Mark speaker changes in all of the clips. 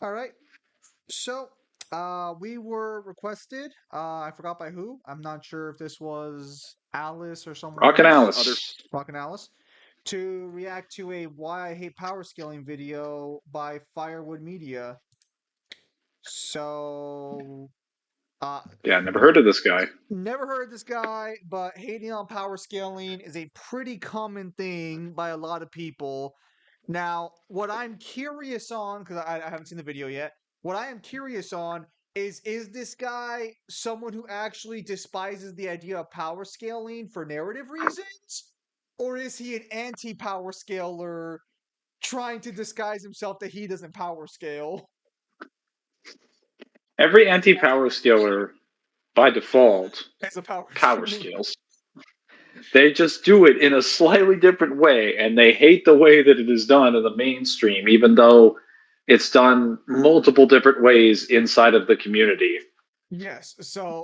Speaker 1: All right. So, we were requested. I forgot by who. I'm not sure if this was Alice or someone
Speaker 2: Rockin'
Speaker 1: else.
Speaker 2: Alice.
Speaker 1: Rockin' Alice. To react to a Why I Hate Power Scaling video by Firewood Media. So, uh,
Speaker 2: Yeah, never heard of this guy.
Speaker 1: never heard of this guy, but hating on power scaling is a pretty common thing by a lot of people. Now, what I'm curious on, because I haven't seen the video yet, what I am curious on is this guy someone who actually despises the idea of power scaling for narrative reasons? Or is he an anti power scaler trying to disguise himself that he doesn't power scale
Speaker 2: Every anti-power scaler, by default,
Speaker 1: as a power
Speaker 2: power
Speaker 1: scaler?
Speaker 2: scales. They just do it in a slightly different way, and they hate the way that it is done in the mainstream, even though it's done multiple different ways inside of the community.
Speaker 1: Yes, so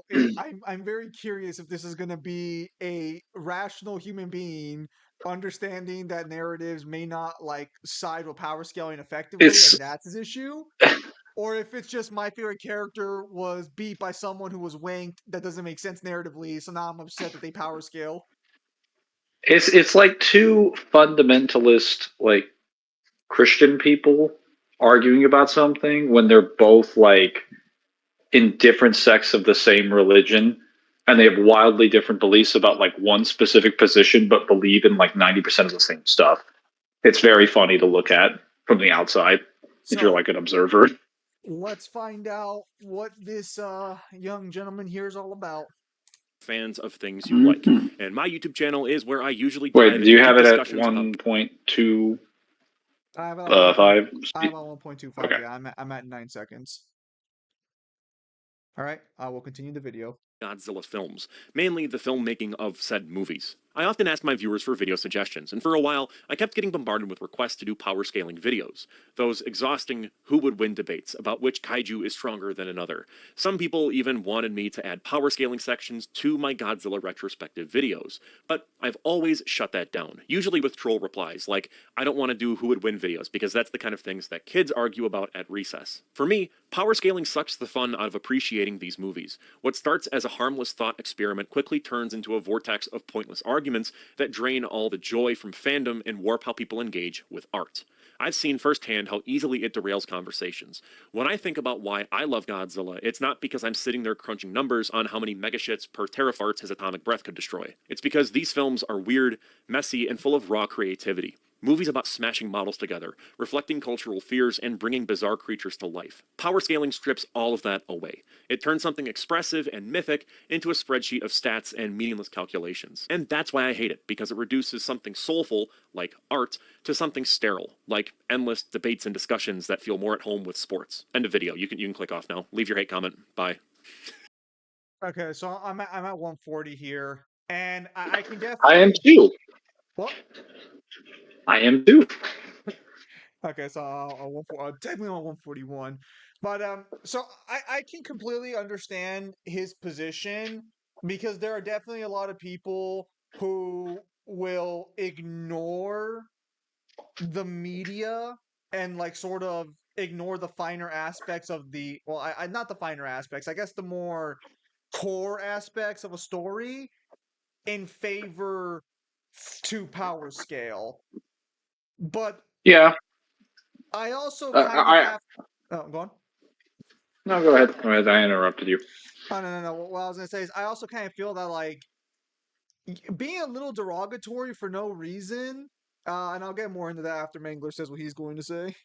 Speaker 1: I'm very curious if this is going to be a rational human being understanding that narratives may not like side with power scaling effectively,
Speaker 2: It's
Speaker 1: and that's his issue, or if it's just my favorite character was beat by someone who was wanked that doesn't make sense narratively, so now I'm upset that they power scale.
Speaker 2: it's like two fundamentalist like Christian people arguing about something when they're both like in different sects of the same religion, and they have wildly different beliefs about like one specific position but believe in like 90% of the same stuff. It's very funny to look at from the outside if you're
Speaker 1: So
Speaker 2: like an observer.
Speaker 1: let's find out what this young gentleman here is all about.
Speaker 3: Fans of things you like.
Speaker 2: Mhm.
Speaker 3: And my YouTube channel is where I usually
Speaker 2: Wait,
Speaker 3: dive
Speaker 2: do
Speaker 3: into
Speaker 2: you
Speaker 3: deep
Speaker 2: have it at
Speaker 3: discussions about
Speaker 2: 1.25?
Speaker 1: I have it on 1. I have it on 1.25.
Speaker 2: Okay.
Speaker 1: Yeah, I'm at 9 seconds. All right, I will continue the video.
Speaker 3: Godzilla films, mainly the filmmaking of said movies. I often ask my viewers for video suggestions, and for a while, I kept getting bombarded with requests to do power scaling videos. Those exhausting who would win debates about which kaiju is stronger than another. Some people even wanted me to add power scaling sections to my Godzilla retrospective videos, but I've always shut that down, usually with troll replies like, I don't want to do who would win videos because that's the kind of things that kids argue about at recess. For me, power scaling sucks the fun out of appreciating these movies. What starts as a harmless thought experiment quickly turns into a vortex of pointless arguments that drain all the joy from fandom and warp how people engage with art. I've seen firsthand how easily it derails conversations. When I think about why I love Godzilla, it's not because I'm sitting there crunching numbers on how many megashits per terafarts his atomic breath could destroy. It's because these films are weird, messy, and full of raw creativity. Movies about smashing models together, reflecting cultural fears, and bringing bizarre creatures to life. Power scaling strips all of that away. It turns something expressive and mythic into a spreadsheet of stats and meaningless calculations. And that's why I hate it, because it reduces something soulful, like art, to something sterile, like endless debates and discussions that feel more at home with sports. End of video. You can click off now. Leave your hate comment. Bye.
Speaker 1: Okay, so I'm at 140 here, and I can
Speaker 2: I am
Speaker 1: definitely
Speaker 2: too.
Speaker 1: what?
Speaker 2: I am too.
Speaker 1: Okay, so definitely on 141, but so I can completely understand his position because there are definitely a lot of people who will ignore the media and like sort of ignore the finer aspects of the well, I not the finer aspects, I guess the more core aspects of a story in favor to power scale. But
Speaker 2: Yeah.
Speaker 1: I also kind of
Speaker 2: I
Speaker 1: have. Oh, go on.
Speaker 2: No, go ahead. Go ahead. I interrupted you.
Speaker 1: Oh, no, no, no. What I was gonna say is, I also kind of feel that like being a little derogatory for no reason. And I'll get more into that after Mangler says what he's going to say.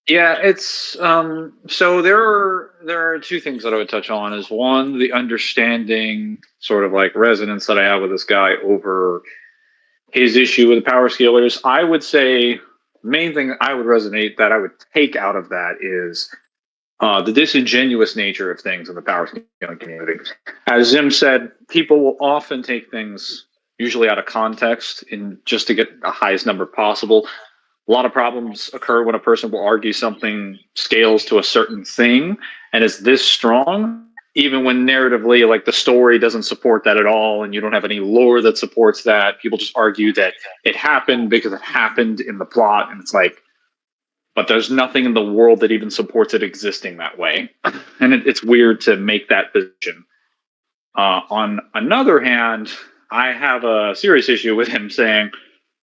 Speaker 2: Yeah, it's so there are two things that I would touch on is one, the understanding sort of like resonance that I have with this guy over his issue with the power scalers. I would say main thing I would resonate that I would take out of that is the disingenuous nature of things in the power scaling community. As Zim said, people will often take things usually out of context in just to get the highest number possible. A lot of problems occur when a person will argue something scales to a certain thing and is this strong, even when narratively, like the story doesn't support that at all, and you don't have any lore that supports that. People just argue that it happened because it happened in the plot, and it's like but there's nothing in the world that even supports it existing that way. And it's weird to make that position. On another hand, I have a serious issue with him saying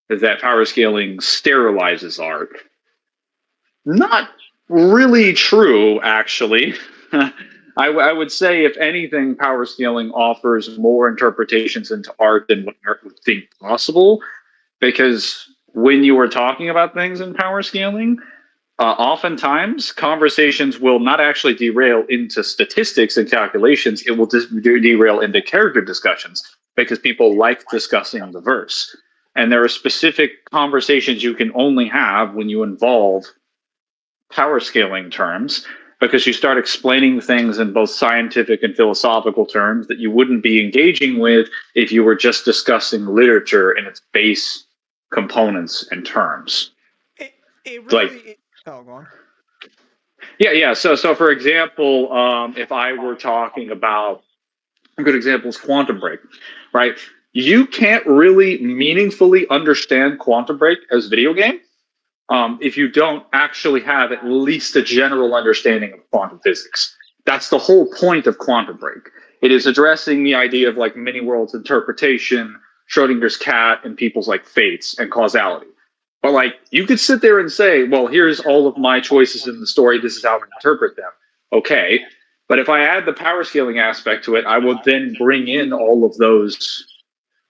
Speaker 2: that power scaling sterilizes art. Not really true, actually. I would say, if anything, power scaling offers more interpretations into art than what art would think possible. Because when you are talking about things in power scaling, oftentimes conversations will not actually derail into statistics and calculations. It will just derail into character discussions because people like discussing the verse. And there are specific conversations you can only have when you involve power scaling terms, because you start explaining things in both scientific and philosophical terms that you wouldn't be engaging with if you were just discussing literature in its base components and terms.
Speaker 1: It
Speaker 2: Like,
Speaker 1: really. Oh, go on.
Speaker 2: yeah. So for example, if I were talking about, a good example is Quantum Break, right? You can't really meaningfully understand Quantum Break as a video game if you don't actually have at least a general understanding of quantum physics. That's the whole point of Quantum Break. It is addressing the idea of like many worlds interpretation, Schrodinger's cat, and people's like fates and causality. But like you could sit there and say, well, here's all of my choices in the story. This is how I interpret them. Okay. But if I add the power scaling aspect to it, I would then bring in all of those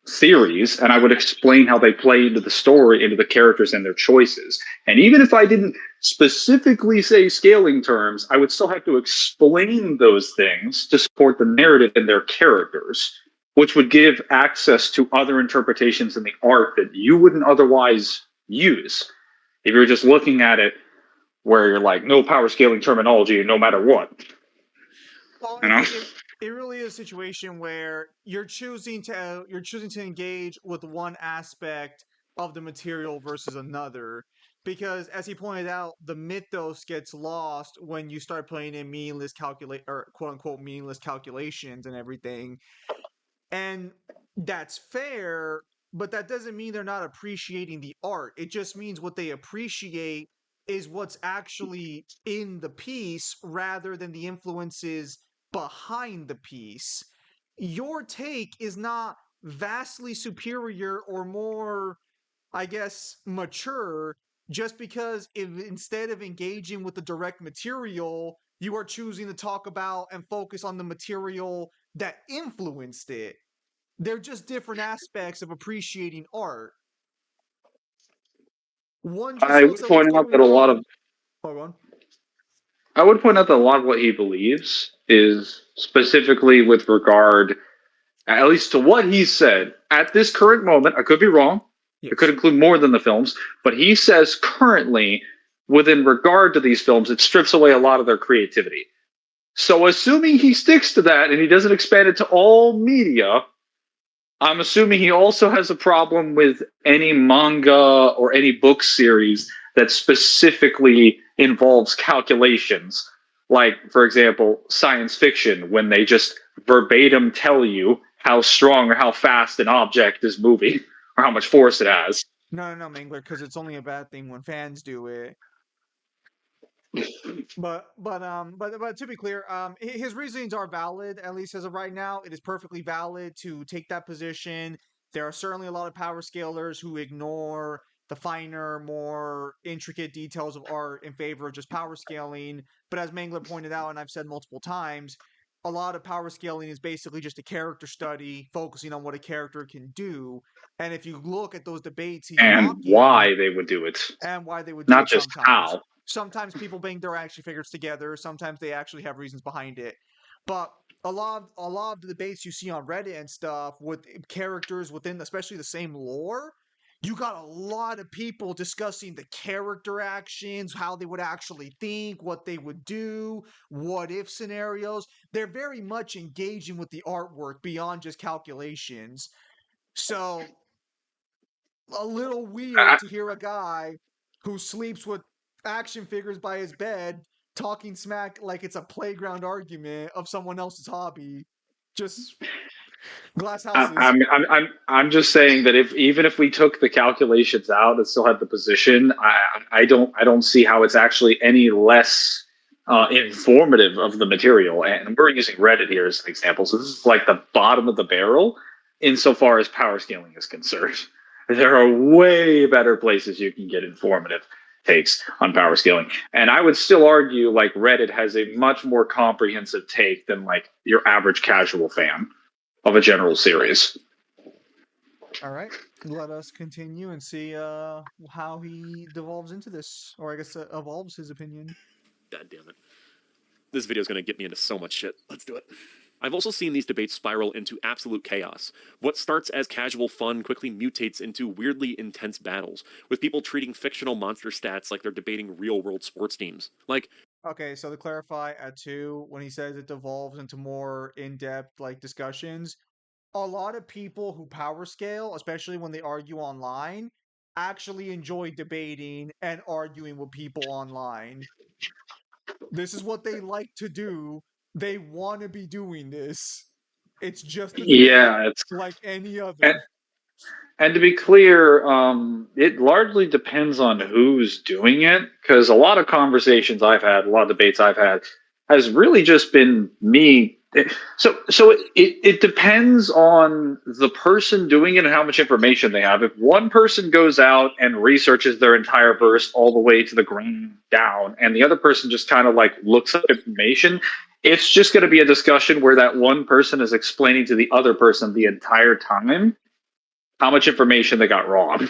Speaker 2: theories and I would explain how they play into the story, into the characters and their choices. And even if I didn't specifically say scaling terms, I would still have to explain those things to support the narrative and their characters, which would give access to other interpretations in the art that you wouldn't otherwise use if you're just looking at it where you're like, no power scaling terminology no matter what.
Speaker 1: Well,
Speaker 2: You know?
Speaker 1: it really is a situation where you're choosing to engage with one aspect of the material versus another, because as he pointed out, the mythos gets lost when you start putting in meaningless calculate or quote unquote meaningless calculations and everything. And that's fair, but that doesn't mean they're not appreciating the art. It just means what they appreciate is what's actually in the piece rather than the influences behind the piece. Your take is not vastly superior or more, I guess, mature just because if instead of engaging with the direct material, you are choosing to talk about and focus on the material that influenced it. They're just different aspects of appreciating art. One just
Speaker 2: I
Speaker 1: looks
Speaker 2: would
Speaker 1: at what's
Speaker 2: point out
Speaker 1: going
Speaker 2: that a lot of
Speaker 1: on. Hold on.
Speaker 2: I would point out that a lot of what he believes is specifically with regard, at least to what he said at this current moment. I could be wrong. It could
Speaker 1: Yes.
Speaker 2: include more than the films, but he says currently, within regard to these films, it strips away a lot of their creativity. So, assuming he sticks to that and he doesn't expand it to all media, I'm assuming he also has a problem with any manga or any book series that specifically involves calculations. Like, for example, science fiction, when they just verbatim tell you how strong or how fast an object is moving or how much force it has.
Speaker 1: No, Mangler, because it's only a bad thing when fans do it. But to be clear, his reasonings are valid. At least as of right now, it is perfectly valid to take that position. There are certainly a lot of power scalers who ignore the finer, more intricate details of art in favor of just power scaling. But as Mangler pointed out, and I've said multiple times, a lot of power scaling is basically just a character study, focusing on what a character can do. And if you look at those debates he's
Speaker 2: And
Speaker 1: mocking,
Speaker 2: why they would do it,
Speaker 1: and why they would do
Speaker 2: not
Speaker 1: it
Speaker 2: just
Speaker 1: sometimes.
Speaker 2: how.
Speaker 1: Sometimes people bang their action figures together. Sometimes they actually have reasons behind it. But a lot of the debates you see on Reddit and stuff with characters within, especially the same lore, you got a lot of people discussing the character actions, how they would actually think, what they would do, what if scenarios. They're very much engaging with the artwork beyond just calculations. So a little weird
Speaker 2: I,
Speaker 1: to hear a guy who sleeps with action figures by his bed talking smack like it's a playground argument of someone else's hobby. Just Glass houses.
Speaker 2: I'm just saying that even if we took the calculations out and still had the position, I don't see how it's actually any less informative of the material. And we're using Reddit here as an example, so this is like the bottom of the barrel insofar as power scaling is concerned. There are way better places you can get informative takes on power scaling, and I would still argue like Reddit has a much more comprehensive take than like your average casual fan of a general series.
Speaker 1: All right, let us continue and see how he devolves into this, or I guess evolves his opinion.
Speaker 3: God damn it. This video is going to get me into so much shit. Let's do it. I've also seen these debates spiral into absolute chaos. What starts as casual fun quickly mutates into weirdly intense battles, with people treating fictional monster stats like they're debating real-world sports teams. Like,
Speaker 1: okay, so to clarify, at 2, when he says it devolves into more in-depth like discussions, a lot of people who power scale, especially when they argue online, actually enjoy debating and arguing with people online. This is what they like to do. They want to be doing this. It's just a debate
Speaker 2: Yeah, it's
Speaker 1: like any
Speaker 2: and,
Speaker 1: other.
Speaker 2: and to be clear, it largely depends on who's doing it because a lot of conversations I've had, a lot of debates I've had, has really just been me. So it depends on the person doing it and how much information they have. If one person goes out and researches their entire verse all the way to the grain down, and the other person just kind of like looks up information, it's just going to be a discussion where that one person is explaining to the other person the entire time how much information they got wrong.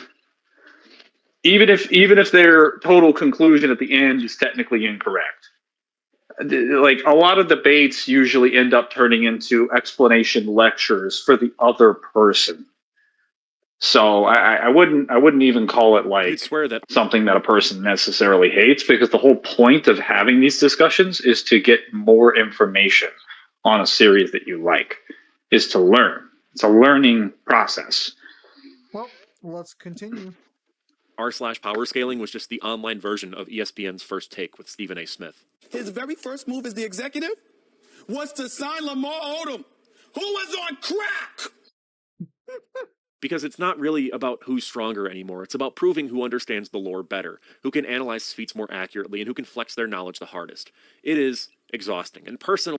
Speaker 2: Even if their total conclusion at the end is technically incorrect. Like a lot of debates usually end up turning into explanation lectures for the other person. So I wouldn't even call it like
Speaker 3: you'd swear that
Speaker 2: something that a person necessarily hates, because the whole point of having these discussions is to get more information on a series that you like, is to learn. It's a learning process.
Speaker 1: Well, let's continue.
Speaker 3: r/power scaling was just the online version of ESPN's First Take with Stephen A. Smith.
Speaker 4: His very first move as the executive was to sign Lamar Odom, who was on crack.
Speaker 3: Because it's not really about who's stronger anymore. It's about proving who understands the lore better, who can analyze feats more accurately, and who can flex their knowledge the hardest. It is exhausting. And personally,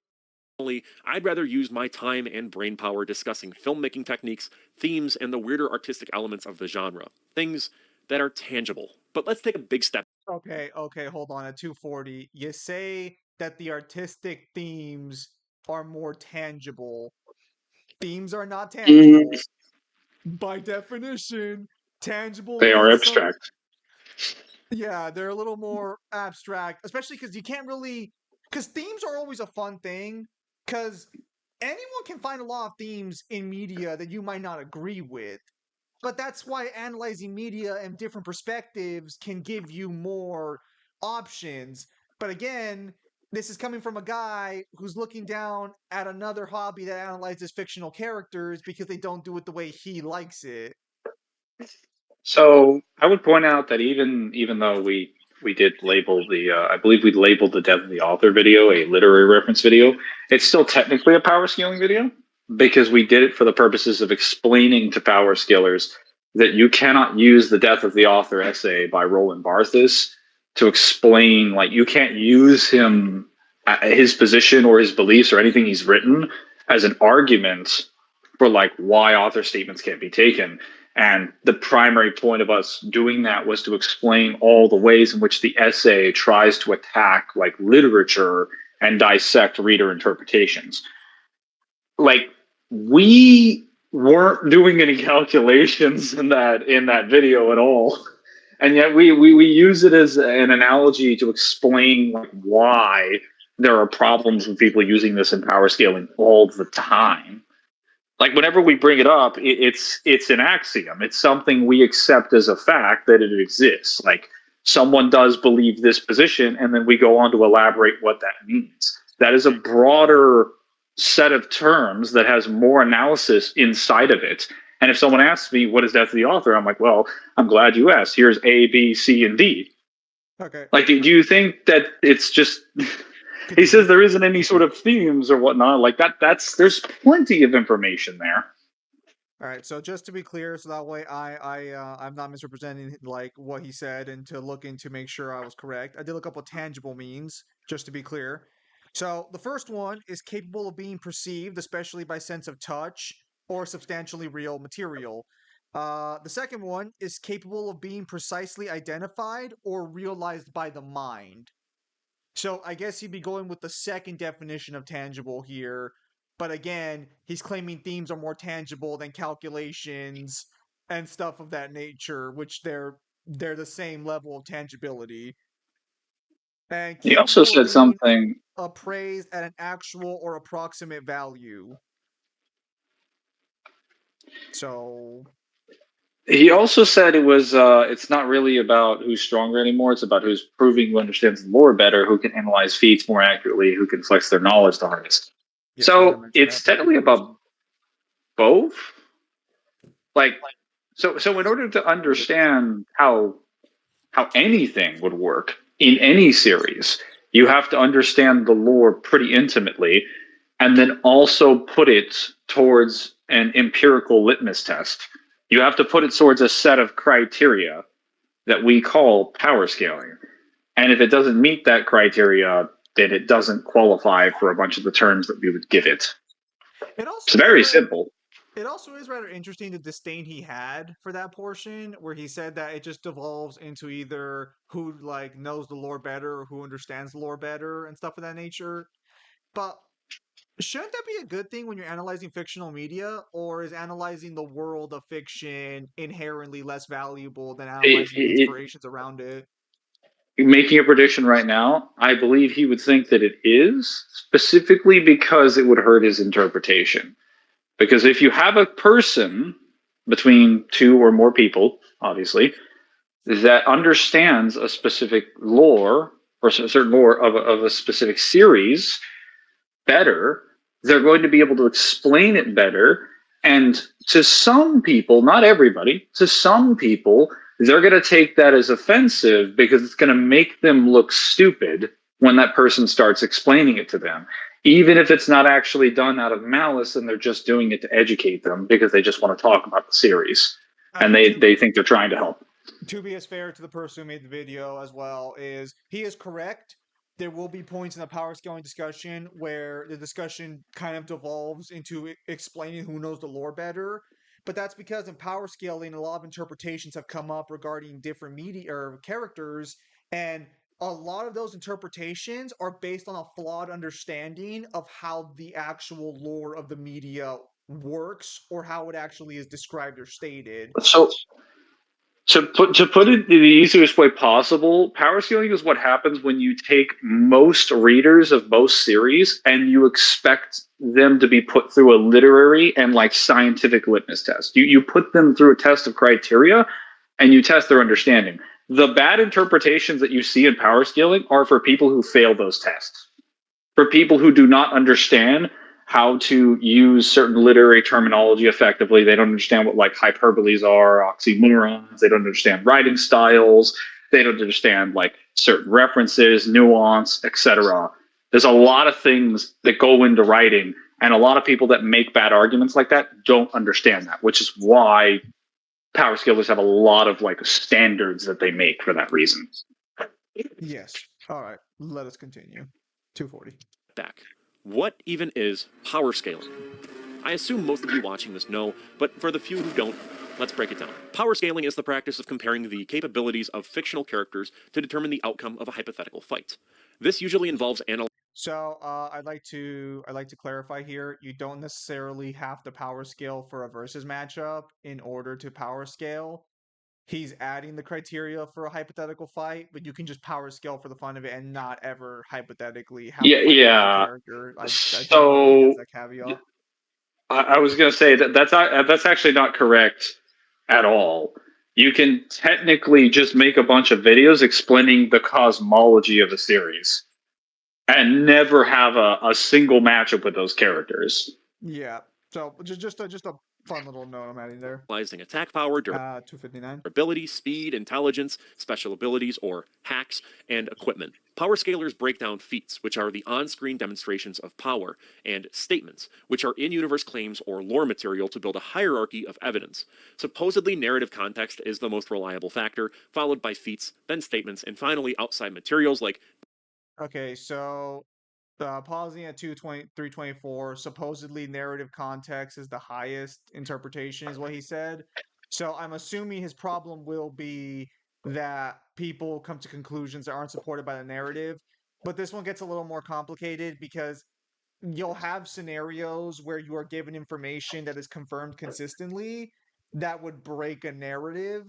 Speaker 3: I'd rather use my time and brain power discussing filmmaking techniques, themes, and the weirder artistic elements of the genre. Things that are tangible. But let's take a big step.
Speaker 1: Okay, hold on. At 240, you say that the artistic themes are more tangible. Themes are not tangible. By definition, tangible
Speaker 2: They are
Speaker 1: means some.
Speaker 2: abstract.
Speaker 1: Yeah, they're a little more abstract, especially because you can't really. Because themes are always a fun thing, because anyone can find a lot of themes in media that you might not agree with. But that's why analyzing media and different perspectives can give you more options. But again, this is coming from a guy who's looking down at another hobby that analyzes fictional characters because they don't do it the way he likes it.
Speaker 2: So I would point out that even though we did label the I believe we labeled the Death of the Author video a literary reference video, it's still technically a power scaling video because we did it for the purposes of explaining to power scalers that you cannot use the Death of the Author essay by Roland Barthes to explain, like, you can't use his position or his beliefs or anything he's written as an argument for like why author statements can't be taken. And the primary point of us doing that was to explain all the ways in which the essay tries to attack like literature and dissect reader interpretations. Like, we weren't doing any calculations in that video at all. And yet we use it as an analogy to explain like why there are problems with people using this in power scaling all the time. Like whenever we bring it up, it's an axiom. It's something we accept as a fact that it exists. Like someone does believe this position, and then we go on to elaborate what that means. That is a broader set of terms that has more analysis inside of it. And if someone asks me what is Death of the Author, I'm like, well, I'm glad you asked. Here's A, B, C, and D.
Speaker 1: Okay.
Speaker 2: Like, do you think that it's just He says
Speaker 1: Continue.
Speaker 2: there isn't any sort of themes or whatnot like that. There's plenty of information there.
Speaker 1: All right, so just to be clear, so that way I'm not misrepresenting like what he said, and to look into make sure I was correct. I did look up what tangible means, just to be clear. So the first one is capable of being perceived, especially by sense of touch or substantially real material. The second one is capable of being precisely identified or realized by the mind. So I guess he'd be going with the second definition of tangible here. But again, he's claiming themes are more tangible than calculations and stuff of that nature, which they're the same level of tangibility. And
Speaker 2: He also
Speaker 1: capable of
Speaker 2: said
Speaker 1: being
Speaker 2: something.
Speaker 1: appraised at an actual or approximate value. So
Speaker 2: He also said it was. It's not really about who's stronger anymore. It's about who's proving who understands the lore better, who can analyze feats more accurately, who can flex their knowledge the hardest.
Speaker 1: yes, I did
Speaker 2: So
Speaker 1: mention that
Speaker 2: it's technically
Speaker 1: briefly.
Speaker 2: about both. Like, so in order to understand how anything would work in any series, you have to understand the lore pretty intimately, and then also put it towards an empirical litmus test. You have to put it towards a set of criteria that we call power scaling. And if it doesn't meet that criteria, then it doesn't qualify for a bunch of the terms that we would give it.
Speaker 1: It also
Speaker 2: It's
Speaker 1: is
Speaker 2: very
Speaker 1: rather
Speaker 2: simple.
Speaker 1: It also is rather interesting the disdain he had for that portion, where he said that it just devolves into either who like knows the lore better or who understands the lore better and stuff of that nature. But shouldn't that be a good thing when you're analyzing fictional media, or is analyzing the world of fiction inherently less valuable than analyzing the
Speaker 2: It,
Speaker 1: inspirations around it?
Speaker 2: making a prediction right now, I believe he would think that it is, specifically because it would hurt his interpretation. Because if you have a person between two or more people, obviously, that understands a specific lore or a certain lore of a specific series better, they're going to be able to explain it better. And to some people, not everybody, to some people, they're going to take that as offensive because it's going to make them look stupid when that person starts explaining it to them, even if it's not actually done out of malice and they're just doing it to educate them because they just want to talk about the series and
Speaker 1: To
Speaker 2: they think they're trying to help.
Speaker 1: to be as fair to the person who made the video as well, is he is correct. There will be points in the power scaling discussion where the discussion kind of devolves into explaining who knows the lore better. But that's because in power scaling, a lot of interpretations have come up regarding different media or characters, and a lot of those interpretations are based on a flawed understanding of how the actual lore of the media works or how it actually is described or stated.
Speaker 2: So to put it in the easiest way possible, power scaling is what happens when you take most readers of most series and you expect them to be put through a literary and like scientific litmus test. You put them through a test of criteria and you test their understanding. The bad interpretations that you see in power scaling are for people who fail those tests, for people who do not understand how to use certain literary terminology effectively. They don't understand what like hyperboles are, oxymorons. They don't understand writing styles. They don't understand like certain references, nuance, etc. There's a lot of things that go into writing, and a lot of people that make bad arguments like that don't understand that, which is why power skillers have a lot of like standards that they make for that reason.
Speaker 1: Yes. All right. Let us continue. 240.
Speaker 3: Back. What even is power scaling? I assume most of you watching this know, but for the few who don't, let's break it down. Power scaling is the practice of comparing the capabilities of fictional characters to determine the outcome of a hypothetical fight. This usually involves
Speaker 1: So I'd like to clarify here. You don't necessarily have to power scale for a versus matchup in order to power scale. He's adding the criteria for a hypothetical fight, but you can just power scale for the fun of it and not ever hypothetically have a
Speaker 2: Yeah,
Speaker 1: fight with your
Speaker 2: yeah.
Speaker 1: character. I do know that he has
Speaker 2: So
Speaker 1: that caveat.
Speaker 2: I was going to say that that's actually not correct at all. You can technically just make a bunch of videos explaining the cosmology of a series and never have a single matchup with those characters.
Speaker 1: Yeah. So just a fun little note I'm adding there.
Speaker 3: Utilizing attack power,
Speaker 1: 259.
Speaker 3: ability, speed, intelligence, special abilities, or hacks, and equipment. Power scalers break down feats, which are the on-screen demonstrations of power, and statements, which are in-universe claims or lore material to build a hierarchy of evidence. Supposedly, narrative context is the most reliable factor, followed by feats, then statements, and finally outside materials like...
Speaker 1: Okay, so pausing at 324, supposedly narrative context is the highest interpretation, is what he said. So I'm assuming his problem will be that people come to conclusions that aren't supported by the narrative. But this one gets a little more complicated because you'll have scenarios where you are given information that is confirmed consistently that would break a narrative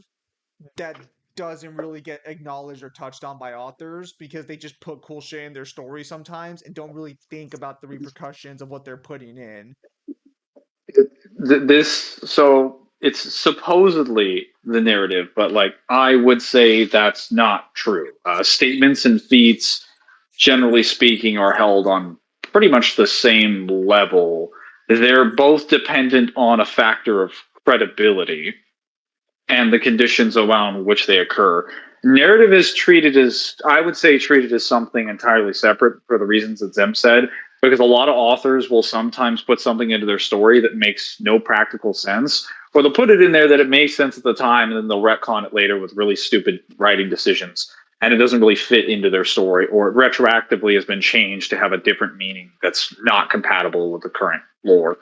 Speaker 1: that doesn't really get acknowledged or touched on by authors because they just put cool shit in their story sometimes and don't really think about the repercussions of what they're putting in.
Speaker 2: So it's supposedly the narrative, but like I would say that's not true. Statements and feats, generally speaking, are held on pretty much the same level. They're both dependent on a factor of credibility and the conditions around which they occur. Narrative is treated as, I would say, treated as something entirely separate for the reasons that Zem said, because a lot of authors will sometimes put something into their story that makes no practical sense, or they'll put it in there that it makes sense at the time, and then they'll retcon it later with really stupid writing decisions, and it doesn't really fit into their story, or it retroactively has been changed to have a different meaning that's not compatible with the current lore.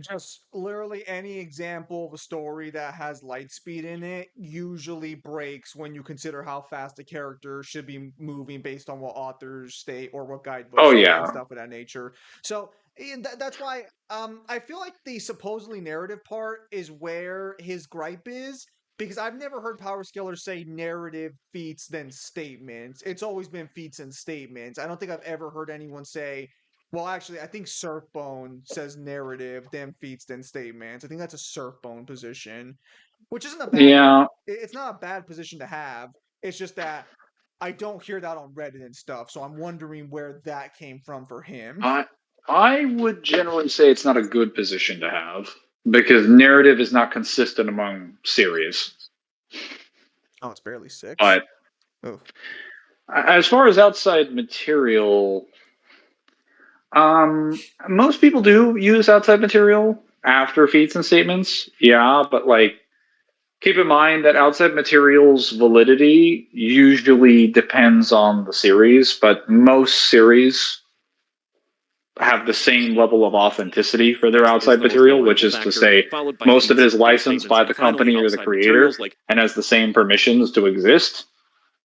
Speaker 1: Just literally any example of a story that has light speed in it usually breaks when you consider how fast a character should be moving based on what authors state or what guidebooks
Speaker 2: Oh
Speaker 1: state and
Speaker 2: yeah.
Speaker 1: stuff of that nature. So that's why I feel like the supposedly narrative part is where his gripe is because I've never heard Power Scalers say narrative feats then statements. It's always been feats and statements. I don't think I've ever heard anyone say, well, actually, I think Surfbone says narrative, then feats, then statements. I think that's a Surfbone position, which isn't a bad.
Speaker 2: Yeah.
Speaker 1: It's not a bad position to have. It's just that I don't hear that on Reddit and stuff, so I'm wondering where that came from for him.
Speaker 2: I would generally say it's not a good position to have because narrative is not consistent among series.
Speaker 1: Oh, it's barely 6.
Speaker 2: But
Speaker 1: Oh,
Speaker 2: as far as outside material, most people do use outside material after feats and statements. Yeah, but like keep in mind that outside material's validity usually depends on the series, but most series have the same level of authenticity for their
Speaker 3: Is
Speaker 2: outside
Speaker 3: the most
Speaker 2: material, which
Speaker 3: reliable
Speaker 2: is to
Speaker 3: factor,
Speaker 2: say
Speaker 3: followed by
Speaker 2: most of it
Speaker 3: feats,
Speaker 2: is
Speaker 3: then
Speaker 2: licensed
Speaker 3: statements,
Speaker 2: by
Speaker 3: and
Speaker 2: the
Speaker 3: finally
Speaker 2: company or the
Speaker 3: outside
Speaker 2: creator
Speaker 3: materials like...
Speaker 2: and has the same permissions to exist.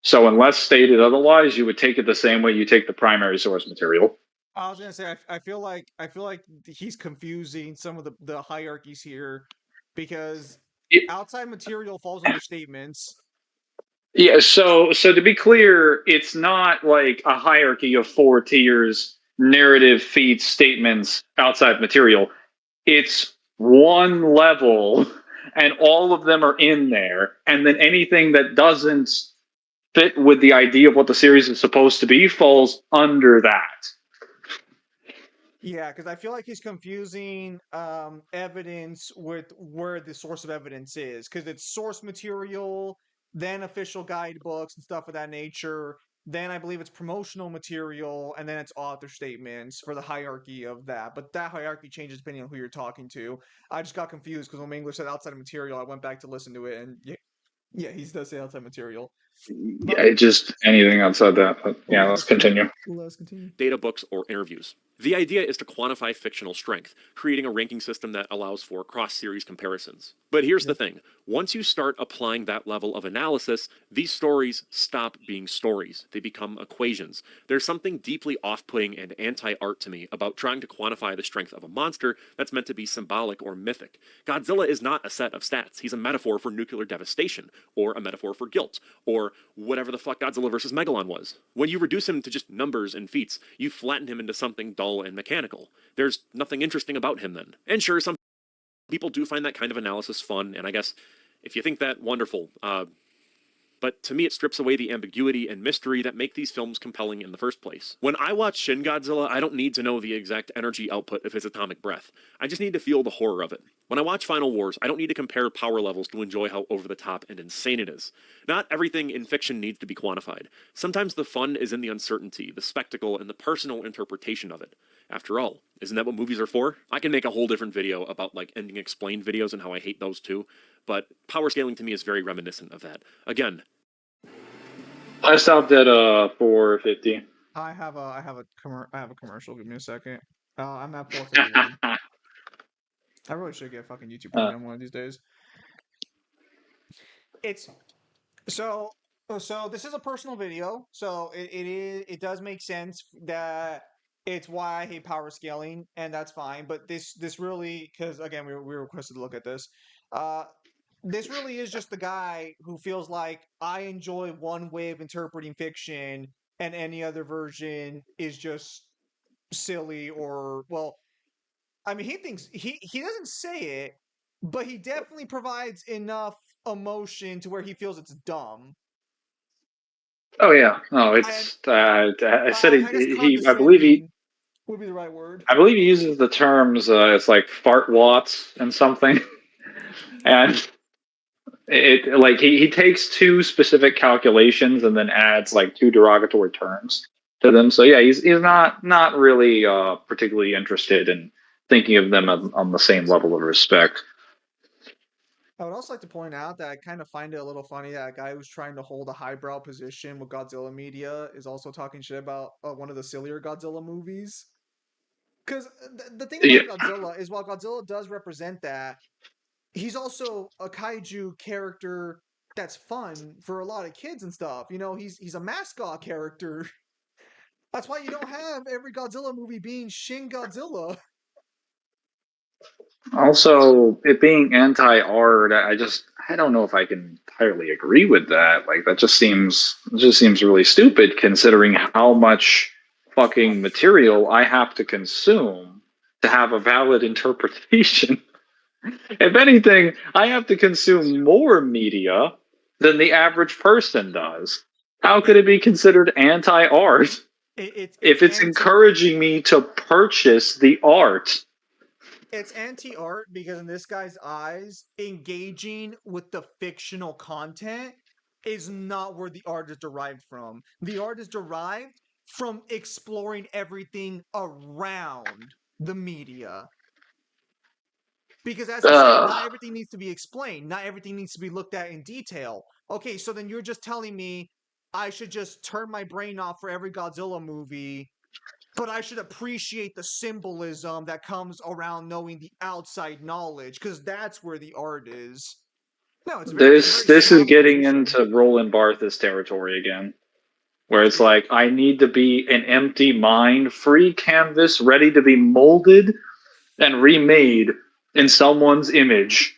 Speaker 2: So unless stated otherwise, you would take it the same way you take the primary source material.
Speaker 1: I was gonna say I feel like he's confusing some of the hierarchies here because outside material falls under statements.
Speaker 2: Yeah, so to be clear, it's not like a hierarchy of 4 tiers: narrative, feeds, statements, outside material. It's one level and all of them are in there. And then anything that doesn't fit with the idea of what the series is supposed to be falls under that.
Speaker 1: Yeah, because I feel like he's confusing evidence with where the source of evidence is. Because it's source material, then official guidebooks and stuff of that nature. Then I believe it's promotional material, and then it's author statements for the hierarchy of that. But that hierarchy changes depending on who you're talking to. I just got confused because when English said outside of material, I went back to listen to it, and yeah, he does say outside material. But
Speaker 2: Yeah, just anything outside that. But yeah, let's continue.
Speaker 1: let's continue.
Speaker 3: Data books or interviews. The idea is to quantify fictional strength, creating a ranking system that allows for cross-series comparisons. But here's the thing. Once you start applying that level of analysis, these stories stop being stories. They become equations. There's something deeply off-putting and anti-art to me about trying to quantify the strength of a monster that's meant to be symbolic or mythic. Godzilla is not a set of stats. He's a metaphor for nuclear devastation, or a metaphor for guilt, or whatever the fuck Godzilla vs. Megalon was. When you reduce him to just numbers and feats, you flatten him into something dull and mechanical. There's nothing interesting about him then. And sure, some people do find that kind of analysis fun, and I guess if you think that, wonderful. But but to me it strips away the ambiguity and mystery that make these films compelling in the first place. When I watch Shin Godzilla, I don't need to know the exact energy output of his atomic breath. I just need to feel the horror of it. When I watch Final Wars, I don't need to compare power levels to enjoy how over the top and insane it is. Not everything in fiction needs to be quantified. Sometimes the fun is in the uncertainty, the spectacle, and the personal interpretation of it. After all, isn't that what movies are for? I can make a whole different video about like ending explained videos and how I hate those too, but power scaling to me is very reminiscent of that. Again,
Speaker 2: I stopped at 450.
Speaker 1: I have a commercial. Give me a second. I'm at 451. I really should get fucking YouTube Premium one of these days. It's so so this is a personal video, so it does make sense that it's why I hate power scaling, and that's fine. But this really, because again we were requested to look at this. Uh, this really is just the guy who feels like I enjoy one way of interpreting fiction, and any other version is just silly or well. I mean, he thinks he doesn't say it, but he definitely provides enough emotion to where he feels it's dumb.
Speaker 2: Oh yeah, no,
Speaker 1: And
Speaker 2: it's. I said
Speaker 1: I guess
Speaker 2: he. I believe he.
Speaker 1: condescending would be the right word.
Speaker 2: I believe he uses the terms. It's like fart watts and something, and it like he takes two specific calculations and then adds like two derogatory terms to them. So yeah, he's not really particularly interested in thinking of them on the same level of respect.
Speaker 1: I would also like to point out that I kind of find it a little funny that a guy who's trying to hold a highbrow position with Godzilla media is also talking shit about one of the sillier Godzilla movies. Because the thing
Speaker 2: Yeah,
Speaker 1: about Godzilla is while Godzilla does represent that, he's also a kaiju character that's fun for a lot of kids and stuff. You know, he's a mascot character. That's why you don't have every Godzilla movie being Shin Godzilla.
Speaker 2: also, it being anti-art, I don't know if I can entirely agree with that. Like that just seems really stupid considering how much fucking material I have to consume to have a valid interpretation. If anything, I have to consume more media than the average person does. How could
Speaker 1: It,
Speaker 2: it be considered anti-art
Speaker 1: it's
Speaker 2: if it's encouraging me to purchase the art?
Speaker 1: it's anti-art because in this guy's eyes, engaging with the fictional content is not where the art is derived from. The art is derived from exploring everything around the media. Because as he said,
Speaker 2: Ugh.
Speaker 1: not everything needs to be explained. Not everything needs to be looked at in detail. Okay, so then you're just telling me I should just turn my brain off for every Godzilla movie, but I should appreciate the symbolism that comes around knowing the outside knowledge, because that's where the art is. No, it's a very
Speaker 2: This is
Speaker 1: snobby
Speaker 2: getting
Speaker 1: position.
Speaker 2: into Roland Barthes territory again, where it's like I need to be an empty mind, free canvas, ready to be molded and remade in someone's image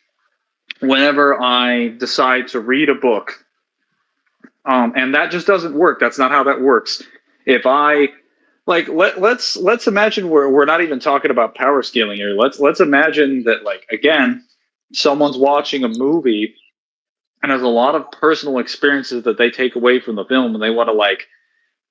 Speaker 2: whenever I decide to read a book. And that just doesn't work. That's not how that works. If I like let's imagine we're not even talking about power scaling here. Let's imagine that like again, someone's watching a movie and has a lot of personal experiences that they take away from the film and they want to like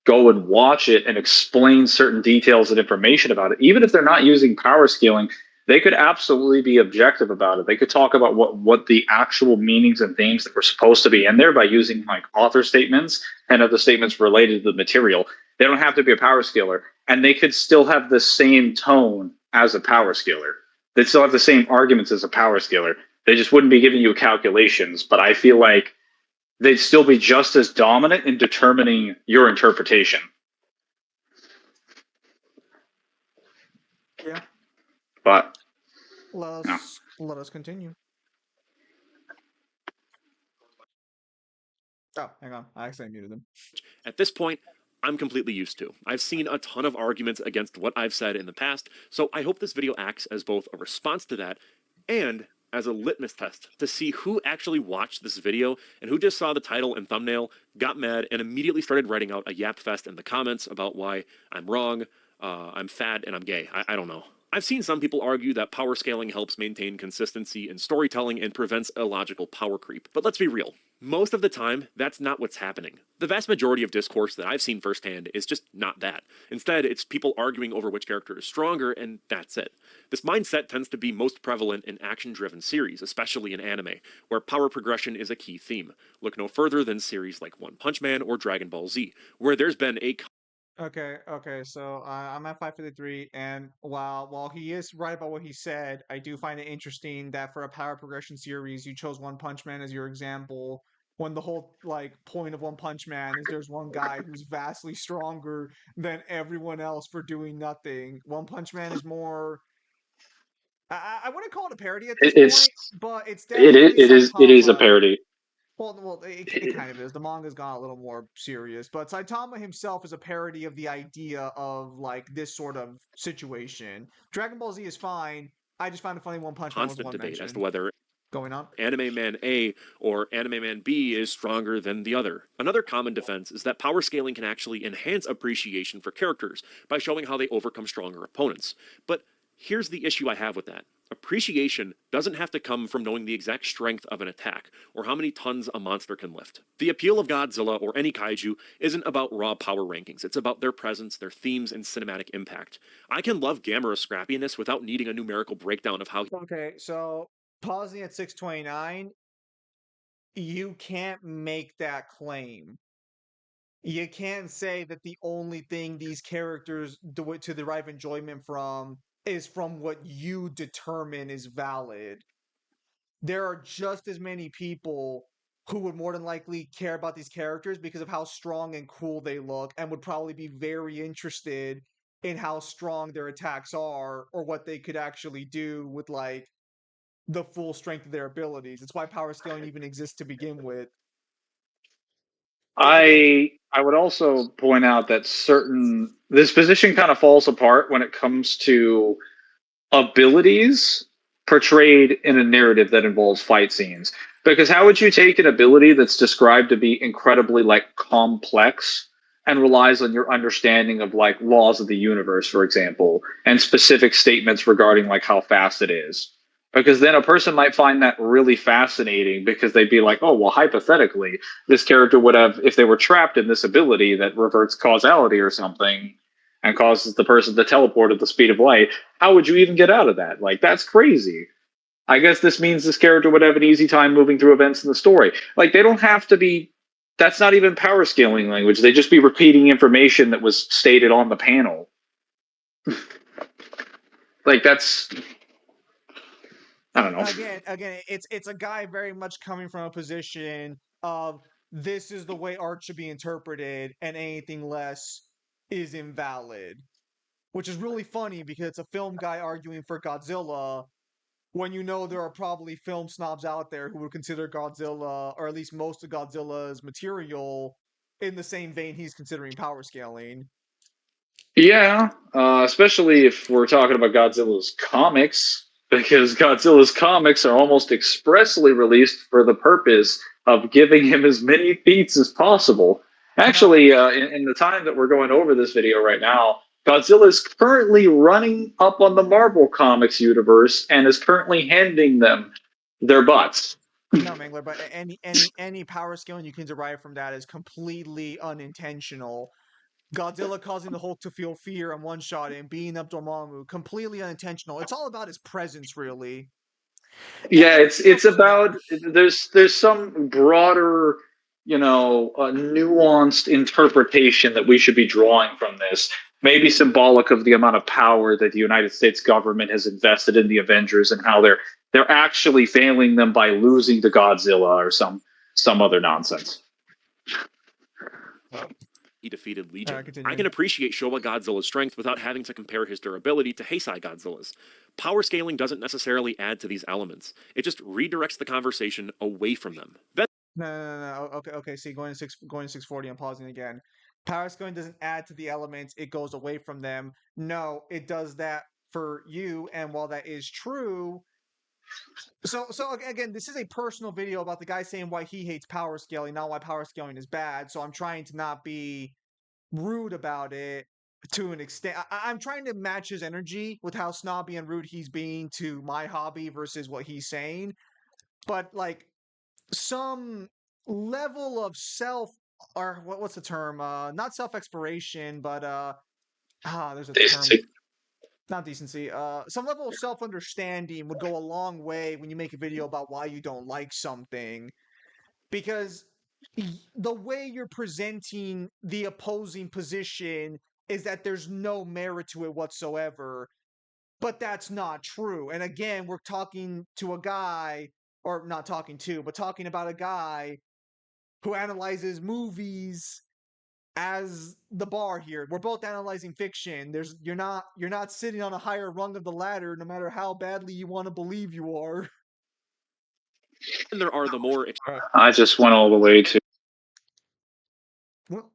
Speaker 2: go and watch it and explain certain details and information about it. Even if they're not using power scaling, they could absolutely be objective about it. They could talk about what the actual meanings and themes that were supposed to be in there by using like author statements and other statements related to the material. They don't have to be a power scaler, and they could still have the same tone as a power scaler. They'd still have the same arguments as a power scaler. They just wouldn't be giving you calculations. But I feel like they'd still be just as dominant in determining your interpretation.
Speaker 1: Yeah.
Speaker 2: But no.
Speaker 1: Let us continue. Oh, hang on. I accidentally muted him.
Speaker 3: at this point, I'm completely used to. I've seen a ton of arguments against what I've said in the past, so I hope this video acts as both a response to that and as a litmus test to see who actually watched this video and who just saw the title and thumbnail, got mad, and immediately started writing out a yap fest in the comments about why I'm wrong, I'm fat, and I'm gay. I don't know. I've seen some people argue that power scaling helps maintain consistency in storytelling and prevents illogical power creep. But let's be real. Most of the time, that's not what's happening. The vast majority of discourse that I've seen firsthand is just not that. Instead, it's people arguing over which character is stronger, and that's it. This mindset tends to be most prevalent in action driven series, especially in anime, where power progression is a key theme. Look no further than series like One Punch Man or Dragon Ball Z, where there's been a
Speaker 1: Okay. So I'm at 553, and while he is right about what he said, I do find it interesting that for a power progression series, you chose One Punch Man as your example. When the whole like point of One Punch Man is there's one guy who's vastly stronger than everyone else for doing nothing. One Punch Man is more. I wouldn't call it a parody at this
Speaker 2: It's
Speaker 1: point, but it's
Speaker 2: it is
Speaker 1: definitely
Speaker 2: it is a
Speaker 1: Saitama.
Speaker 2: parody.
Speaker 1: Well, it kind of is. The manga's gone a little more serious, but Saitama himself is a parody of the idea of like this sort of situation. Dragon Ball Z is fine. I just found it funny One Punch Man was
Speaker 3: constant
Speaker 1: one
Speaker 3: debate as to
Speaker 1: mention
Speaker 3: whether
Speaker 1: going on.
Speaker 3: Anime Man A or Anime Man B is stronger than the other. Another common defense is that power scaling can actually enhance appreciation for characters by showing how they overcome stronger opponents. But here's the issue I have with that. Appreciation doesn't have to come from knowing the exact strength of an attack or how many tons a monster can lift. The appeal of Godzilla or any kaiju isn't about raw power rankings, it's about their presence, their themes, and cinematic impact. I can love Gamera's scrappiness without needing a numerical breakdown of how
Speaker 1: Okay, so pausing at 629, you can't make that claim. You can't say that the only thing these characters do it to derive enjoyment from is from what you determine is valid. There are just as many people who would more than likely care about these characters because of how strong and cool they look and would probably be very interested in how strong their attacks are or what they could actually do with like the full strength of their abilities. It's why power scaling even exists to begin with. Again,
Speaker 2: I would also point out that certain this position kind of falls apart when it comes to abilities portrayed in a narrative that involves fight scenes. Because how would you take an ability that's described to be incredibly like complex and relies on your understanding of like laws of the universe, for example, and specific statements regarding like how fast it is? Because then a person might find that really fascinating because they'd be like, oh, well, hypothetically, this character would have, if they were trapped in this ability that reverts causality or something, and causes the person to teleport at the speed of light, how would you even get out of that? Like, that's crazy. I guess this means this character would have an easy time moving through events in the story. Like, they don't have to be. That's not even power scaling language. They just be repeating information that was stated on the panel. Like, that's. I don't know.
Speaker 1: again, it's a guy very much coming from a position of this is the way art should be interpreted, and anything less is invalid. Which is really funny because it's a film guy arguing for Godzilla when you know there are probably film snobs out there who would consider Godzilla, or at least most of Godzilla's material, in the same vein he's considering power scaling.
Speaker 2: Yeah, especially if we're talking about Godzilla's comics, because Godzilla's comics are almost expressly released for the purpose of giving him as many feats as possible.
Speaker 1: No,
Speaker 2: Actually, in the time that we're going over this video right now, Godzilla is currently running up on the Marvel Comics universe and is currently handing them their butts.
Speaker 1: no, Mangler, but any power scaling you can derive from that is completely unintentional. Godzilla causing the Hulk to feel fear and one shot and beating up Dormammu, completely unintentional. It's all about his presence, really.
Speaker 2: Yeah,
Speaker 1: And you know,
Speaker 2: it's about there's some broader, nuanced interpretation that we should be drawing from this. Maybe symbolic of the amount of power that the United States government has invested in the Avengers and how they're actually failing them by losing to Godzilla or some other nonsense.
Speaker 3: he defeated Legion. I
Speaker 1: continue.
Speaker 3: can appreciate Showa Godzilla's strength without having to compare his durability to Heisei Godzilla's. Power scaling doesn't necessarily add to these elements, it just redirects the conversation away from them.
Speaker 1: No. Okay. See, going to 640. I'm pausing again. Power scaling doesn't add to the elements; it goes away from them. No, it does that for you. And while that is true, so again, this is a personal video about the guy saying why he hates power scaling, not why power scaling is bad. So I'm trying to not be rude about it to an extent. I'm trying to match his energy with how snobby and rude he's being to my hobby versus what he's saying. But like some level of self, or what's the term? Not self exploration, but there's a term.
Speaker 2: Decency.
Speaker 1: Not decency. Some level of self understanding would go a long way when you make a video about why you don't like something, because the way you're presenting the opposing position is that there's no merit to it whatsoever. But that's not true. And again, we're talking to a guy, or not talking to, but talking about a guy who analyzes movies as the bar here. We're both analyzing fiction. You're not sitting on a higher rung of the ladder, no matter how badly you want to believe you are.
Speaker 3: And there are the more
Speaker 2: I just went all the way to.
Speaker 1: Well,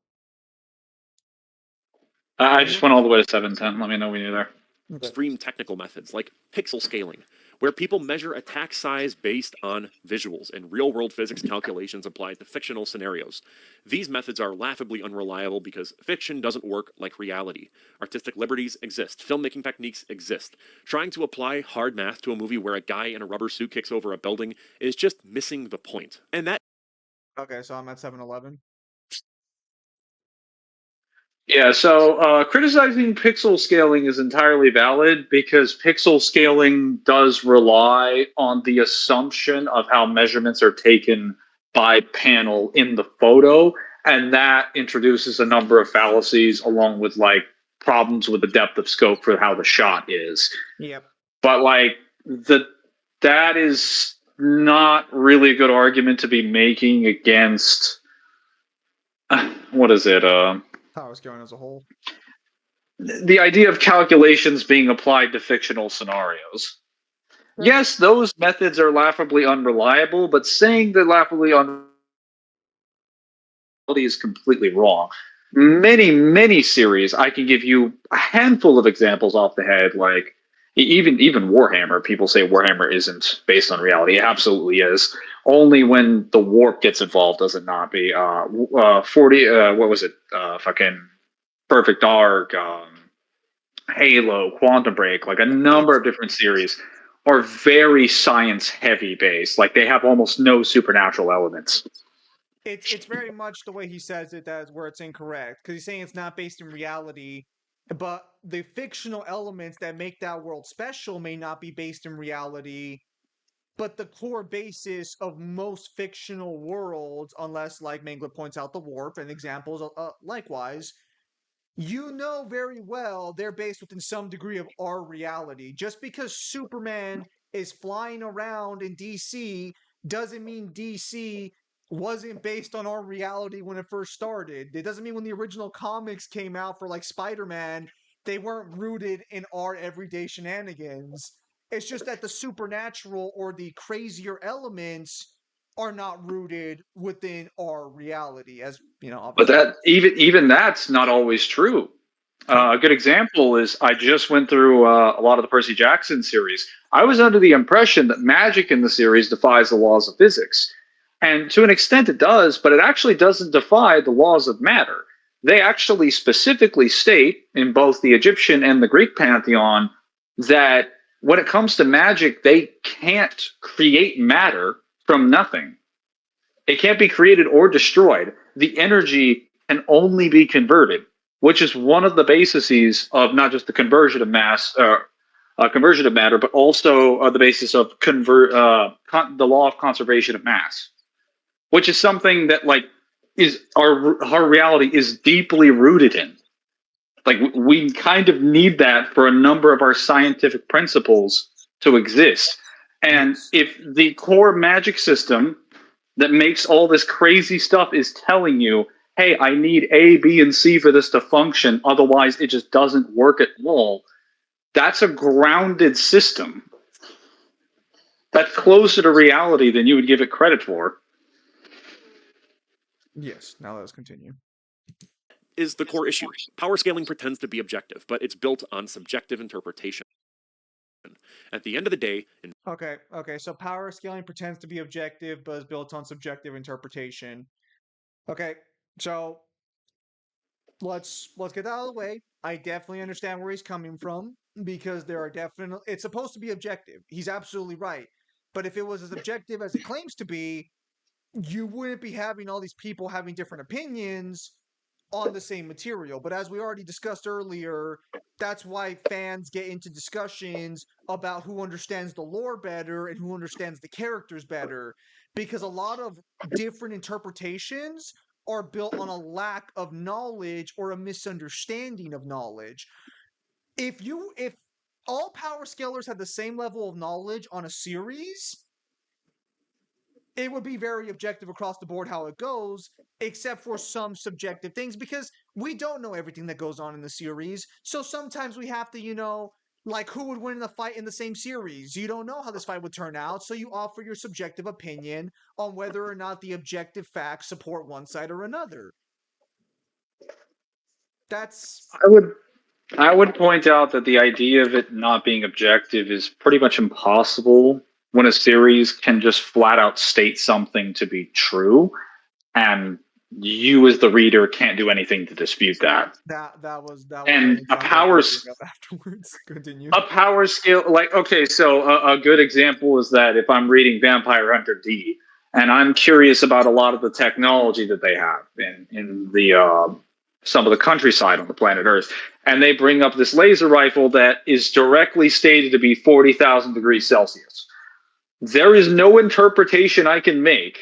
Speaker 2: I
Speaker 1: are
Speaker 2: just
Speaker 1: you
Speaker 2: went all the way to 710. Let me know when you're there.
Speaker 1: okay?
Speaker 3: extreme technical methods like pixel scaling, where people measure attack size based on visuals and real world physics calculations applied to fictional scenarios. These methods are laughably unreliable because fiction doesn't work like reality. Artistic liberties exist, filmmaking techniques exist. Trying to apply hard math to a movie where a guy in a rubber suit kicks over a building is just missing the point. And that
Speaker 1: Okay, so I'm at 711.
Speaker 2: Yeah, so criticizing pixel scaling is entirely valid because pixel scaling does rely on the assumption of how measurements are taken by panel in the photo, and that introduces a number of fallacies along with like problems with the depth of scope for how the shot is.
Speaker 1: Yep.
Speaker 2: But like that is not really a good argument to be making against what is it?
Speaker 1: Power scaling as a whole.
Speaker 2: The idea of calculations being applied to fictional scenarios.
Speaker 1: Sure.
Speaker 2: Yes, those methods are laughably unreliable, but saying they're laughably unreliable is completely wrong. Many series, I can give you a handful of examples off the head, like even Warhammer. People say Warhammer isn't based on reality. It absolutely is. Only when the warp gets involved does it not be. 40, what was it? Fucking Perfect Dark, Halo, Quantum Break, like a number of different series are very science heavy based. Like they have almost no supernatural elements.
Speaker 1: It's very much the way he says it that's where it's incorrect, because he's saying it's not based in reality, but the fictional elements that make that world special may not be based in reality, but the core basis of most fictional worlds, unless like Mangler points out the warp and examples likewise, you know very well they're based within some degree of our reality. Just because Superman is flying around in DC doesn't mean DC wasn't based on our reality when it first started. It doesn't mean when the original comics came out for like Spider-Man, they weren't rooted in our everyday shenanigans. It's just that the supernatural or the crazier elements are not rooted within our reality, as you know,
Speaker 2: But
Speaker 1: obviously.
Speaker 2: that even that's not always true. A good example is I just went through a lot of the Percy Jackson series. I was under the impression that magic in the series defies the laws of physics. And to an extent it does, but it actually doesn't defy the laws of matter. They actually specifically state in both the Egyptian and the Greek pantheon that when it comes to magic, they can't create matter from nothing. It can't be created or destroyed. The energy can only be converted, which is one of the bases of not just the conversion of conversion of matter, but also the basis of the law of conservation of mass, which is something that like is our reality is deeply rooted in. Like we kind of need that for a number of our scientific principles to exist. And
Speaker 1: Yes.
Speaker 2: if the core magic system that makes all this crazy stuff is telling you, hey, I need A, B, and C for this to function, otherwise it just doesn't work at all. That's a grounded system. That's closer to reality than you would give it credit for.
Speaker 1: Yes. Now let's continue.
Speaker 3: is the core issue. Power scaling pretends to be objective, but it's built on subjective interpretation. At the end of the day,
Speaker 1: Okay. Okay. So power scaling pretends to be objective, but is built on subjective interpretation. Okay. So let's get that out of the way. I definitely understand where he's coming from because there are definitely it's supposed to be objective. He's absolutely right. But if it was as objective as it claims to be, you wouldn't be having all these people having different opinions on the same material. But as we already discussed earlier, that's why fans get into discussions about who understands the lore better and who understands the characters better, because a lot of different interpretations are built on a lack of knowledge or a misunderstanding of knowledge. If all power scalers had the same level of knowledge on a series, it would be very objective across the board how it goes, except for some subjective things, because we don't know everything that goes on in the series. So sometimes we have to, like who would win in a fight in the same series? You don't know how this fight would turn out, so you offer your subjective opinion on whether or not the objective facts support one side or another. That's
Speaker 2: I would point out that the idea of it not being objective is pretty much impossible when a series can just flat out state something to be true, and you as the reader can't do anything to dispute that.
Speaker 1: that was my
Speaker 2: And
Speaker 1: example I was going to bring up afterwards. Continue.
Speaker 2: a power scale, like, okay, so a good example is that if I'm reading Vampire Hunter D and I'm curious about a lot of the technology that they have in the some of the countryside on the planet Earth, and they bring up this laser rifle that is directly stated to be 40,000 degrees Celsius. There is no interpretation I can make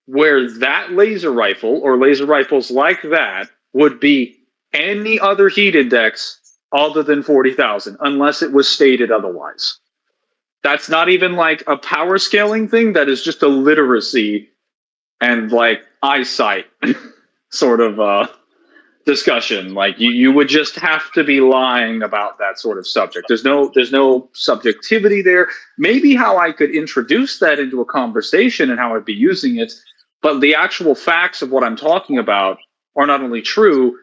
Speaker 2: where that laser rifle or laser rifles like that would be any other heat index other than 40,000 unless it was stated otherwise. That's not even like a power scaling thing. That is just a literacy and like eyesight sort of discussion. Like you would just have to be lying about that sort of subject. There's no subjectivity there. Maybe how I could introduce that into a conversation and how I'd be using it, but the actual facts of what I'm talking about are not only true,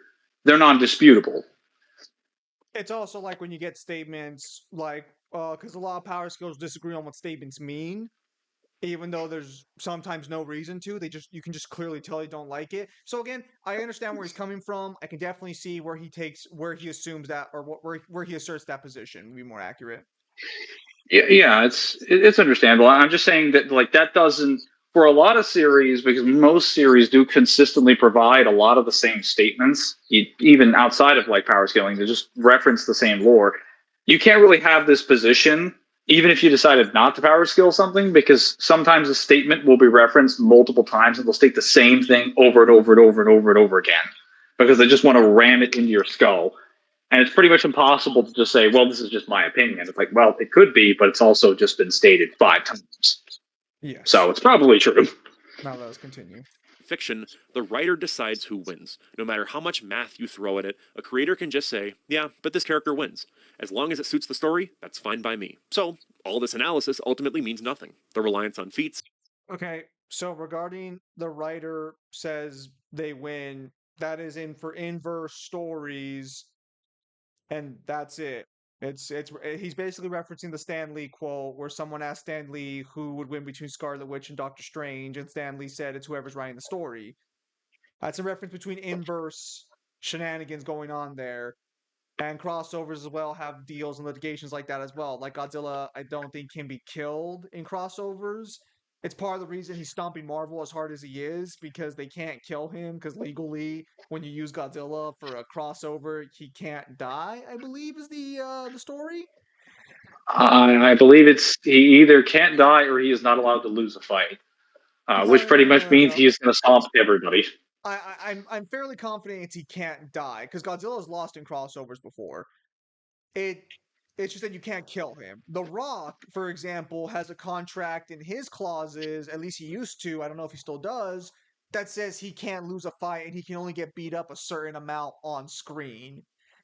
Speaker 2: they're non-disputable.
Speaker 1: It's also like when you get statements like, because a lot of power skills disagree on what statements mean, even though there's sometimes no reason to. You can just clearly tell they don't like it. So again, I understand where he's coming from. I can definitely see where he assumes that, or where he asserts that position would be more accurate.
Speaker 2: Yeah, it's understandable. I'm just saying that like that doesn't, for a lot of series, because most series do consistently provide a lot of the same statements, even outside of like power scaling, they just reference the same lore. You can't really have this position even if you decided not to power skill something, because sometimes a statement will be referenced multiple times and they'll state the same thing over and over and over and over and over again because they just want to ram it into your skull. And it's pretty much impossible to just say, well, this is just my opinion. It's like, well, it could be, but it's also just been stated 5 times.
Speaker 1: Yes.
Speaker 2: So it's probably true.
Speaker 1: Now let us continue.
Speaker 3: Fiction, the writer decides who wins. No matter how much math you throw at it, a creator can just say, yeah, but this character wins. As long as it suits the story, that's fine by me. So, all this analysis ultimately means nothing. The reliance on feats.
Speaker 1: Okay, so regarding the writer says they win, that is in for inverse stories, and that's it. He's basically referencing the Stan Lee quote where someone asked Stan Lee who would win between Scarlet Witch and Doctor Strange, and Stan Lee said it's whoever's writing the story. That's a reference between inverse shenanigans going on there. And crossovers as well have deals and litigations like that as well. Like Godzilla, I don't think can be killed in crossovers. It's part of the reason he's stomping Marvel as hard as he is, because they can't kill him, because legally, when you use Godzilla for a crossover, he can't die, I believe is the story.
Speaker 2: I believe it's he either can't die or he is not allowed to lose a fight,
Speaker 1: No,
Speaker 2: which
Speaker 1: no, no,
Speaker 2: pretty
Speaker 1: no,
Speaker 2: much
Speaker 1: no,
Speaker 2: means
Speaker 1: no.
Speaker 2: he is going to stomp everybody.
Speaker 1: I'm fairly confident he can't die, because Godzilla's lost in crossovers before. It it's just that you can't kill him. The Rock, for example, has a contract in his clauses, at least he used to, I don't know if he still does, that says he can't lose a fight and he can only get beat up a certain amount on screen.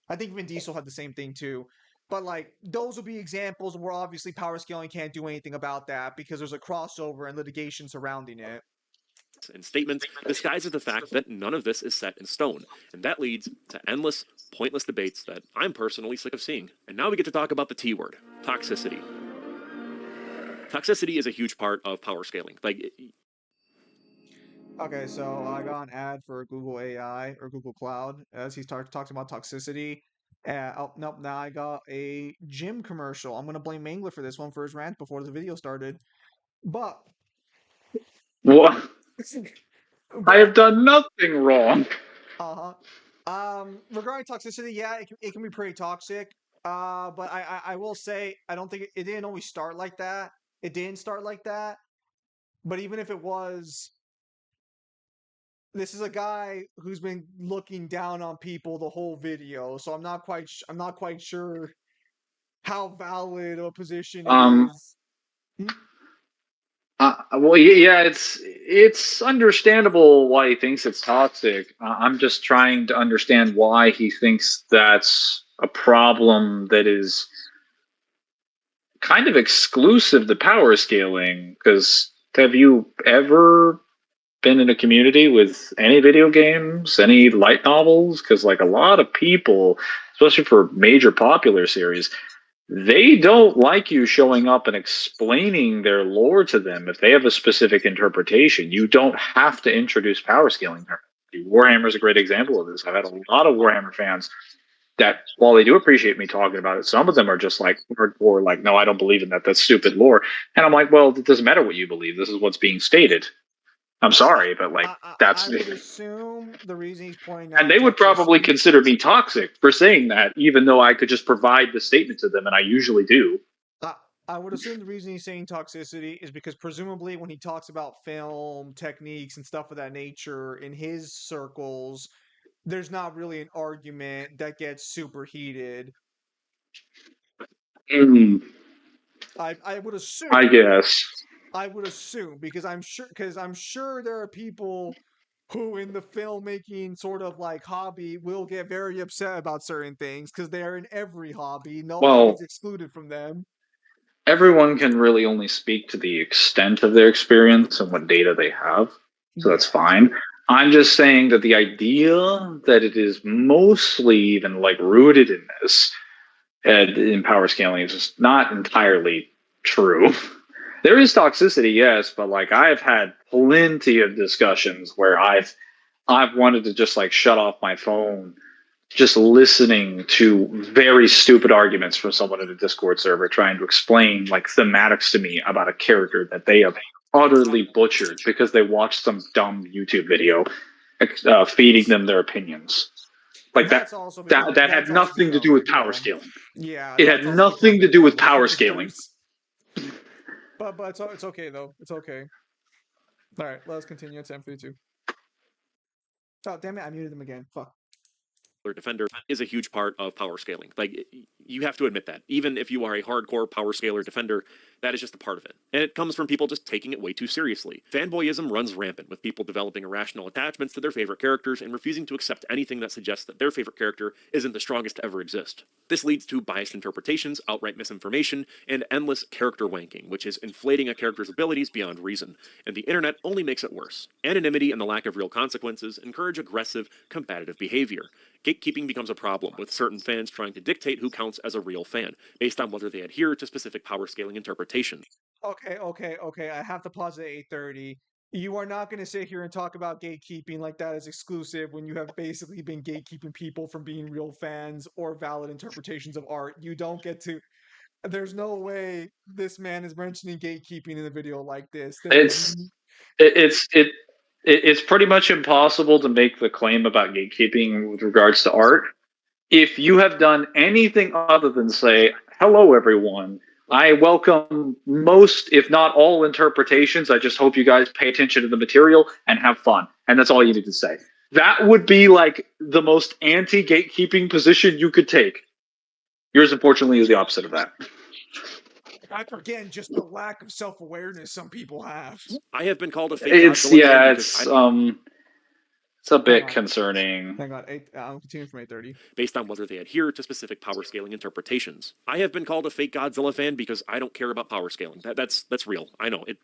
Speaker 1: I think Vin Diesel had the same thing too. But like those will be examples where obviously power scaling can't do anything about that because there's a crossover and litigation surrounding it.
Speaker 3: And statements disguises the fact that none of this is set in stone, and that leads to endless, pointless debates that I'm personally sick of seeing. And now we get to talk about the T word, toxicity. Toxicity is a huge part of power scaling.
Speaker 1: Okay, so I got an ad for Google AI or Google Cloud as he talks about toxicity. Oh, nope, now I got a gym commercial. I'm gonna blame Mangler for this one for his rant before the video started. But
Speaker 2: What? I have
Speaker 1: But
Speaker 2: done nothing wrong.
Speaker 1: uh-huh. Regarding toxicity, yeah, it can be pretty toxic. But I will say I don't think it didn't always start like that. It didn't start like that. But even if it was, this is a guy who's been looking down on people the whole video, so I'm not quite sure how valid a position it
Speaker 2: Um,
Speaker 1: is. Hmm?
Speaker 2: well, yeah, it's understandable why he thinks it's toxic. I'm just trying to understand why he thinks that's a problem that is kind of exclusive to power scaling. Because have you ever been in a community with any video games, any light novels? Because like a lot of people, especially for major popular series, they don't like you showing up and explaining their lore to them if they have a specific interpretation. You don't have to introduce power scaling. Warhammer is a great example of this. I've had a lot of Warhammer fans that, while they do appreciate me talking about it, some of them are just like hardcore, like, no, I don't believe in that. That's stupid lore. And I'm like, well, it doesn't matter what you believe. This is what's being stated. I'm sorry, but like,
Speaker 1: I
Speaker 2: that's.
Speaker 1: would assume the reason he's pointing
Speaker 2: And
Speaker 1: out
Speaker 2: they would probably
Speaker 1: toxicity.
Speaker 2: consider me toxic for saying that, even though I could just provide the statement to them, and I usually do.
Speaker 1: I, I would assume the reason he's saying toxicity is because presumably when he talks about film techniques and stuff of that nature in his circles, there's not really an argument that gets super heated.
Speaker 2: Mm,
Speaker 1: I would
Speaker 2: I
Speaker 1: assume.
Speaker 2: guess.
Speaker 1: I would assume because I'm sure there are people who in the filmmaking sort of like hobby will get very upset about certain things because they are in every hobby. No hobby's
Speaker 2: Well,
Speaker 1: excluded from them.
Speaker 2: everyone can really only speak to the extent of their experience and what data they have. So that's
Speaker 1: Yeah.
Speaker 2: fine. I'm just saying that the idea that it is mostly even like rooted in this in power scaling is just not entirely true. There is toxicity, yes, but like I've had plenty of discussions where I've wanted to just like shut off my phone just listening to very stupid arguments from someone in a Discord server trying to explain like thematics to me about a character that they have utterly butchered because they watched some dumb YouTube video feeding them their opinions. Like that
Speaker 1: That's also
Speaker 2: that
Speaker 1: become
Speaker 2: that
Speaker 1: that's
Speaker 2: had
Speaker 1: also
Speaker 2: nothing to
Speaker 1: become
Speaker 2: do with
Speaker 1: pretty
Speaker 2: power
Speaker 1: dumb.
Speaker 2: scaling.
Speaker 1: Yeah,
Speaker 2: It
Speaker 1: that's
Speaker 2: had
Speaker 1: also become
Speaker 2: nothing to
Speaker 1: pretty
Speaker 2: do with
Speaker 1: dumb with
Speaker 2: power scaling.
Speaker 1: characters. But it's okay though. It's okay. All right, let's continue. It's M32. Oh damn it! I muted them again. Fuck.
Speaker 3: Defender is a huge part of power scaling. Like, you have to admit that. Even if you are a hardcore power scaler defender, that is just a part of it. And it comes from people just taking it way too seriously. Fanboyism runs rampant, with people developing irrational attachments to their favorite characters and refusing to accept anything that suggests that their favorite character isn't the strongest to ever exist. This leads to biased interpretations, outright misinformation, and endless character wanking, which is inflating a character's abilities beyond reason. And the internet only makes it worse. Anonymity and the lack of real consequences encourage aggressive, combative behavior. Gatekeeping becomes a problem, with certain fans trying to dictate who counts as a real fan, based on whether they adhere to specific power scaling interpretations.
Speaker 1: Okay. I have to pause at 8:30. You are not going to sit here and talk about gatekeeping like that is exclusive when you have basically been gatekeeping people from being real fans or valid interpretations of art. You don't get to. There's no way this man is mentioning gatekeeping in a video like this.
Speaker 2: It's it's it, it's pretty much impossible to make the claim about gatekeeping with regards to art if you have done anything other than say, hello, everyone. I welcome most, if not all, interpretations. I just hope you guys pay attention to the material and have fun. And that's all you need to say. That would be like the most anti gatekeeping position you could take. Yours, unfortunately, is the opposite of that.
Speaker 1: again just the lack of self awareness some people have.
Speaker 3: I have been called a fake Godzilla fan because
Speaker 2: It's a
Speaker 1: Hang
Speaker 2: bit
Speaker 1: on,
Speaker 2: concerning.
Speaker 1: hang on. I'm continuing from 8:30.
Speaker 3: based on whether they adhere to specific power scaling interpretations. I have been called a fake Godzilla fan because I don't care about power scaling. That's real. I know it.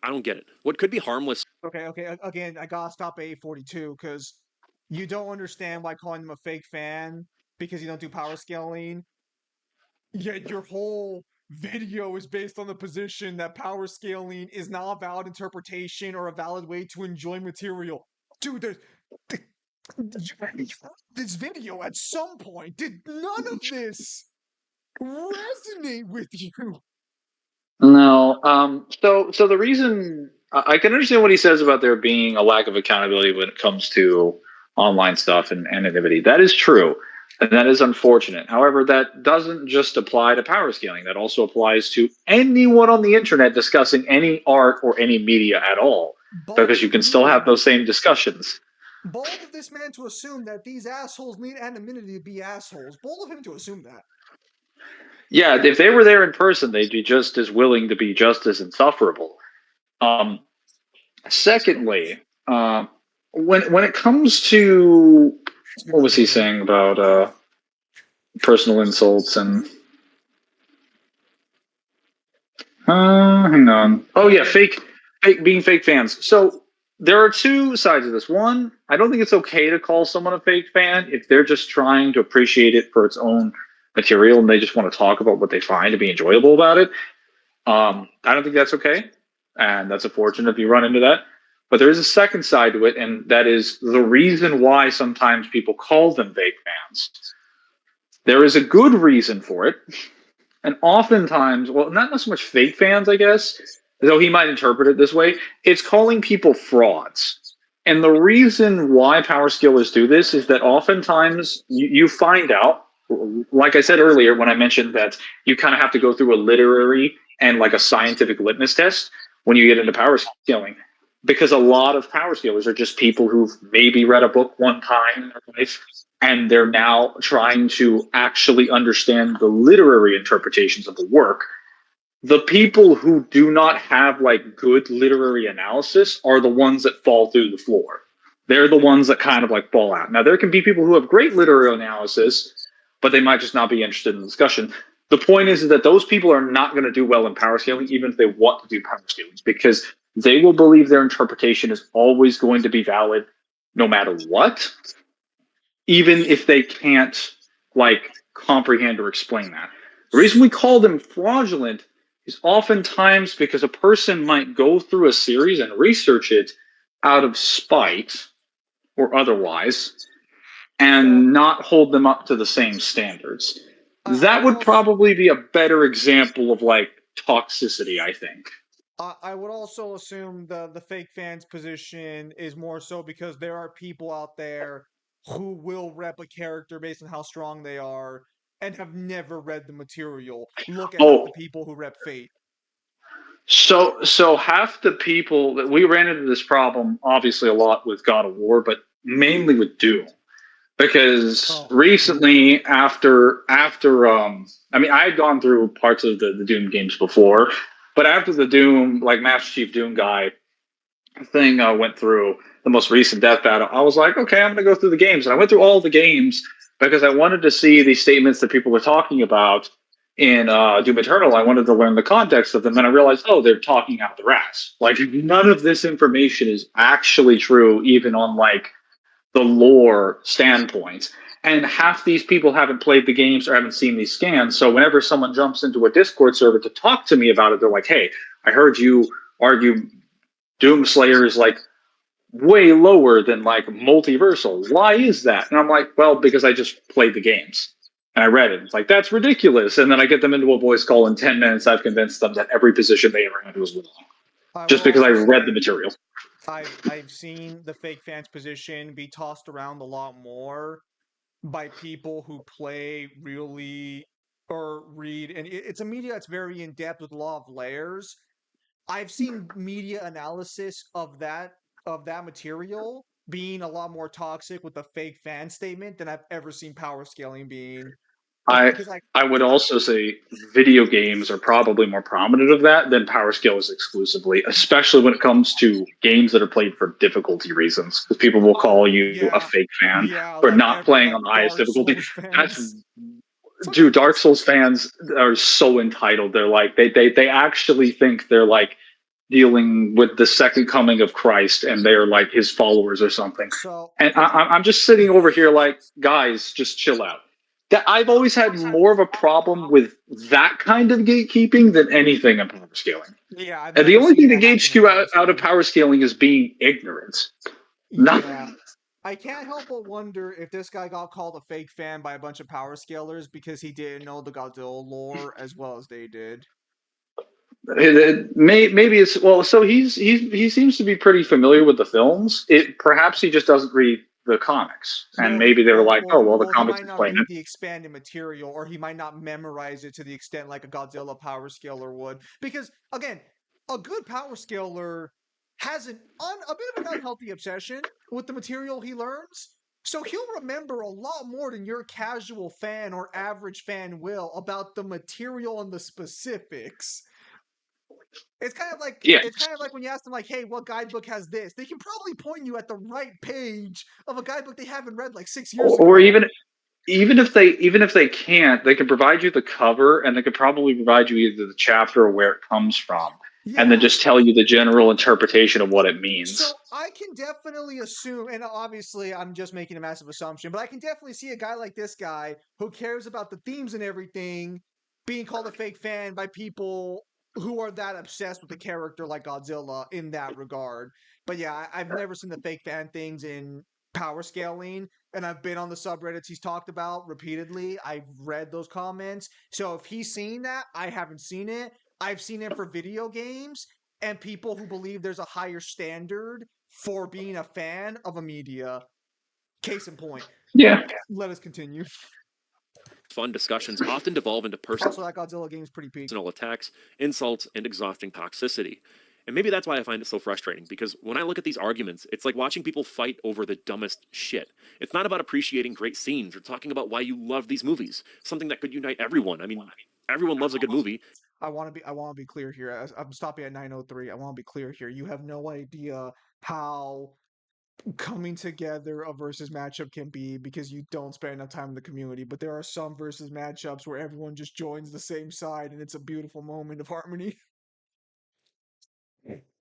Speaker 3: I don't get it. What could be harmless.
Speaker 1: Okay. Again, I gotta stop at 8:42 because you don't understand why calling them a fake fan because you don't do power scaling. Yet your whole video is based on the position that power scaling is not a valid interpretation or a valid way to enjoy material. Dude, this video at some point did none of this resonate with you.
Speaker 2: No. So the reason I can understand what he says about there being a lack of accountability when it comes to online stuff and anonymity. That is true, and that is unfortunate. However, that doesn't just apply to power scaling. That also applies to anyone on the internet discussing any art or any media at all,
Speaker 1: Bold
Speaker 2: because you
Speaker 1: of
Speaker 2: can still have
Speaker 1: me,
Speaker 2: those same discussions.
Speaker 1: bold of this man to assume that these assholes need anonymity to be assholes. Bold of him to assume that.
Speaker 2: Yeah, if they were there in person, they'd be just as willing to be just as insufferable. Um, Secondly, when it comes to
Speaker 1: Speak
Speaker 2: what
Speaker 1: up,
Speaker 2: was he
Speaker 1: Jordan.
Speaker 2: saying about personal insults and hang on. Oh yeah, fake being fake fans. So there are two sides of this. One, I don't think it's okay to call someone a fake fan if they're just trying to appreciate it for its own material and they just want to talk about what they find to be enjoyable about it. I don't think that's okay, and that's unfortunate if you run into that. But there is a second side to it, and that is the reason why sometimes people call them fake fans. There is a good reason for it, and oftentimes, well, not so much fake fans, I guess, though he might interpret it this way. It's calling people frauds. And the reason why power skillers do this is that oftentimes you find out, like I said earlier when I mentioned that you kind of have to go through a literary and like a scientific litmus test when you get into power scaling. Because a lot of power skillers are just people who've maybe read a book one time in their life and they're now trying to actually understand the literary interpretations of the work. The people who do not have like good literary analysis are the ones that fall through the floor. They're the ones that kind of like fall out. Now there can be people who have great literary analysis, but they might just not be interested in the discussion. The point is that those people are not going to do well in power scaling, even if they want to do power scaling, because they will believe their interpretation is always going to be valid no matter what, even if they can't like comprehend or explain that. The reason we call them fraudulent is oftentimes because a person might go through a series and research it out of spite or otherwise
Speaker 1: So
Speaker 2: and not hold them up to the same standards.
Speaker 1: I
Speaker 2: That
Speaker 1: would
Speaker 2: would
Speaker 1: also
Speaker 2: probably be a better example of like toxicity, I think.
Speaker 1: I would also assume the fake fans position is more so because there are people out there who will rep a character based on how strong they are and have never read the material. Look at half the
Speaker 2: Oh,
Speaker 1: people who rep Fate.
Speaker 2: so half the people that we ran into this problem obviously a lot with God of War, but mainly with Doom. Because
Speaker 1: Oh, Doom.
Speaker 2: recently after I mean I had gone through parts of the Doom games before, but after the Doom like Master Chief Doom guy thing went through the most recent death battle, I was like, okay, I'm gonna go through the games. And I went through all the games because I wanted to see these statements that people were talking about in Doom Eternal. I wanted to learn the context of them, and I realized, oh, they're talking out the ass. Like none of this information is actually true, even on like the lore standpoint. And half these people haven't played the games or haven't seen these scans. So whenever someone jumps into a Discord server to talk to me about it, they're like, hey, I heard you argue Doomslayer is like way lower than like multiversal. Why is that? And I'm like, well, because I just played the games. And I read it. It's like, that's ridiculous. And then I get them into a voice call in 10 minutes. I've convinced them that every position they ever had was wrong.
Speaker 1: I would
Speaker 2: Just because I
Speaker 1: also
Speaker 2: read the
Speaker 1: say
Speaker 2: material.
Speaker 1: I've seen the fake fans position be tossed around a lot more by people who play really or read, and it's a media that's very in depth with a lot of layers. I've seen media analysis of that material being a lot more toxic with the fake fan statement than I've ever seen power scaling being.
Speaker 2: I
Speaker 1: Because like
Speaker 2: I would also say video games are probably more prominent of that than Power Skills exclusively, especially when it comes to games that are played for difficulty reasons. Because people will call you a
Speaker 1: yeah,
Speaker 2: fake fan
Speaker 1: yeah,
Speaker 2: for
Speaker 1: like
Speaker 2: not
Speaker 1: every
Speaker 2: playing
Speaker 1: like
Speaker 2: on the highest
Speaker 1: Dark
Speaker 2: difficulty.
Speaker 1: Souls
Speaker 2: That's
Speaker 1: fans.
Speaker 2: dude, Dark Souls fans are so entitled. They're like they actually think they're like dealing with the second coming of Christ and they're like his followers or something.
Speaker 1: So
Speaker 2: And I'm just sitting over here like, guys, just chill out. That I've always had more of a problem with that kind of gatekeeping than anything in power scaling.
Speaker 1: yeah, I've
Speaker 2: And the
Speaker 1: never
Speaker 2: only
Speaker 1: seen
Speaker 2: thing that
Speaker 1: that
Speaker 2: gates
Speaker 1: happen in
Speaker 2: you
Speaker 1: power
Speaker 2: out of
Speaker 1: scaling.
Speaker 2: power scaling is being ignorant. Not
Speaker 1: Yeah. I can't help but wonder if this guy got called a fake fan by a bunch of power scalers because he didn't know the Godzilla lore as well as they did.
Speaker 2: Maybe it's well. So he seems to be pretty familiar with the films. Perhaps he just doesn't read the comics, and
Speaker 1: Well,
Speaker 2: maybe they were
Speaker 1: well,
Speaker 2: like, oh
Speaker 1: well,
Speaker 2: well, the
Speaker 1: well, he
Speaker 2: comics
Speaker 1: might not
Speaker 2: explain it.
Speaker 1: read the expanded material, or he might not memorize it to the extent like a Godzilla power scaler would. Because again, a good power scaler has a bit of an unhealthy obsession with the material he learns. So he'll remember a lot more than your casual fan or average fan will about the material and the specifics.
Speaker 2: Yeah,
Speaker 1: It's kind of like when you ask them like, "Hey, what guidebook has this?" They can probably point you at the right page of a guidebook they haven't read like 6 years
Speaker 2: or
Speaker 1: ago.
Speaker 2: even if they can't, they can provide you the cover, and they could probably provide you either the chapter or where it comes from, and then
Speaker 1: Yeah.
Speaker 2: just tell you the general interpretation of what it
Speaker 1: So
Speaker 2: means.
Speaker 1: I can definitely assume, and obviously I'm just making a massive assumption, but I can definitely see a guy like this guy who cares about the themes and everything being called a fake fan by people who are that obsessed with the character like Godzilla in that regard. But yeah, I've never seen the fake fan things in power scaling, and I've been on the subreddits he's talked about repeatedly. I've read those comments. So if he's seen that, I haven't seen it. I've seen it for video games and people who believe there's a higher standard for being a fan of a media. Case in point.
Speaker 2: Yeah,
Speaker 1: Let us continue.
Speaker 3: Fun discussions often devolve into
Speaker 1: Also, that Godzilla game is pretty peak.
Speaker 3: personal attacks, insults, and exhausting toxicity. And maybe that's why I find it so frustrating, because when I look at these arguments, it's like watching people fight over the dumbest shit. It's not about appreciating great scenes or talking about why you love these movies, something that could unite everyone. I mean, everyone loves a good movie.
Speaker 1: I want to be clear here. I'm stopping at 903. I want to be clear here. You have no idea how coming together a versus matchup can be because you don't spend enough time in the community. But there are some versus matchups where everyone just joins the same side and it's a beautiful moment of harmony.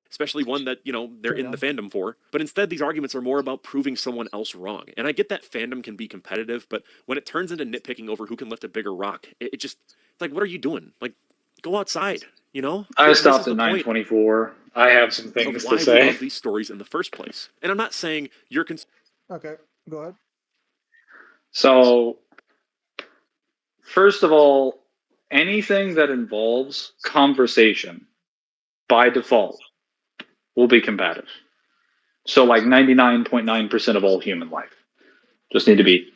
Speaker 3: Especially one that, they're
Speaker 1: Carry
Speaker 3: in the
Speaker 1: on.
Speaker 3: fandom for. But instead, these arguments are more about proving someone else wrong. And I get that fandom can be competitive, but when it turns into nitpicking over who can lift a bigger rock, it just, it's like, what are you doing? Like, go outside, you know?
Speaker 2: I
Speaker 3: This
Speaker 2: stopped
Speaker 3: is
Speaker 2: at
Speaker 3: the point
Speaker 2: 924. I have some
Speaker 3: of
Speaker 2: things to
Speaker 3: why we
Speaker 2: say.
Speaker 3: love these stories in the first place. And I'm not saying you're
Speaker 1: Okay, go ahead.
Speaker 2: So, first of all, anything that involves conversation by default will be combative. So, like 99.9% of all human life. Just need to be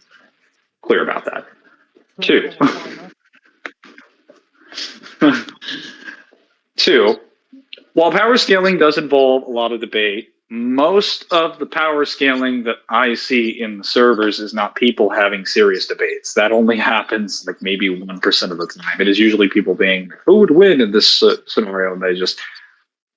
Speaker 2: clear about that. Two. Two, while power scaling does involve a lot of debate, most of the power scaling that I see in the servers is not people having serious debates. That only happens like maybe 1% of the time. It is usually people being, who would win in this scenario? And they just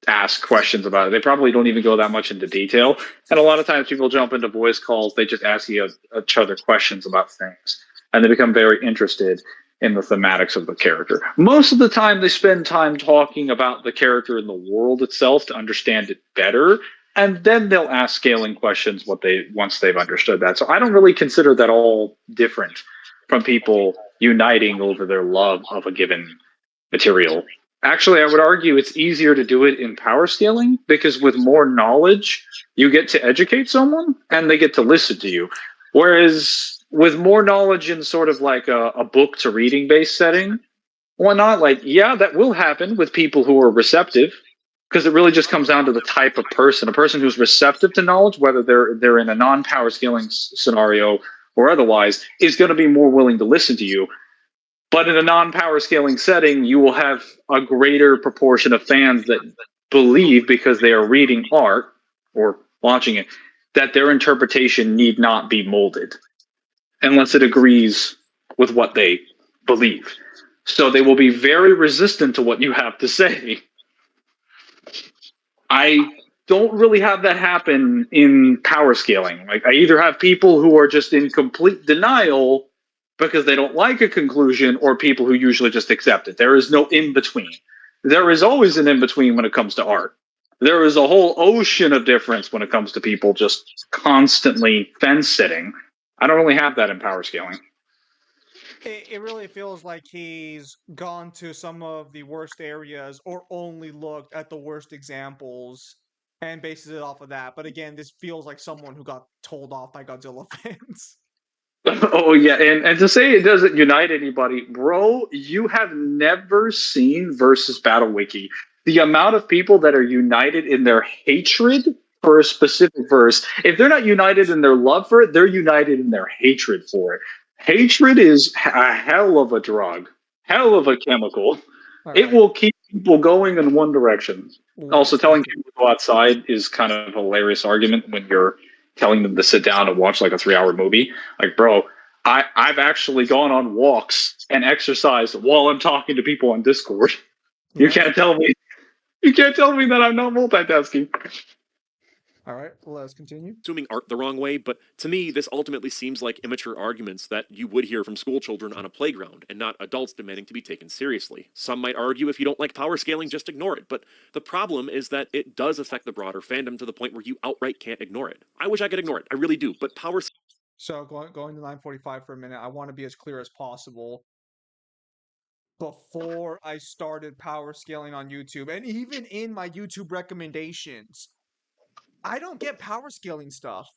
Speaker 2: ask questions about it. They probably don't even go that much into detail. And a lot of times people jump into voice calls, they just ask each other questions about things. And they become very interested in the thematics of the character. Most of the time, they spend time talking about the character and the world itself to understand it better. And then they'll ask scaling questions once they've understood that. So I don't really consider that all different from people uniting over their love of a given material. Actually, I would argue it's easier to do it in power scaling because with more knowledge, you get to educate someone and they get to listen to you. Whereas with more knowledge in sort of like a book to reading based setting, why not? Like, yeah, that will happen with people who are receptive because it really just comes down to the type of person. A person who's receptive to knowledge, whether they're in a non power scaling scenario or otherwise, is going to be more willing to listen to you. But in a non-power scaling setting, you will have a greater proportion of fans that believe because they are reading art or watching it that their interpretation need not be molded unless it agrees with what they believe. So they will be very resistant to what you have to say. I don't really have that happen in power scaling. Like I either have people who are just in complete denial because they don't like a conclusion or people who usually just accept it. There is no in between. There is always an in between when it comes to art. There is a whole ocean of difference when it comes to people just constantly fence sitting. I don't really have that in power scaling.
Speaker 1: It really feels like he's gone to some of the worst areas or only looked at the worst examples and bases it off of that. But again, this feels like someone who got told off by Godzilla fans.
Speaker 2: Oh yeah, and to say it doesn't unite anybody, bro, you have never seen versus Battle Wiki. The amount of people that are united in their hatred for a specific verse. If they're not united in their love for it, they're united in their hatred for it. Hatred is a hell of a drug, hell of a chemical.
Speaker 1: All
Speaker 2: It
Speaker 1: right,
Speaker 2: will keep people going in one direction. Also,
Speaker 1: let's
Speaker 2: telling
Speaker 1: continue.
Speaker 2: people to go outside is kind of a hilarious argument when you're telling them to sit down and watch like a 3 hour movie. Like, bro, I've actually gone on walks and exercised while I'm talking to people on Discord. You
Speaker 1: Yes.
Speaker 2: can't tell me. You can't tell me that I'm not multitasking.
Speaker 1: All right, let's continue.
Speaker 3: Assuming art the wrong way, but to me, this ultimately seems like immature arguments that you would hear from school children on a playground, and not adults demanding to be taken seriously. Some might argue if you don't like power scaling, just ignore it, but the problem is that it does affect the broader fandom to the point where you outright can't ignore it. I wish I could ignore it, I really do, but power.
Speaker 1: So going to 9:45 for a minute, I want to be as clear as possible. Before I started power scaling on YouTube, and even in my YouTube recommendations, I don't get power scaling stuff.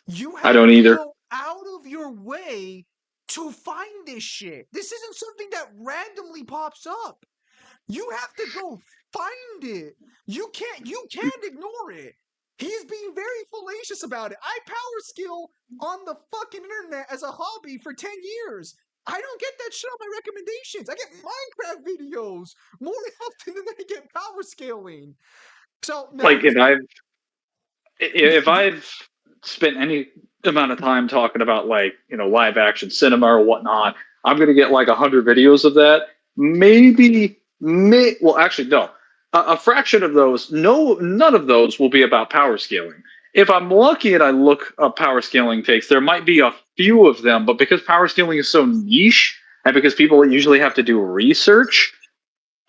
Speaker 1: You
Speaker 2: I
Speaker 1: have
Speaker 2: don't
Speaker 1: to
Speaker 2: either.
Speaker 1: go out of your way to find this shit. This isn't something that randomly pops up. You have to go find it. You can't ignore it. He's being very fallacious about it. I power skill on the fucking internet as a hobby for 10 years. I don't get that shit on my recommendations. I get Minecraft videos more often than I get power scaling. So no,
Speaker 2: Like,
Speaker 1: this
Speaker 2: if I've spent any amount of time talking about like live action cinema or whatnot, I'm gonna get like 100 videos of that. Well, actually, no. A fraction of those, no, none of those will be about power scaling. If I'm lucky and I look up power scaling takes, there might be a few of them, but because power scaling is so niche, and because people usually have to do research,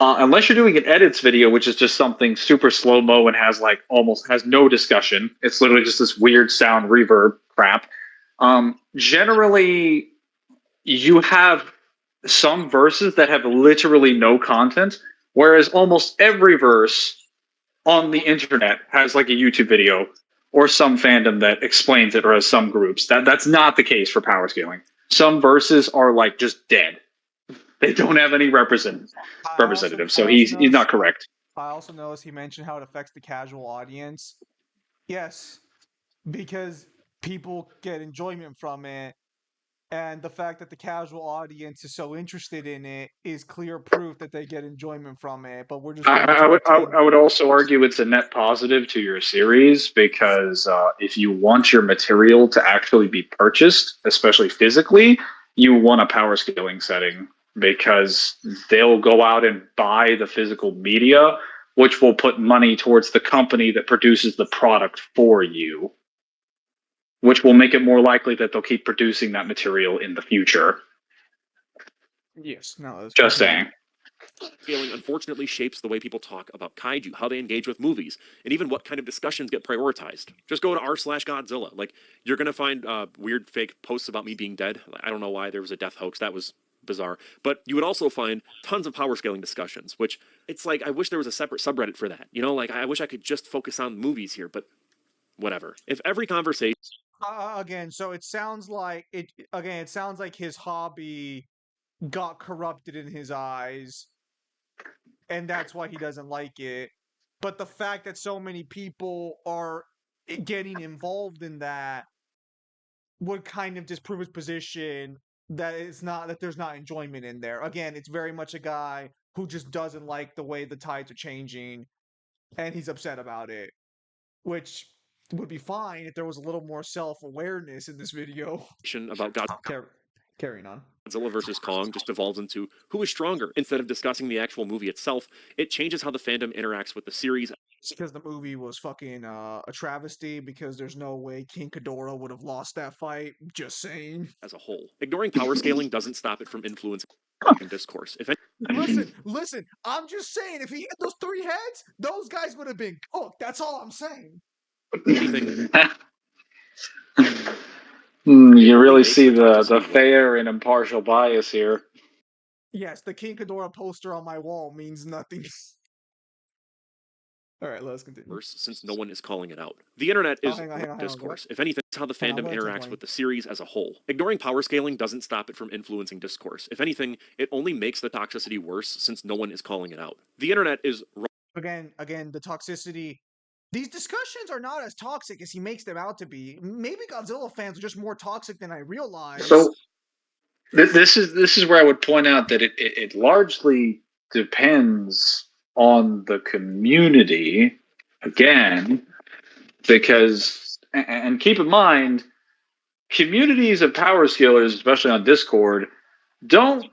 Speaker 2: unless you're doing an edits video, which is just something super slow mo and has like almost has no discussion. It's literally just this weird sound reverb crap. Generally, you have some verses that have literally no content, whereas almost every verse on the internet has like a YouTube video or some fandom that explains it, or has some groups. That's not the case for power scaling. Some verses are like just dead. They don't have any
Speaker 1: I also
Speaker 2: representative.
Speaker 1: I
Speaker 2: So
Speaker 1: also
Speaker 2: he's
Speaker 1: noticed
Speaker 2: not correct.
Speaker 1: I also noticed he mentioned how it affects the casual audience. Yes, because people get enjoyment from it, and the fact that the casual audience is so interested in it is clear proof that they get enjoyment from it, but we're just
Speaker 2: I,
Speaker 1: going
Speaker 2: I
Speaker 1: to
Speaker 2: would
Speaker 1: pretend.
Speaker 2: I would also argue it's a net positive to your series because if you want your material to actually be purchased, especially physically, you want a power scaling setting because they'll go out and buy the physical media, which will put money towards the company that produces the product for you, which will make it more likely that they'll keep producing that material in the future.
Speaker 1: Yes, now let's
Speaker 2: Just
Speaker 1: continue.
Speaker 2: saying.
Speaker 3: Scaling unfortunately shapes the way people talk about kaiju, how they engage with movies, and even what kind of discussions get prioritized. Just go to r/Godzilla. Like, you're gonna find weird fake posts about me being dead. I don't know why there was a death hoax. That was bizarre. But you would also find tons of power scaling discussions, which it's like I wish there was a separate subreddit for that. Like I wish I could just focus on movies here, but whatever. If every conversation
Speaker 1: Again, so it sounds like it. Again, it sounds like his hobby got corrupted in his eyes, and that's why he doesn't like it. But the fact that so many people are getting involved in that would kind of disprove his position that it's not that there's not enjoyment in there. Again, it's very much a guy who just doesn't like the way the tides are changing, and he's upset about it, which would be fine if there was a little more self-awareness in this video.
Speaker 3: about
Speaker 1: Carrying on.
Speaker 3: Godzilla versus Kong just devolves into who is stronger. Instead of discussing the actual movie itself, it changes how the fandom interacts with the series
Speaker 1: It's because the movie was fucking a travesty, because there's no way King Ghidorah would have lost that fight. Just saying.
Speaker 3: as a whole. Ignoring power scaling doesn't stop it from influencing discourse. If
Speaker 1: Listen, I'm just saying, if he had those 3 heads, those guys would have been cooked. That's all I'm saying.
Speaker 3: anything, it
Speaker 2: You
Speaker 3: only
Speaker 2: really
Speaker 3: makes
Speaker 2: see
Speaker 3: for
Speaker 2: the
Speaker 3: toxicity.
Speaker 2: fair and impartial bias here.
Speaker 1: Yes, the King Ghidorah poster on my wall means nothing. All right, let's continue.
Speaker 3: Worse, since no one is calling it out. The internet is
Speaker 1: hang on,
Speaker 3: discourse. If anything, it's how the
Speaker 1: Hang on,
Speaker 3: fandom
Speaker 1: let it take
Speaker 3: interacts
Speaker 1: Wayne.
Speaker 3: with the series as a whole. Ignoring power scaling doesn't stop it from influencing discourse. If anything, it only makes the toxicity worse since no one is calling it out. The internet is
Speaker 1: Again, the toxicity. These discussions are not as toxic as he makes them out to be. Maybe Godzilla fans are just more toxic than I realize.
Speaker 2: So this is where I would point out that it largely depends on the community again, because and keep in mind, communities of power scalers, especially on Discord, don't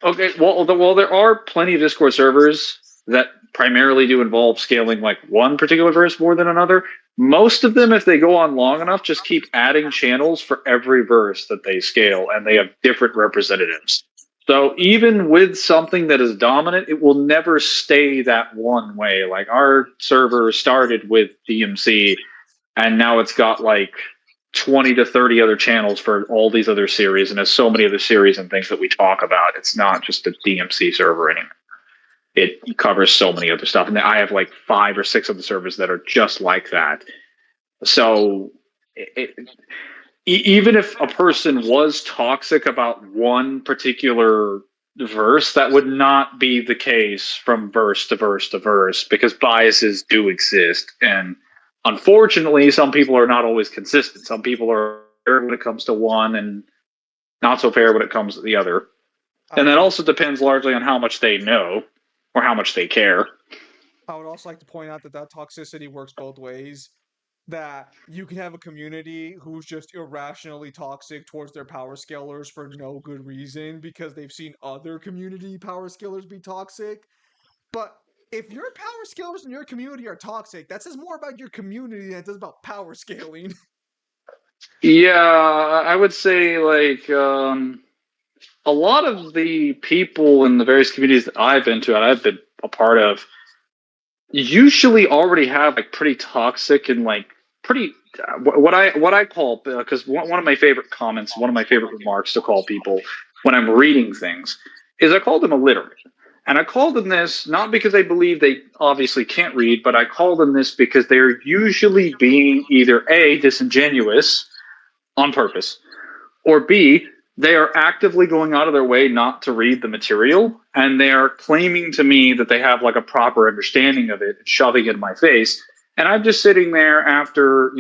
Speaker 2: okay. Well, there are plenty of Discord servers that primarily do involve scaling like one particular verse more than another. Most of them, if they go on long enough, just keep adding channels for every verse that they scale, and they have different representatives. So even with something that is dominant, it will never stay that one way. Like our server started with DMC, and now it's got like 20 to 30 other channels for all these other series, and there's so many other series and things that we talk about. It's not just a DMC server anymore. It covers so many other stuff, and I have like 5 or 6 of the servers that are just like that. So even if a person was toxic about one particular verse, that would not be the case from verse to verse to verse, because biases do exist. And unfortunately, some people are not always consistent. Some people are fair when it comes to one and not so fair when it comes to the other. And that also depends largely on how much they know or how much they care.
Speaker 1: I would also like to point out that toxicity works both ways. That you can have a community who's just irrationally toxic towards their power scalers for no good reason because they've seen other community power scalers be toxic. But if your power scalers in your community are toxic, that says more about your community than it does about power scaling.
Speaker 2: Yeah, I would say like a lot of the people in the various communities that I've been to and I've been a part of usually already have like pretty toxic and like pretty what I call, because one of my favorite comments, one of my favorite remarks to call people when I'm reading things is I call them illiterate. And I call them this not because I believe they obviously can't read, but I call them this because they're usually being either A, disingenuous on purpose, or B, they are actively going out of their way not to read the material, and they are claiming to me that they have like a proper understanding of it and shoving it in my face. And I'm just sitting there after,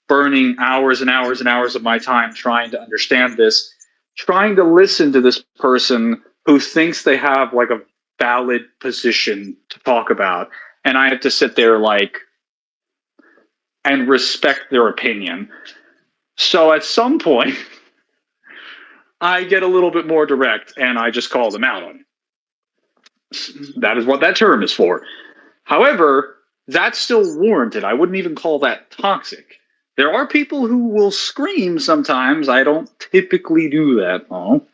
Speaker 2: burning hours and hours and hours of my time trying to understand this, trying to listen to this person who thinks they have like a valid position to talk about. And I have to sit there like and respect their opinion. So at some point, I get a little bit more direct and I just call them out on it. That is what that term is for. However, that's still warranted. I wouldn't even call that toxic. There are people who will scream sometimes. I don't typically do that, though.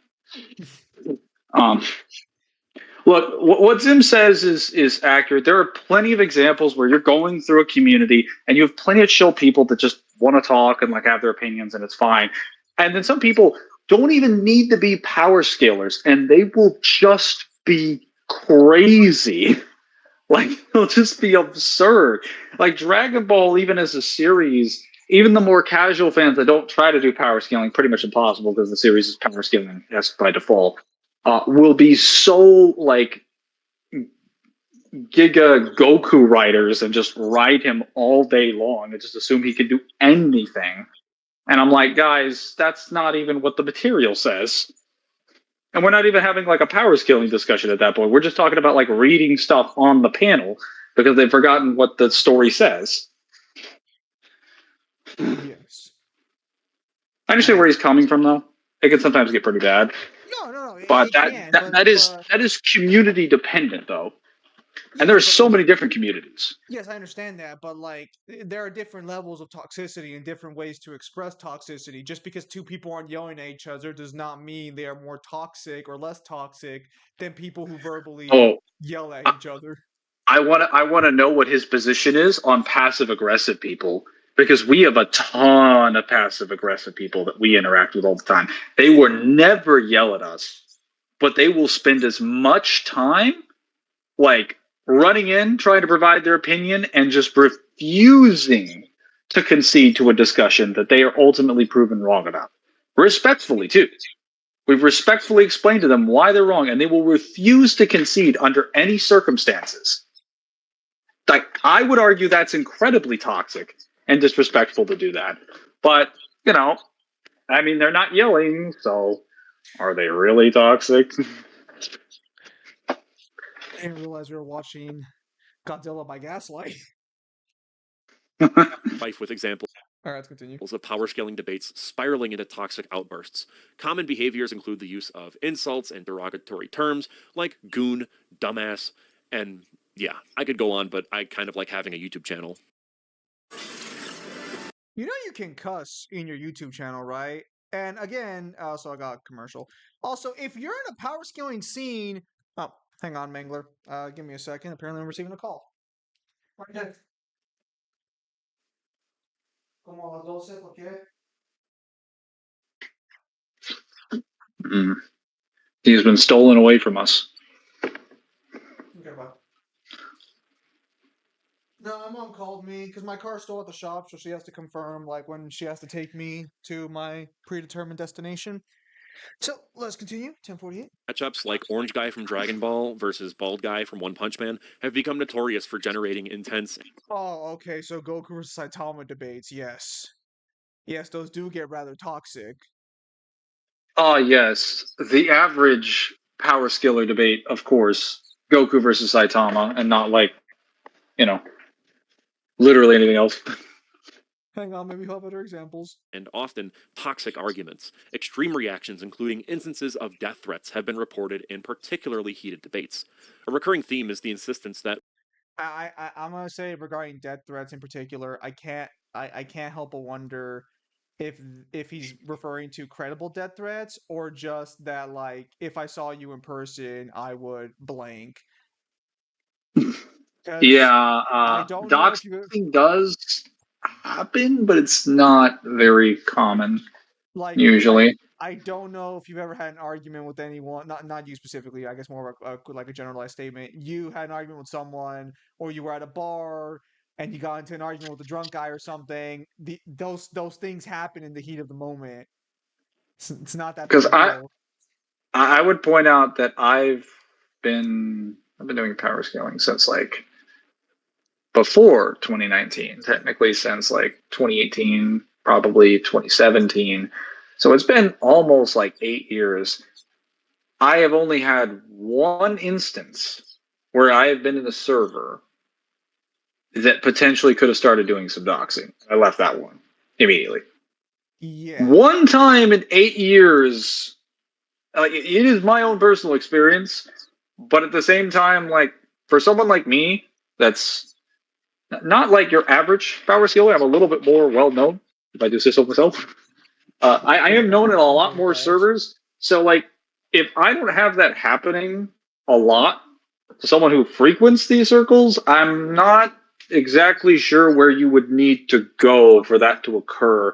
Speaker 2: Look, what Zim says is accurate. There are plenty of examples where you're going through a community and you have plenty of chill people that just want to talk and like have their opinions, and it's fine. And then some people don't even need to be power scalers, and they will just be crazy. Like, they'll just be absurd. Like Dragon Ball, even as a series, even the more casual fans that don't try to do power scaling, pretty much impossible because the series is power scaling, yes, by default, will be so like Giga Goku writers and just write him all day long and just assume he can do anything. And I'm like, guys, that's not even what the material says. And we're not even having like a power scaling discussion at that point. We're just talking about like reading stuff on the panel because they've forgotten what the story says.
Speaker 1: Yes.
Speaker 2: I understand where he's coming from, though. It can sometimes get pretty bad.
Speaker 1: No.
Speaker 2: But that is community dependent, though. And there's so many different communities.
Speaker 1: Yes, I understand that, but like there are different levels of toxicity and different ways to express toxicity. Just because two people aren't yelling at each other does not mean they are more toxic or less toxic than people who verbally yell at each other.
Speaker 2: I want to know what his position is on passive aggressive people, because we have a ton of passive aggressive people that we interact with all the time. They will never yell at us, but they will spend as much time like running in, trying to provide their opinion, and just refusing to concede to a discussion that they are ultimately proven wrong about. Respectfully, too. We've respectfully explained to them why they're wrong, and they will refuse to concede under any circumstances. Like, I would argue that's incredibly toxic and disrespectful to do that. But, you know, I mean, they're not yelling, so are they really toxic?
Speaker 1: I didn't realize we were watching Godzilla by Gaslight.
Speaker 3: Rife with examples
Speaker 1: All right, let's continue.
Speaker 3: of power scaling debates spiraling into toxic outbursts. Common behaviors include the use of insults and derogatory terms like goon, dumbass, and yeah, I could go on, but I kind of like having a YouTube channel.
Speaker 1: You know you can cuss in your YouTube channel, right? And again, so I got a commercial. Also, if you're in a power scaling scene, oh, hang on, Mangler. Give me a second. Apparently, I'm receiving a call. Okay. Como a las 12, ¿por qué?
Speaker 2: He's been stolen away from us.
Speaker 1: Okay, bye. No, my mom called me because my car's still at the shop, so she has to confirm like when she has to take me to my predetermined destination. So let's continue. 10:48.
Speaker 3: Matchups like Orange Guy from Dragon Ball versus Bald Guy from One Punch Man have become notorious for generating intense.
Speaker 1: Oh, okay. So Goku versus Saitama debates. Yes, yes, those do get rather toxic.
Speaker 2: Ah, yes. The average power skiller debate, of course, Goku versus Saitama, and not like, you know, literally anything else.
Speaker 1: Hang on, maybe we'll have other examples.
Speaker 3: And often toxic arguments. Extreme reactions, including instances of death threats, have been reported in particularly heated debates. A recurring theme is the insistence that
Speaker 1: I'm gonna say regarding death threats in particular, I can't help but wonder if he's referring to credible death threats or just that like if I saw you in person, I would blank. Because
Speaker 2: Yeah,
Speaker 1: I don't know if you
Speaker 2: doxing does happen, but it's not very common
Speaker 1: like
Speaker 2: usually.
Speaker 1: I don't know if you've ever had an argument with anyone, not you specifically, I guess more of like a generalized statement. You had an argument with someone, or you were at a bar and you got into an argument with a drunk guy or something. Those things happen in the heat of the moment. It's not that big
Speaker 2: Because
Speaker 1: a deal.
Speaker 2: I would point out that I've been doing power scaling since like before 2019, technically since like 2018, probably 2017. So it's been almost like 8 years. I have only had one instance where I have been in a server that potentially could have started doing some doxing. I left that one immediately.
Speaker 1: Yeah.
Speaker 2: One time in 8 years, like it is my own personal experience, but at the same time, like for someone like me, that's not like your average power skiller. I'm a little bit more well known, if I do say so myself. I am known in a lot more servers. So, like, if I don't have that happening a lot to someone who frequents these circles, I'm not exactly sure where you would need to go for that to occur.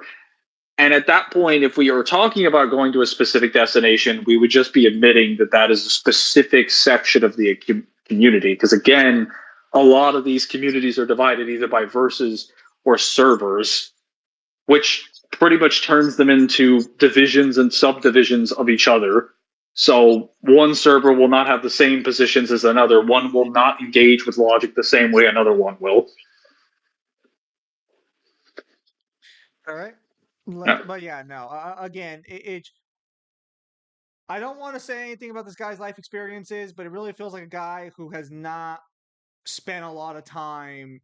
Speaker 2: And at that point, if we are talking about going to a specific destination, we would just be admitting that that is a specific section of the community. Because again, a lot of these communities are divided either by verses or servers, which pretty much turns them into divisions and subdivisions of each other. So one server will not have the same positions as another. One will not engage with logic the same way another one will.
Speaker 1: All right.
Speaker 2: Yeah.
Speaker 1: But yeah, no. Again, I don't want to say anything about this guy's life experiences, but it really feels like a guy who has not spent a lot of time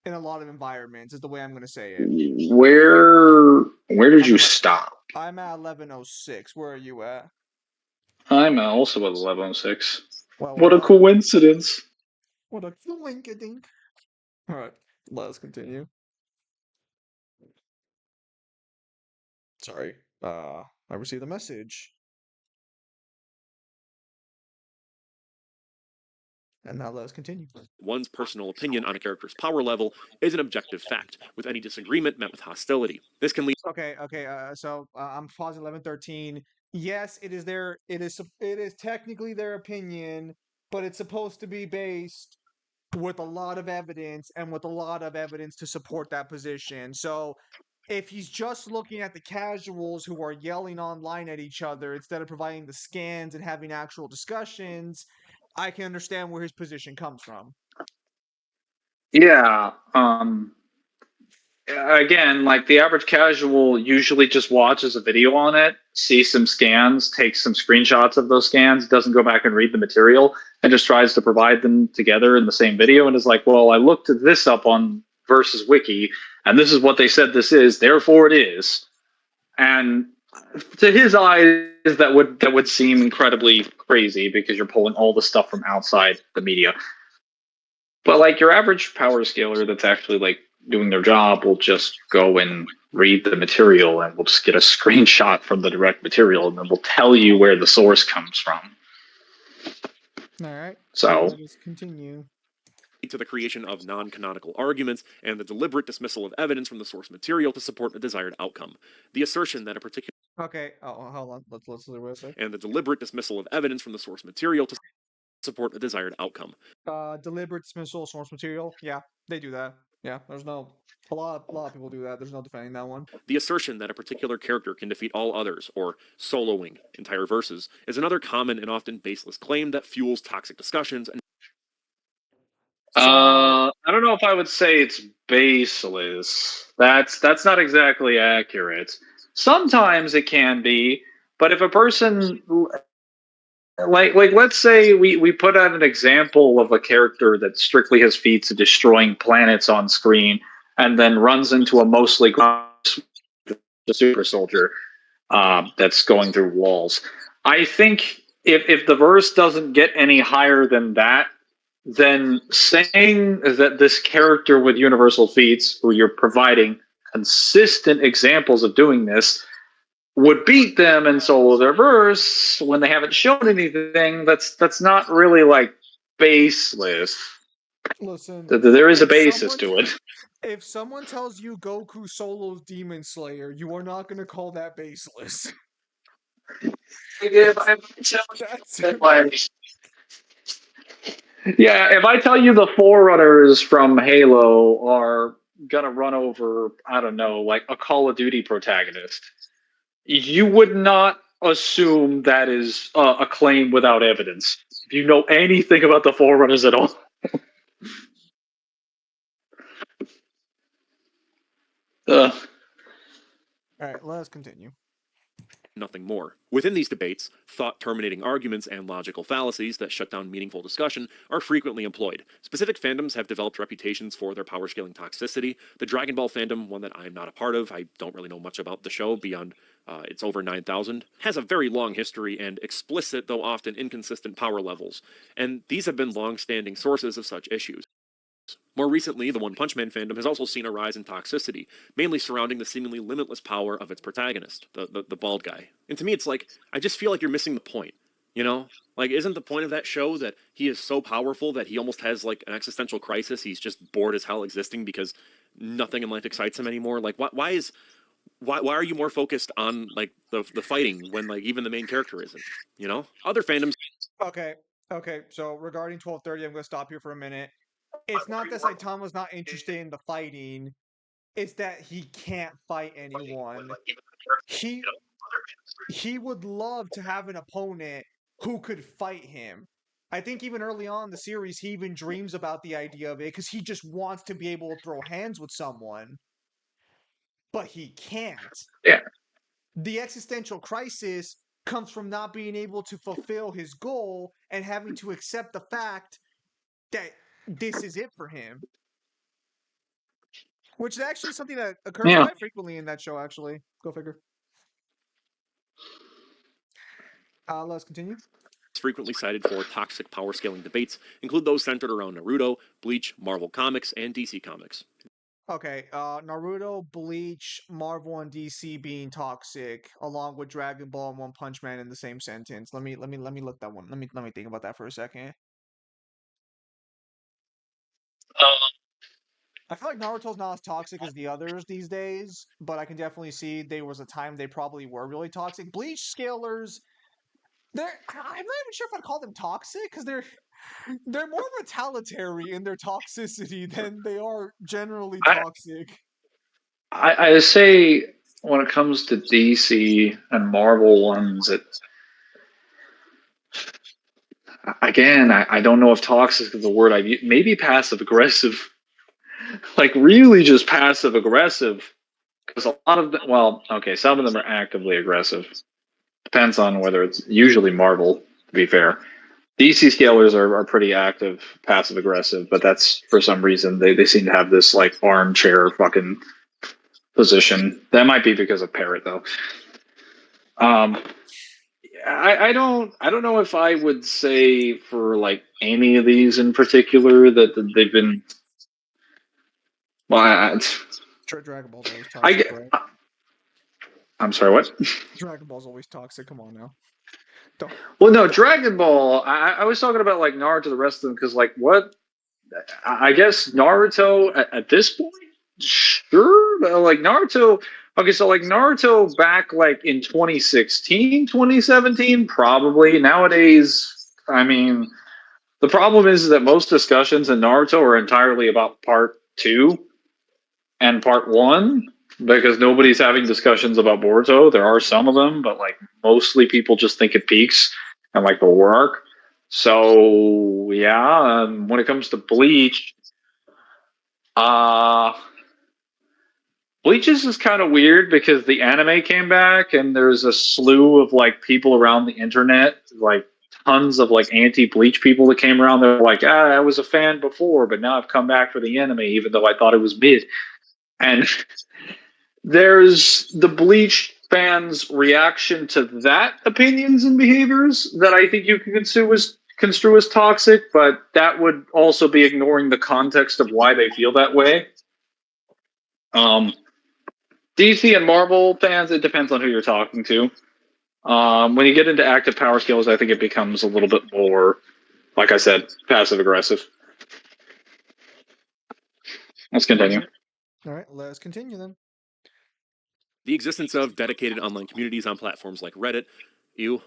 Speaker 1: in a lot of environments. Is the way I'm going to say it.
Speaker 2: Where did you stop?
Speaker 1: I'm at 11:06. Where are you at?
Speaker 2: I'm also at 11:06.
Speaker 1: Well,
Speaker 2: What a coincidence.
Speaker 1: What a coincidence. All right, let's continue. Sorry. I received a message. And now let's continue.
Speaker 3: One's personal opinion on a character's power level is an objective fact, with any disagreement met with hostility. This can lead.
Speaker 1: Okay. So I'm pausing 11:13. Yes, it is technically their opinion, but it's supposed to be based with a lot of evidence and with a lot of evidence to support that position. So if he's just looking at the casuals who are yelling online at each other instead of providing the scans and having actual discussions, I can understand where his position comes from.
Speaker 2: Yeah. Again, like the average casual usually just watches a video on it, sees some scans, takes some screenshots of those scans, doesn't go back and read the material, and just tries to provide them together in the same video and is like, well, I looked this up on Versus Wiki, and this is what they said this is, therefore it is. And to his eyes, that would seem incredibly crazy because you're pulling all the stuff from outside the media. But like your average power scaler that's actually like doing their job will just go and read the material and we'll just get a screenshot from the direct material and then we'll tell you where the source comes from.
Speaker 1: All right.
Speaker 2: So
Speaker 1: Let us continue.
Speaker 3: To the creation of non-canonical arguments and the deliberate dismissal of evidence from the source material to support a desired outcome. The assertion that a particular
Speaker 1: Okay. Oh, hold on. Let's see what I say.
Speaker 3: and the deliberate dismissal of evidence from the source material to support a desired outcome.
Speaker 1: Deliberate dismissal of source material. Yeah, they do that. Yeah, there's no a lot of people do that. There's no defending that one.
Speaker 3: The assertion that a particular character can defeat all others, or soloing entire verses, is another common and often baseless claim that fuels toxic discussions and
Speaker 1: So
Speaker 2: I don't know if I would say it's baseless. That's not exactly accurate. Sometimes it can be, but if a person like let's say we put out an example of a character that strictly has feats of destroying planets on screen and then runs into a mostly the super soldier that's going through walls. I think if the verse doesn't get any higher than that, then saying that this character with universal feats, who you're providing consistent examples of doing this, would beat them in solo their verse when they haven't shown anything, that's not really like baseless.
Speaker 1: listen,
Speaker 2: There is a
Speaker 1: if
Speaker 2: basis
Speaker 1: someone
Speaker 2: to it.
Speaker 1: if someone tells you Goku solos Demon Slayer, you are not going to call that baseless. That's
Speaker 2: Yeah, if I tell you the Forerunners from Halo are gonna run over, I don't know, like a Call of Duty protagonist, you would not assume that is a claim without evidence. If you know anything about the Forerunners at all.
Speaker 1: all right. Let us continue.
Speaker 3: nothing more. Within these debates, thought-terminating arguments and logical fallacies that shut down meaningful discussion are frequently employed. Specific fandoms have developed reputations for their power scaling toxicity. The Dragon Ball fandom, one that I'm not a part of, I don't really know much about the show beyond it's over 9,000, has a very long history and explicit, though often inconsistent, power levels, and these have been long-standing sources of such issues. More recently, the One Punch Man fandom has also seen a rise in toxicity, mainly surrounding the seemingly limitless power of its protagonist, the bald guy. And to me, it's like, I just feel like you're missing the point, you know? Like, isn't the point of that show that he is so powerful that he almost has, like, an existential crisis? He's just bored as hell existing because nothing in life excites him anymore? Like, why are you more focused on, like, the fighting when, like, even the main character isn't, you know? Other fandoms...
Speaker 1: Okay. Okay. So regarding 1230, I'm going to stop here for a minute. It's not that Saitama's not interested in the fighting. It's that he can't fight anyone. He would love to have an opponent who could fight him. I think even early on in the series, he even dreams about the idea of it because he just wants to be able to throw hands with someone, but he can't.
Speaker 2: Yeah.
Speaker 1: The existential crisis comes from not being able to fulfill his goal and having to accept the fact that this is it for him. Which is actually something that occurs
Speaker 2: Yeah.
Speaker 1: quite frequently in that show, actually. Go figure. Let's continue.
Speaker 3: Frequently cited for toxic power scaling debates include those centered around Naruto, Bleach, Marvel Comics, and DC Comics.
Speaker 1: Okay, Naruto, Bleach, Marvel, and DC being toxic, along with Dragon Ball and One Punch Man in the same sentence. Let me look that one. Let me think about that for a second. I feel like Naruto's not as toxic as the others these days, but I can definitely see there was a time they probably were really toxic. Bleach scalers, I'm not even sure if I'd call them toxic because they're more retaliatory in their toxicity than they are generally toxic.
Speaker 2: I say when it comes to DC and Marvel ones, I don't know if toxic is the word I use. Maybe passive aggressive, like really just passive aggressive. Because a lot of them, well, okay, some of them are actively aggressive. Depends on whether it's usually Marvel, to be fair. DC scalers are pretty active, passive aggressive, but that's for some reason they seem to have this like armchair fucking position. That might be because of Parrot though. Um, I don't know if I would say for like any of these in particular that they've been. Well,
Speaker 1: Dragon Ball's always
Speaker 2: I
Speaker 1: toxic,
Speaker 2: get.
Speaker 1: right?
Speaker 2: I'm sorry. What?
Speaker 1: Dragon Ball's always toxic. Come on now. Don't.
Speaker 2: Well, no, Dragon Ball. I was talking about like Naruto, the rest of them, because like what? I guess Naruto at this point, sure, but like Naruto. Okay, so like Naruto back like in 2016, 2017, probably. Nowadays, I mean, the problem is that most discussions in Naruto are entirely about part two and part one because nobody's having discussions about Boruto. There are some of them, but like mostly people just think it peaks and like the war arc. So yeah, when it comes to Bleach, uh Bleach is just kind of weird because the anime came back and there's a slew of like people around the internet, like tons of like anti-Bleach people that came around. They're like, I was a fan before, but now I've come back for the anime, even though I thought it was mid. And there's the Bleach fans' reaction to that opinions and behaviors that I think you can construe as toxic, but that would also be ignoring the context of why they feel that way. DC and Marvel fans, it depends on who you're talking to. When you get into active power skills, I think it becomes a little bit more, like I said, passive aggressive. Let's continue.
Speaker 1: All right, let's continue then.
Speaker 3: The existence of dedicated online communities on platforms like Reddit,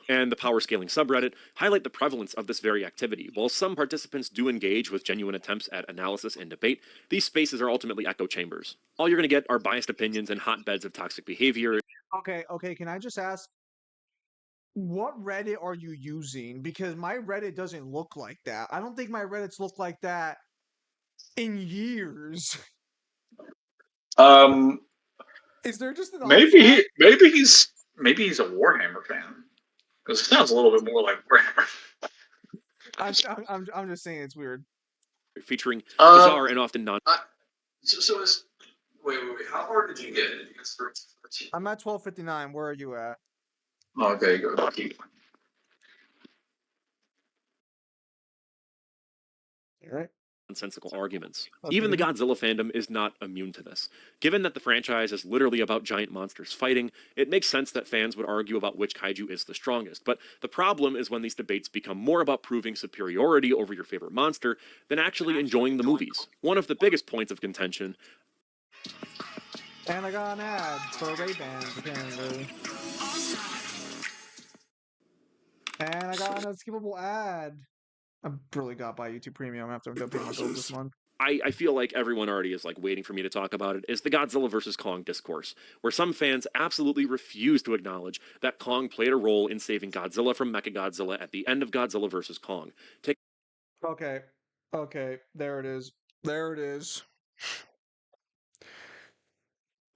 Speaker 3: and the Powerscaling subreddit highlight the prevalence of this very activity. While some participants do engage with genuine attempts at analysis and debate, these spaces are ultimately echo chambers. All you're going to get are biased opinions and hotbeds of toxic behavior.
Speaker 1: Okay, can I just ask, what Reddit are you using? Because my Reddit doesn't look like that. I don't think my Reddits look like that in years. Is there just an
Speaker 2: Maybe he's a Warhammer fan because it sounds a little bit more like Warhammer.
Speaker 1: I'm just saying it's weird.
Speaker 3: Featuring bizarre and often non.
Speaker 2: So wait. How hard did you get? Did you get 13?
Speaker 1: I'm at 12:59. Where are you at?
Speaker 2: Okay, good. Keep.
Speaker 1: All right.
Speaker 3: Nonsensical arguments. Even the Godzilla fandom is not immune to this. Given that the franchise is literally about giant monsters fighting, it makes sense that fans would argue about which kaiju is the strongest. But the problem is when these debates become more about proving superiority over your favorite monster than actually enjoying the movies. One of the biggest points of contention.
Speaker 1: And I got an ad for Ray-Bans, apparently. And I got an unskippable ad. I really got by YouTube Premium after I'm done paying my bills this month.
Speaker 3: I feel like everyone already is like waiting for me to talk about it, is the Godzilla vs. Kong discourse, where some fans absolutely refuse to acknowledge that Kong played a role in saving Godzilla from Mechagodzilla at the end of Godzilla vs. Kong.
Speaker 1: Okay, there it is.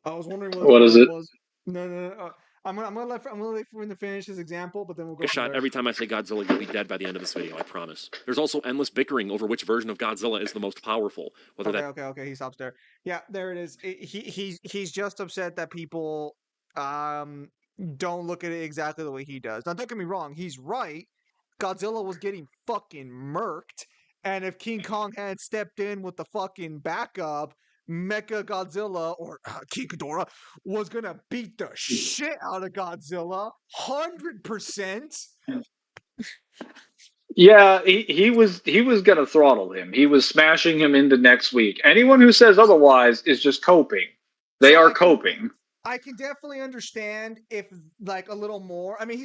Speaker 1: I was wondering
Speaker 2: What is it?
Speaker 1: was. No. I'm gonna let Fern finish his example, but then we'll go.
Speaker 3: A shot every time I say Godzilla, you'll be dead by the end of this video, I promise. There's also endless bickering over which version of Godzilla is the most powerful.
Speaker 1: Okay, he stops there. Yeah, there it is. He's just upset that people don't look at it exactly the way he does. Now, don't get me wrong, he's right. Godzilla was getting fucking murked, and if King Kong had stepped in with the fucking backup, Mecha Godzilla or King Ghidorah was gonna beat the shit out of Godzilla, 100%.
Speaker 2: Yeah, he was gonna throttle him. He was smashing him into next week. Anyone who says otherwise is just coping. They are coping.
Speaker 1: I can definitely understand if like a little more. I mean,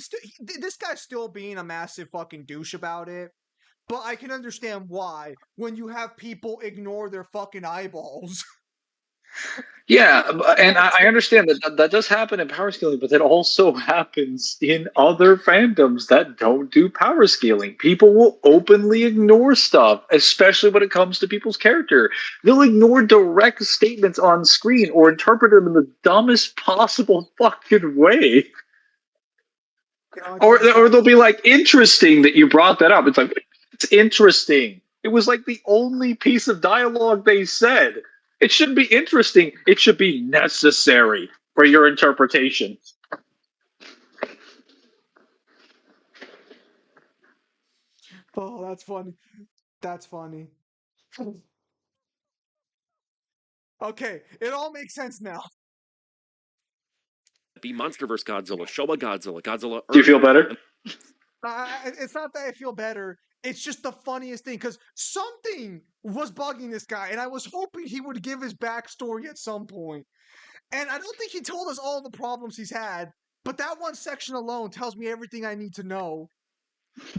Speaker 1: this guy's still being a massive fucking douche about it. But I can understand why when you have people ignore their fucking eyeballs.
Speaker 2: Yeah, and I understand that does happen in power scaling, but that also happens in other fandoms that don't do power scaling. People will openly ignore stuff, especially when it comes to people's character. They'll ignore direct statements on screen or interpret them in the dumbest possible fucking way. Or they'll be like, interesting that you brought that up. It's like, it's interesting. It was like the only piece of dialogue they said. It shouldn't be interesting. It should be necessary for your interpretation.
Speaker 1: Oh, that's funny. That's funny. Okay, it all makes sense now.
Speaker 3: Be MonsterVerse Godzilla, Showa Godzilla, Godzilla Earth.
Speaker 2: Do you feel better?
Speaker 1: It's not that I feel better. It's just the funniest thing because something was bugging this guy, and I was hoping he would give his backstory at some point. And I don't think he told us all the problems he's had, but that one section alone tells me everything I need to know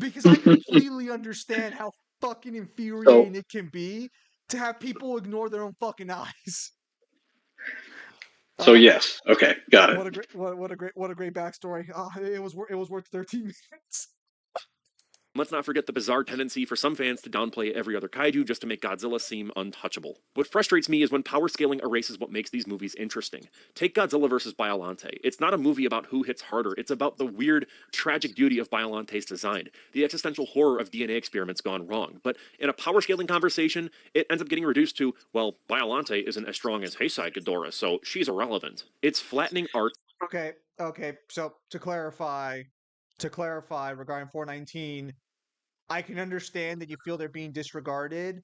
Speaker 1: because I completely understand how fucking infuriating
Speaker 2: So,
Speaker 1: it can be to have people ignore their own fucking eyes.
Speaker 2: so
Speaker 1: Uh,
Speaker 2: yes. Okay, got it.
Speaker 1: what a great backstory. It was worth 13 minutes.
Speaker 3: Let's not forget the bizarre tendency for some fans to downplay every other kaiju just to make Godzilla seem untouchable. What frustrates me is when power scaling erases what makes these movies interesting. Take Godzilla vs. Biollante. It's not a movie about who hits harder, it's about the weird, tragic beauty of Biollante's design, the existential horror of DNA experiments gone wrong. But in a power scaling conversation, it ends up getting reduced to, well, Biollante isn't as strong as Heisei Ghidorah, so she's irrelevant. It's flattening art.
Speaker 1: Okay. So to clarify regarding 419, I can understand that you feel they're being disregarded,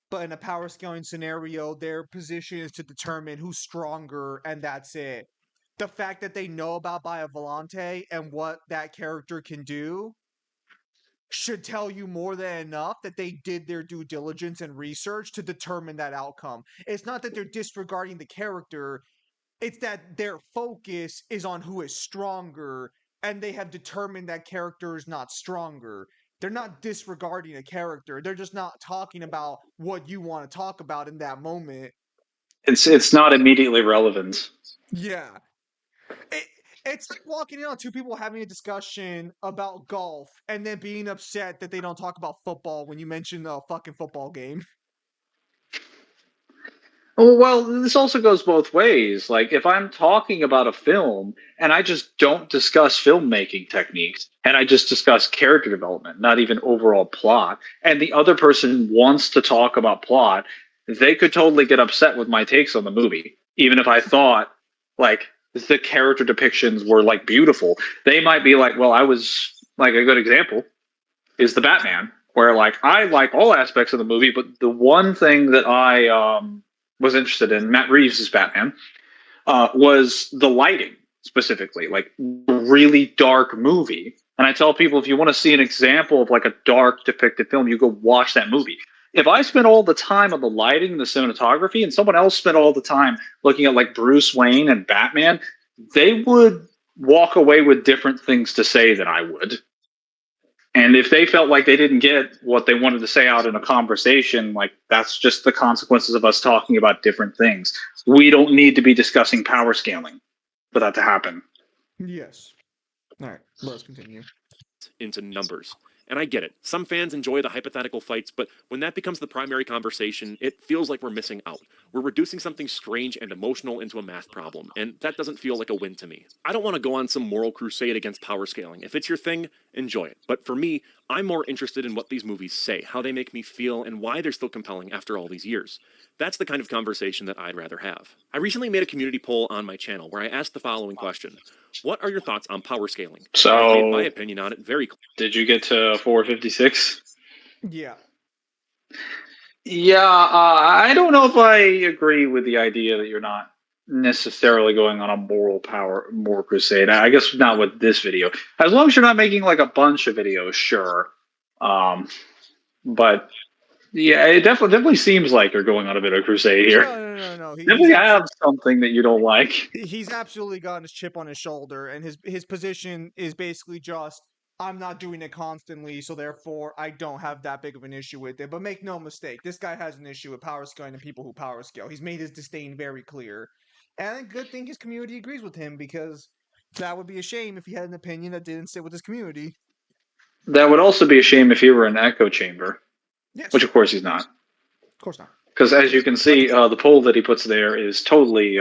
Speaker 1: but in a power scaling scenario, their position is to determine who's stronger, and that's it. The fact that they know about Biovolante and what that character can do should tell you more than enough that they did their due diligence and research to determine that outcome. It's not that they're disregarding the character, it's that their focus is on who is stronger, and they have determined that character is not stronger. They're not disregarding a character. They're just not talking about what you want to talk about in that moment.
Speaker 2: It's not immediately relevant.
Speaker 1: Yeah. It, it's like walking in on two people having a discussion about golf and then being upset that they don't talk about football when you mention the fucking football game.
Speaker 2: Well, this also goes both ways. Like, if I'm talking about a film and I just don't discuss filmmaking techniques and I just discuss character development, not even overall plot, and the other person wants to talk about plot, they could totally get upset with my takes on the movie. Even if I thought, like, the character depictions were, like, beautiful, they might be like, well, I was, like, a good example is the Batman, where like I like all aspects of the movie, but the one thing that I was interested in, Matt Reeves' Batman, was the lighting specifically, like really dark movie. And I tell people if you want to see an example of like a dark depicted film, you go watch that movie. If I spent all the time on the lighting, the cinematography, and someone else spent all the time looking at like Bruce Wayne and Batman, they would walk away with different things to say than I would. And if they felt like they didn't get what they wanted to say out in a conversation, like that's just the consequences of us talking about different things. We don't need to be discussing power scaling for that to happen.
Speaker 1: Yes. All right, let's continue.
Speaker 3: Into numbers. And I get it. Some fans enjoy the hypothetical fights, but when that becomes the primary conversation, it feels like we're missing out. We're reducing something strange and emotional into a math problem, and that doesn't feel like a win to me. I don't want to go on some moral crusade against power scaling. If it's your thing, enjoy it. But for me, I'm more interested in what these movies say, how they make me feel, and why they're still compelling after all these years. That's the kind of conversation that I'd rather have. I recently made a community poll on my channel where I asked the following question: what are your thoughts on power scaling? I've made my opinion on it very clear.
Speaker 2: Did you get to 456?
Speaker 1: Yeah.
Speaker 2: Yeah, I don't know if I agree with the idea that you're not necessarily going on a moral crusade. I guess not with this video. As long as you're not making like a bunch of videos, sure. But Yeah, it definitely seems like you're going on a bit of a crusade here.
Speaker 1: No.
Speaker 2: Definitely have something that you don't like.
Speaker 1: He's absolutely got his chip on his shoulder, and his position is basically just, I'm not doing it constantly, so therefore I don't have that big of an issue with it. But make no mistake, this guy has an issue with power scaling and people who power scale. He's made his disdain very clear. And I think good thing his community agrees with him, because that would be a shame if he had an opinion that didn't sit with his community.
Speaker 2: That would also be a shame if he were in an echo chamber,
Speaker 1: Yes.
Speaker 2: which of course he's not.
Speaker 1: Of course not.
Speaker 2: Because as you can see, the poll that he puts there is totally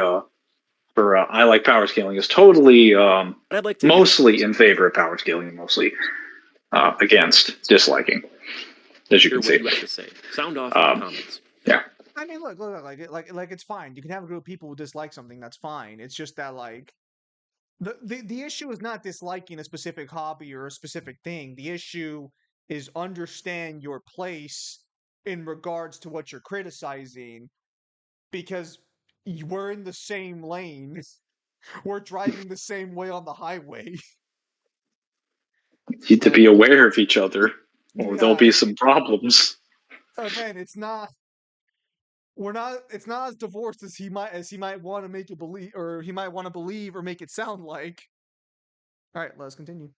Speaker 2: for I like power scaling is totally mostly in favor of power scaling, mostly against disliking, as you
Speaker 3: Hear
Speaker 2: can
Speaker 3: what
Speaker 2: see.
Speaker 3: you have to say. Sound off in the comments.
Speaker 2: Yeah.
Speaker 1: I mean, look, like it's fine. You can have a group of people who dislike something. That's fine. It's just that like the issue is not disliking a specific hobby or a specific thing. The issue is understand your place in regards to what you're criticizing, because we're in the same lane. We're driving the same way on the highway.
Speaker 2: You need to be aware of each other, or there'll
Speaker 1: Yeah.
Speaker 2: be some problems.
Speaker 1: Again, it's not. We're not. It's not as divorced as he might want to make it believe, or he might want to believe, or make it sound like. All right, let's continue.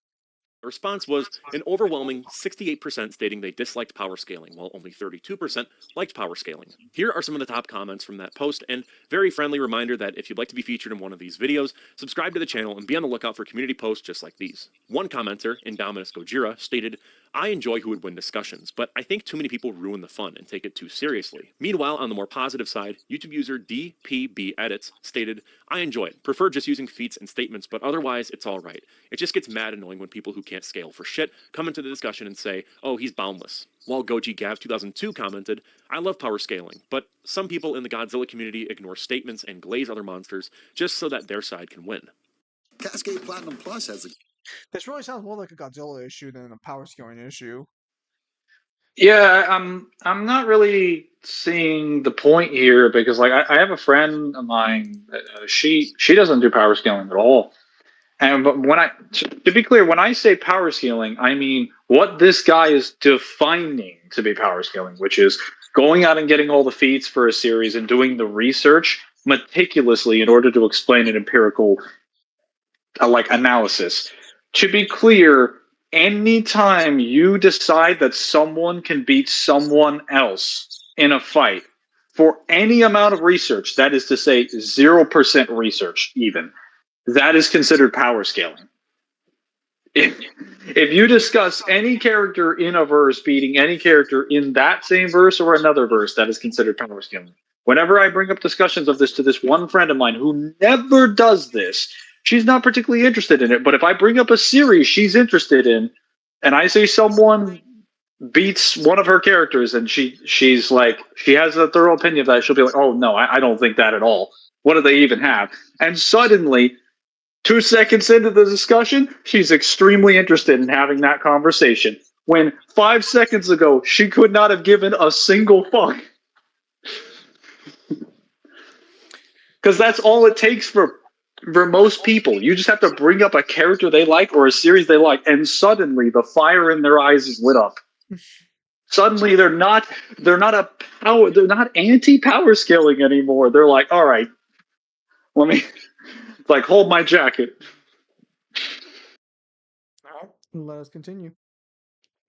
Speaker 3: The response was an overwhelming 68% stating they disliked power scaling, while only 32% liked power scaling. Here are some of the top comments from that post, and very friendly reminder that if you'd like to be featured in one of these videos, subscribe to the channel and be on the lookout for community posts just like these. One commenter, Indominus Gojira, stated, I enjoy who would win discussions, but I think too many people ruin the fun and take it too seriously. Meanwhile, on the more positive side, YouTube user DPB Edits stated, I enjoy it, prefer just using feats and statements, but otherwise it's alright. It just gets mad annoying when people who can't scale for shit come into the discussion and say, oh, he's boundless. While Goji Gav 2002 commented, I love power scaling, but some people in the Godzilla community ignore statements and glaze other monsters just so that their side can win.
Speaker 4: Cascade Platinum Plus has a...
Speaker 1: This really sounds more like a Godzilla issue than a power scaling issue.
Speaker 2: Yeah, I'm not really seeing the point here, because like I have a friend of mine, she doesn't do power scaling at all. And but when to be clear, when I say power scaling, I mean what this guy is defining to be power scaling, which is going out and getting all the feats for a series and doing the research meticulously in order to explain an empirical like analysis. To be clear, anytime you decide that someone can beat someone else in a fight for any amount of research, that is to say 0% research even, that is considered power scaling. If you discuss any character in a verse beating any character in that same verse or another verse, that is considered power scaling. Whenever I bring up discussions of this to this one friend of mine who never does this, she's not particularly interested in it. But if I bring up a series she's interested in, and I say someone beats one of her characters, and she's like, she has a thorough opinion of that, she'll be like, oh no, I don't think that at all. What do they even have? And suddenly, 2 seconds into the discussion, she's extremely interested in having that conversation. When 5 seconds ago, she could not have given a single fuck. Because that's all it takes for most people. You just have to bring up a character they like or a series they like, and suddenly the fire in their eyes is lit up. Suddenly they're not anti-power scaling anymore. They're like, all right, let me like hold my jacket.
Speaker 1: All right, let us continue.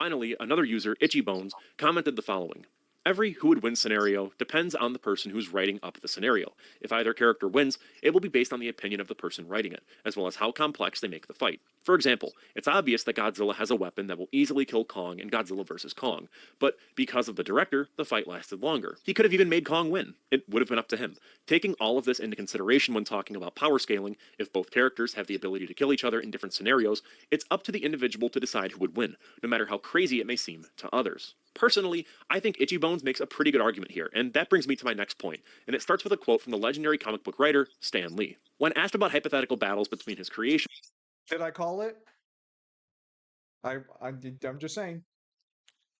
Speaker 3: Finally, another user, Itchy Bones, commented the following. Every who would win scenario depends on the person who's writing up the scenario. If either character wins, it will be based on the opinion of the person writing it, as well as how complex they make the fight. For example, it's obvious that Godzilla has a weapon that will easily kill Kong in Godzilla vs. Kong, but because of the director, the fight lasted longer. He could have even made Kong win. It would have been up to him. Taking all of this into consideration when talking about power scaling, if both characters have the ability to kill each other in different scenarios, it's up to the individual to decide who would win, no matter how crazy it may seem to others. Personally, I think Itchy Bones makes a pretty good argument here, and that brings me to my next point, and it starts with a quote from the legendary comic book writer, Stan Lee. When asked about hypothetical battles between his creation...
Speaker 1: Did I call it? I'm just saying.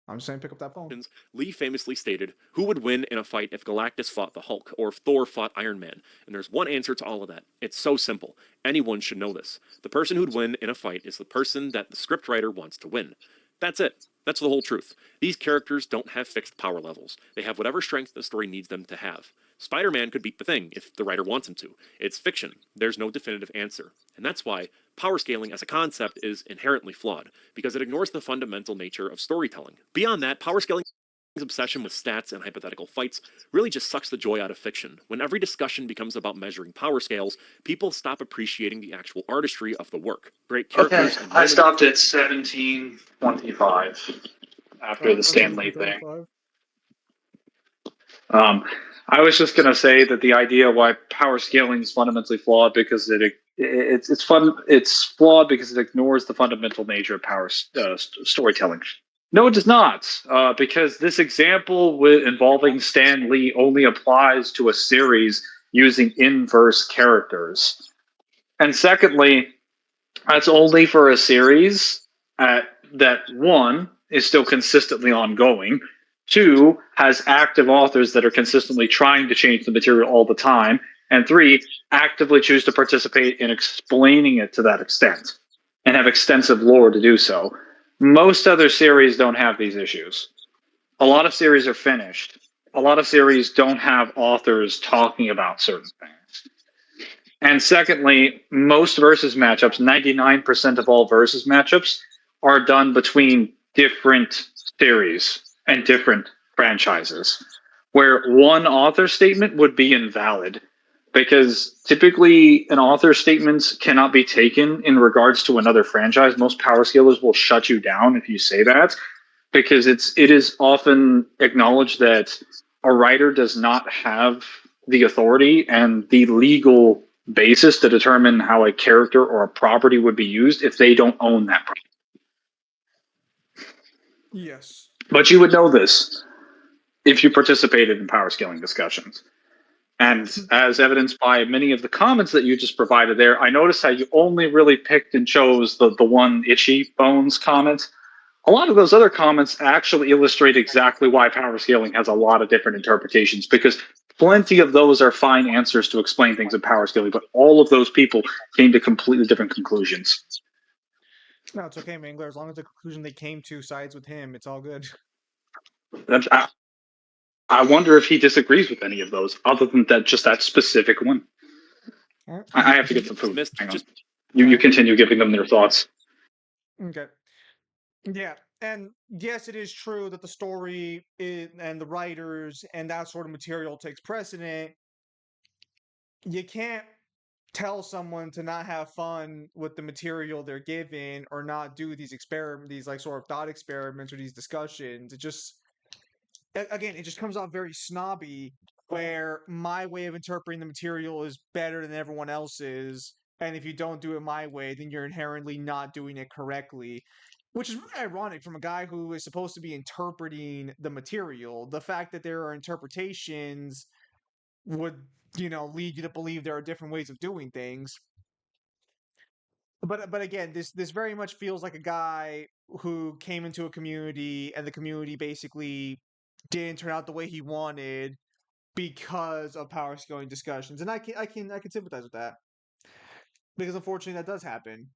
Speaker 1: I'm just saying pick up that phone.
Speaker 3: Lee famously stated, who would win in a fight if Galactus fought the Hulk, or if Thor fought Iron Man? And there's one answer to all of that. It's so simple. Anyone should know this. The person who'd win in a fight is the person that the scriptwriter wants to win. That's it. That's the whole truth. These characters don't have fixed power levels. They have whatever strength the story needs them to have. Spider-Man could beat the Thing if the writer wants him to. It's fiction. There's no definitive answer. And that's why power scaling as a concept is inherently flawed, because it ignores the fundamental nature of storytelling. Beyond that, power scaling obsession with stats and hypothetical fights really just sucks the joy out of fiction. When every discussion becomes about measuring power scales, people stop appreciating the actual artistry of the work. Great
Speaker 2: Okay,
Speaker 3: characters and
Speaker 2: I
Speaker 3: moments.
Speaker 2: stopped at 1725 after the Stanley thing.
Speaker 1: 1735.
Speaker 2: I was just going to say that the idea why power scaling is fundamentally flawed because it's flawed because it ignores the fundamental nature of power storytelling. No, it does not, because this example involving Stan Lee only applies to a series using inverse characters. And secondly, that's only for a series that one is still consistently ongoing, two has active authors that are consistently trying to change the material all the time, and three actively choose to participate in explaining it to that extent and have extensive lore to do so. Most other series don't have these issues. A lot of series are finished. A lot of series don't have authors talking about certain things. And secondly, most versus matchups, 99% of all versus matchups, are done between different series and different franchises, where one author statement would be invalid because typically an author statement cannot be taken in regards to another franchise. Most power scalers will shut you down if you say that, because it is often acknowledged that a writer does not have the authority and the legal basis to determine how a character or a property would be used if they don't own that property.
Speaker 1: Yes.
Speaker 2: But you would know this if you participated in power scaling discussions. And as evidenced by many of the comments that you just provided there, I noticed how you only really picked and chose the one Itchy Bones comment. A lot of those other comments actually illustrate exactly why power scaling has a lot of different interpretations, because plenty of those are fine answers to explain things in power scaling, but all of those people came to completely different conclusions.
Speaker 1: No, it's okay, Mangler. As long as the conclusion they came to sides with him, it's all good.
Speaker 2: I wonder if he disagrees with any of those, other than just that specific one.
Speaker 1: All right.
Speaker 2: I have to get some food.
Speaker 3: Dismissed
Speaker 2: Hang on.
Speaker 3: just
Speaker 2: You continue giving them their thoughts.
Speaker 1: Okay. Yeah, and yes, it is true that the story and the writers and that sort of material takes precedent. You can't tell someone to not have fun with the material they're given or not do these experiments, these like sort of thought experiments or these discussions. It just, again, it just comes off very snobby, where my way of interpreting the material is better than everyone else's, and if you don't do it my way, then you're inherently not doing it correctly. Which is really ironic from a guy who is supposed to be interpreting the material. The fact that there are interpretations would, lead you to believe there are different ways of doing things. But again, this very much feels like a guy who came into a community and the community basically didn't turn out the way he wanted because of power scaling discussions. And I can sympathize with that. Because unfortunately that does happen.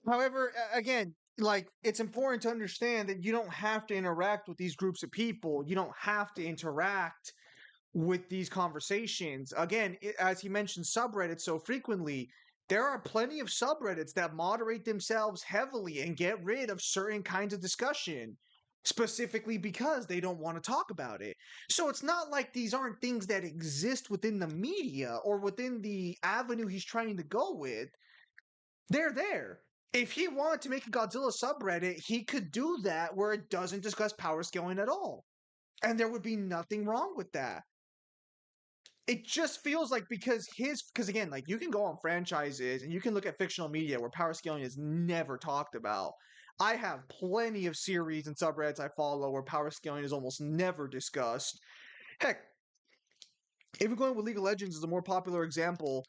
Speaker 1: However, again, like it's important to understand that you don't have to interact with these groups of people. You don't have to interact with these conversations. Again, as he mentioned subreddits so frequently, there are plenty of subreddits that moderate themselves heavily and get rid of certain kinds of discussion specifically because they don't want to talk about it. So it's not like these aren't things that exist within the media or within the avenue he's trying to go with. They're there. If he wanted to make a Godzilla subreddit, he could do that where it doesn't discuss power scaling at all. And there would be nothing wrong with that. It just feels like because again, like you can go on franchises and you can look at fictional media where power scaling is never talked about. I have plenty of series and subreddits I follow where power scaling is almost never discussed. Heck, even going with League of Legends is a more popular example.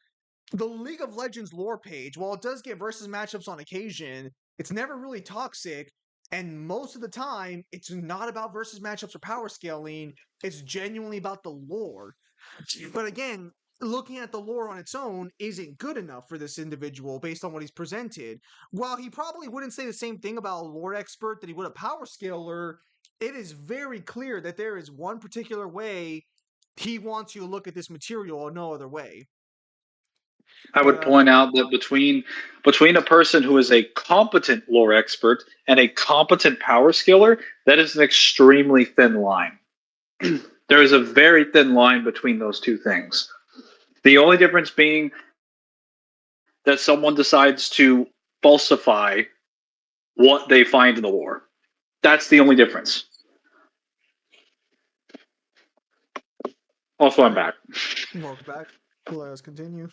Speaker 1: The League of Legends lore page, while it does get versus matchups on occasion, it's never really toxic. And most of the time, it's not about versus matchups or power scaling. It's genuinely about the lore. But again, looking at the lore on its own isn't good enough for this individual based on what he's presented. While he probably wouldn't say the same thing about a lore expert that he would a power scaler, it is very clear that there is one particular way he wants you to look at this material or no other way.
Speaker 2: I
Speaker 1: But
Speaker 2: would point out that between a person who is a competent lore expert and a competent power skiller, that is an extremely thin line. There is a very thin line between those two things. The only difference being that someone decides to falsify what they find in the lore. That's the only difference. Also, I'm back.
Speaker 1: welcome back. Let us continue.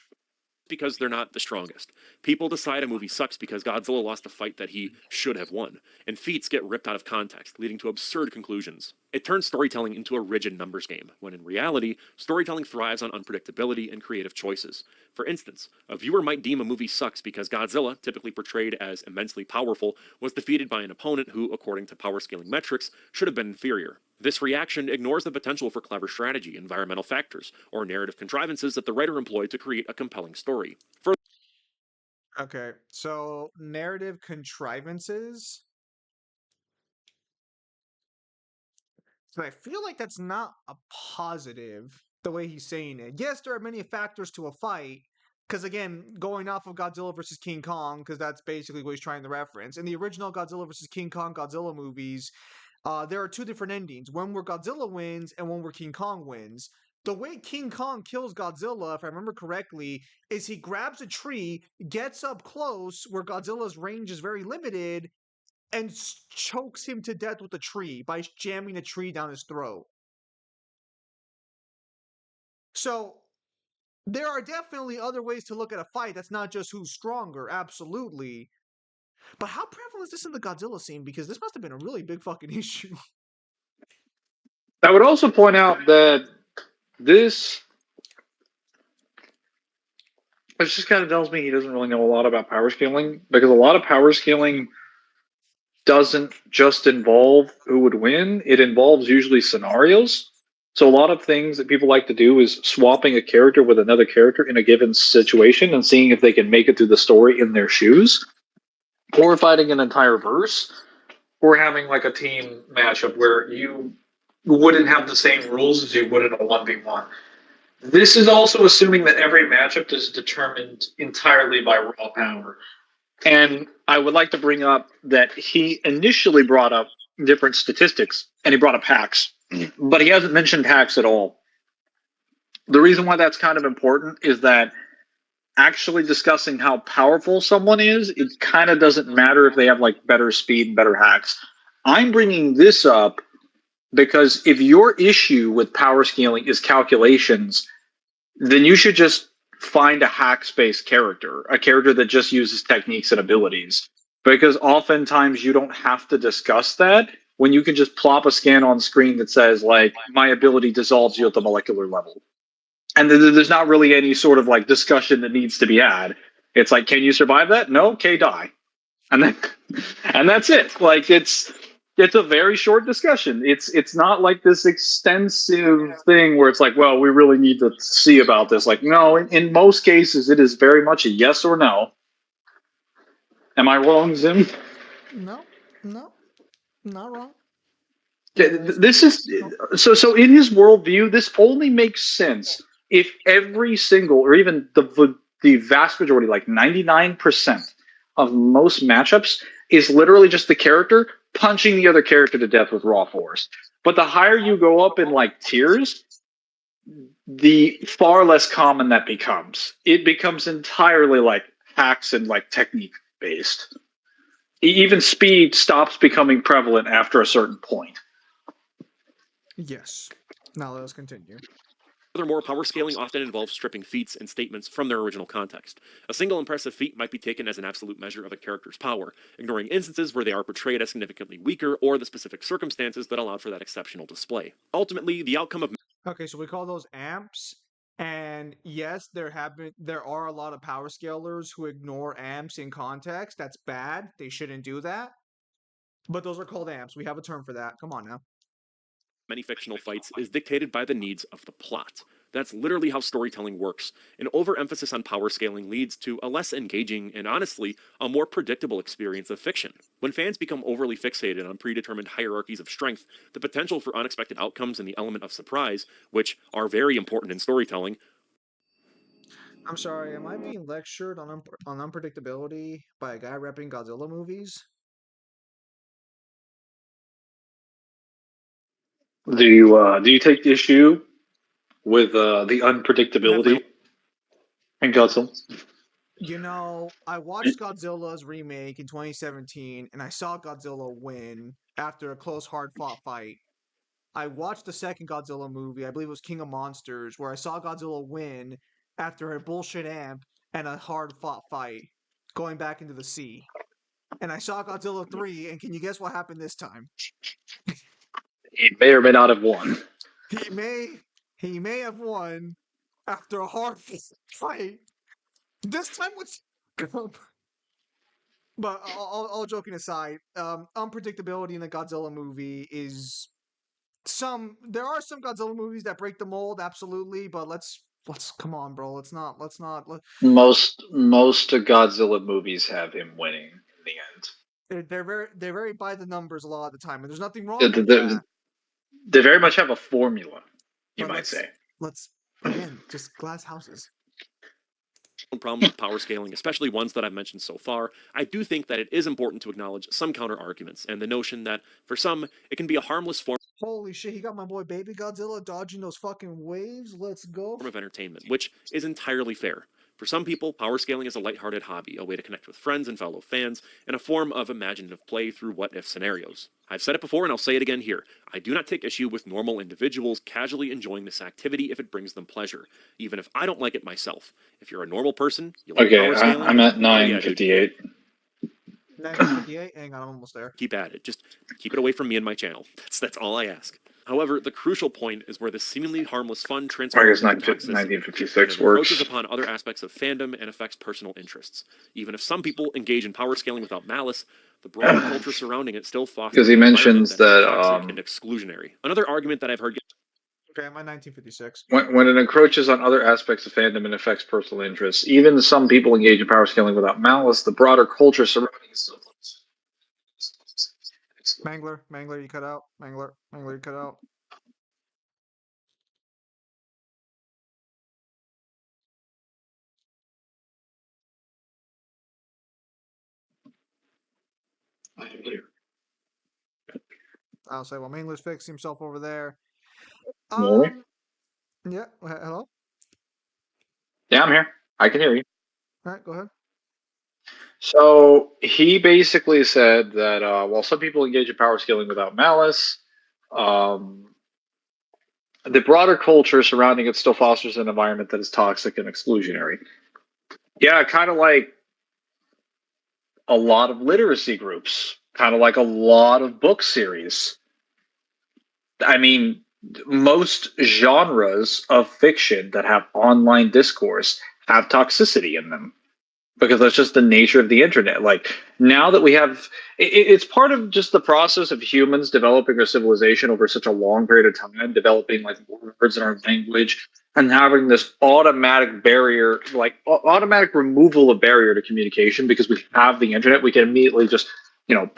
Speaker 3: Because they're not the strongest. People decide a movie sucks because Godzilla lost a fight that he should have won, and feats get ripped out of context, leading to absurd conclusions. It turns storytelling into a rigid numbers game, when in reality, storytelling thrives on unpredictability and creative choices. For instance, a viewer might deem a movie sucks because Godzilla, typically portrayed as immensely powerful, was defeated by an opponent who, according to power scaling metrics, should have been inferior. This reaction ignores the potential for clever strategy, environmental factors, or narrative contrivances that the writer employed to create a compelling story.
Speaker 1: Okay, so narrative contrivances. So I feel like that's not a positive the way he's saying it. Yes, there are many factors to a fight. Because again, going off of Godzilla versus King Kong, because that's basically what he's trying to reference. In the original Godzilla versus King Kong Godzilla movies, there are two different endings. One where Godzilla wins and one where King Kong wins. The way King Kong kills Godzilla, if I remember correctly, is he grabs a tree, gets up close where Godzilla's range is very limited, and chokes him to death with a tree by jamming a tree down his throat. So there are definitely other ways to look at a fight. That's not just who's stronger, absolutely. But how prevalent is this in the Godzilla scene? Because this must have been a really big fucking issue.
Speaker 2: I would also point out that this just kind of tells me he doesn't really know a lot about power scaling, because a lot of power scaling doesn't just involve who would win, it involves usually scenarios. So a lot of things that people like to do is swapping a character with another character in a given situation and seeing if they can make it through the story in their shoes, or fighting an entire verse, or having like a team matchup where you wouldn't have the same rules as you would in a 1v1. This is also assuming that every matchup is determined entirely by raw power. And I would like to bring up that he initially brought up different statistics, and he brought up hacks, but he hasn't mentioned hacks at all. The reason why that's kind of important is that actually discussing how powerful someone is, it kind of doesn't matter if they have like better speed and better hacks. I'm bringing this up because if your issue with power scaling is calculations, then you should just find a hack-based character, a character that just uses techniques and abilities. Because oftentimes you don't have to discuss that when you can just plop a scan on screen that says, like, my ability dissolves you at the molecular level. And there's not really any sort of like discussion that needs to be had. It's like, can you survive that? No? Okay, die. And then and that's it. Like it's a very short discussion. It's not like this extensive thing where it's like, well, we really need to see about this. Like, no, in most cases, it is very much a yes or no. Am I wrong, Zim?
Speaker 1: No, not wrong.
Speaker 2: This is so. In his worldview, this only makes sense if every single, or even the vast majority, like 99% of most matchups, is literally just the character punching the other character to death with raw force. But the higher you go up in like tiers, the far less common that becomes. It becomes entirely like hacks and like technique based. Even speed stops becoming prevalent after a certain point.
Speaker 1: Yes. Now let us continue.
Speaker 3: Furthermore, power scaling often involves stripping feats and statements from their original context. A single impressive feat might be taken as an absolute measure of a character's power, ignoring instances where they are portrayed as significantly weaker or the specific circumstances that allowed for that exceptional display. Ultimately, the outcome of
Speaker 1: Okay, so we call those amps. And yes, there are a lot of power scalers who ignore amps in context. That's bad. They shouldn't do that. But those are called amps. We have a term for that. Come on now.
Speaker 3: many fictional fights is dictated by the needs of the plot. That's literally how storytelling works. An overemphasis on power scaling leads to a less engaging and honestly, a more predictable experience of fiction. When fans become overly fixated on predetermined hierarchies of strength, the potential for unexpected outcomes and the element of surprise, which are very important in storytelling.
Speaker 1: I'm sorry, am I being lectured on unpredictability by a guy repping Godzilla movies?
Speaker 2: Do you take issue with the
Speaker 3: I have my
Speaker 2: unpredictability in Godzilla?
Speaker 1: You know, I watched Godzilla's remake in 2017, and I saw Godzilla win after a close, hard-fought fight. I watched the second Godzilla movie, I believe it was King of Monsters, where I saw Godzilla win after a bullshit amp and a hard-fought fight, going back into the sea. And I saw Godzilla 3, and can you guess what happened this time?
Speaker 2: He may or may not have won.
Speaker 1: He may he may have won after a hard fight. This time with but all joking aside, unpredictability in the Godzilla movie is there are some Godzilla movies that break the mold, absolutely, but let's come on, bro.
Speaker 2: Most of Godzilla movies have him winning in the end.
Speaker 1: They're very by the numbers a lot of the time, and there's nothing
Speaker 2: They,
Speaker 1: wrong with
Speaker 2: they,
Speaker 1: that.
Speaker 2: they very much have a formula, you
Speaker 1: But
Speaker 2: might say.
Speaker 1: let's again just glass houses.
Speaker 3: Problems with power scaling, especially ones that I've mentioned so far, I do think that it is important to acknowledge some counter arguments and the notion that, for some, it can be a harmless form
Speaker 1: Holy shit, he got my boy Baby Godzilla dodging those fucking waves. Let's go.
Speaker 3: of entertainment, which is entirely fair. For some people, power scaling is a lighthearted hobby, a way to connect with friends and fellow fans, and a form of imaginative play through what-if scenarios. I've said it before and I'll say it again here. I do not take issue with normal individuals casually enjoying this activity if it brings them pleasure, even if I don't like it myself. If you're a normal person, you like
Speaker 2: Okay,
Speaker 3: power scaling,
Speaker 2: I'm
Speaker 3: then
Speaker 2: at
Speaker 3: hell yeah, dude.
Speaker 2: 958.
Speaker 1: 1958. Hang on, I'm almost there.
Speaker 3: Keep at it. Just keep it away from me and my channel. That's all I ask. However, the crucial point is where this seemingly harmless fun
Speaker 2: I
Speaker 3: transforms
Speaker 2: guess
Speaker 3: into toxicity.
Speaker 2: 1956
Speaker 3: It encroaches
Speaker 2: works.
Speaker 3: upon other aspects of fandom and affects personal interests. Even if some people engage in power scaling without malice, the broader culture surrounding it still
Speaker 2: Because
Speaker 3: fosters
Speaker 2: he
Speaker 3: an environment
Speaker 2: mentions
Speaker 3: that is
Speaker 2: that
Speaker 3: toxic and exclusionary. Another argument that I've heard
Speaker 1: Okay, I'm at 1956.
Speaker 2: when it encroaches on other aspects of fandom and affects personal interests, even some people engage in power scaling without malice, the broader culture surrounding it still.
Speaker 1: Mangler, you cut out. Mangler, you cut out. I'll say, well, Mangler's fixing himself over there.
Speaker 2: Really?
Speaker 1: Yeah. Hello.
Speaker 2: Yeah, I'm here. I can hear you.
Speaker 1: All right, go ahead.
Speaker 2: So he basically said that while some people engage in power scaling without malice, um, the broader culture surrounding it still fosters an environment that is toxic and exclusionary. Yeah, kind of like a lot of literacy groups, kind of like a lot of book series. I mean, most genres of fiction that have online discourse have toxicity in them because that's just the nature of the internet. Like now that we have, it's part of just the process of humans developing our civilization over such a long period of time, developing like words in our language and having this automatic barrier, like automatic removal of barrier to communication because we have the internet. We can immediately just,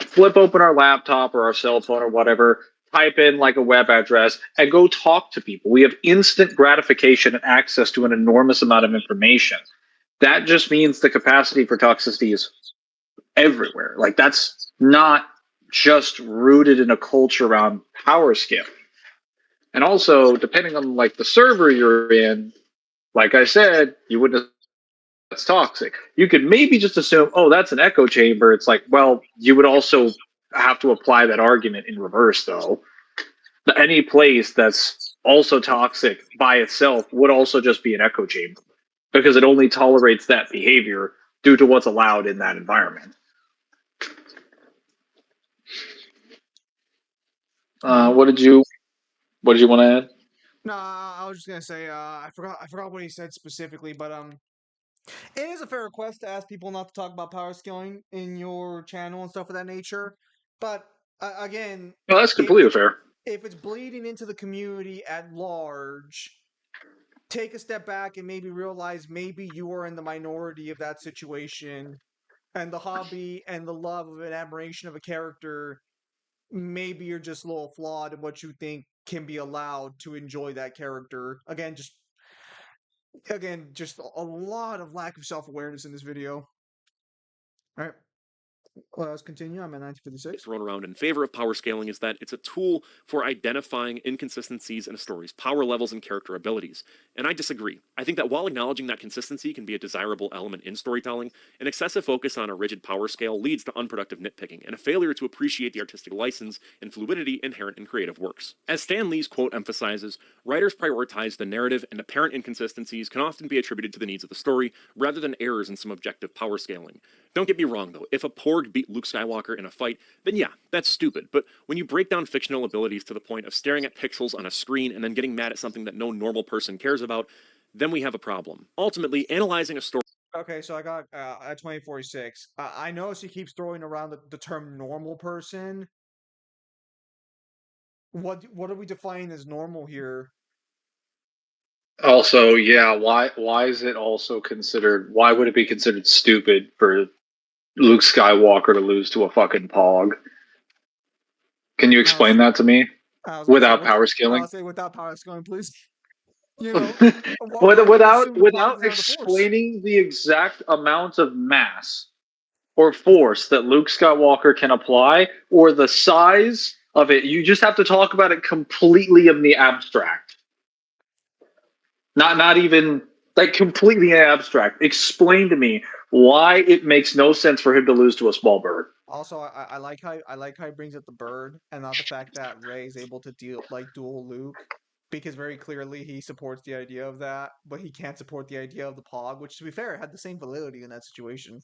Speaker 2: flip open our laptop or our cell phone or whatever, type in like a web address and go talk to people. We have instant gratification and access to an enormous amount of information. That just means the capacity for toxicity is everywhere. Like that's not just rooted in a culture around power scaling. And also, depending on like the server you're in, like I said, you wouldn't that's toxic. You could maybe just assume, oh, that's an echo chamber. It's like, well, you would also have to apply that argument in reverse, though. Any place that's also toxic by itself would also just be an echo chamber because it only tolerates that behavior due to what's allowed in that environment. What did you want to add?
Speaker 1: No, I was just gonna say, I forgot what he said specifically, but it is a fair request to ask people not to talk about power scaling in your channel and stuff of that nature. But again,
Speaker 2: No, that's
Speaker 1: if
Speaker 2: completely fair.
Speaker 1: if it's bleeding into the community at large, take a step back and maybe realize maybe you are in the minority of that situation, and the hobby and the love of an admiration of a character, maybe you're just a little flawed in what you think can be allowed to enjoy that character. Just a lot of lack of self-awareness in this video. All right, well, let's continue. I'm at 1956.
Speaker 3: Thrown around in favor of power scaling is that it's a tool for identifying inconsistencies in a story's power levels and character abilities. And I disagree. I think that while acknowledging that consistency can be a desirable element in storytelling, an excessive focus on a rigid power scale leads to unproductive nitpicking and a failure to appreciate the artistic license and fluidity inherent in creative works. As Stan Lee's quote emphasizes, writers prioritize the narrative, and apparent inconsistencies can often be attributed to the needs of the story rather than errors in some objective power scaling. Don't get me wrong, though. If a Porg beat Luke Skywalker in a fight, then yeah, that's stupid. But when you break down fictional abilities to the point of staring at pixels on a screen and then getting mad at something that no normal person cares about, then we have a problem. Ultimately, analyzing a story.
Speaker 1: Okay, so I got at 2046. I know she keeps throwing around the term normal person. What are we defining as normal here?
Speaker 2: Also, yeah, why is it also considered? Why would it be considered stupid for Luke Skywalker to lose to a fucking Pog? Can you explain that to me
Speaker 1: I was gonna say
Speaker 2: without power
Speaker 1: I'll
Speaker 2: scaling?
Speaker 1: say without power scaling, please. You know, why do we
Speaker 2: without
Speaker 1: assume the Pog
Speaker 2: without
Speaker 1: doesn't have the Force?
Speaker 2: explaining the exact amount of mass or force that Luke Skywalker can apply, or the size of it, you just have to talk about it completely in the abstract. Not even like completely abstract. Explain to me why it makes no sense for him to lose to a small bird.
Speaker 1: Also, I like how he brings up the bird and not the fact that Rey is able to duel Luke, because very clearly he supports the idea of that, but he can't support the idea of the Pog, which, to be fair, had the same validity in that situation.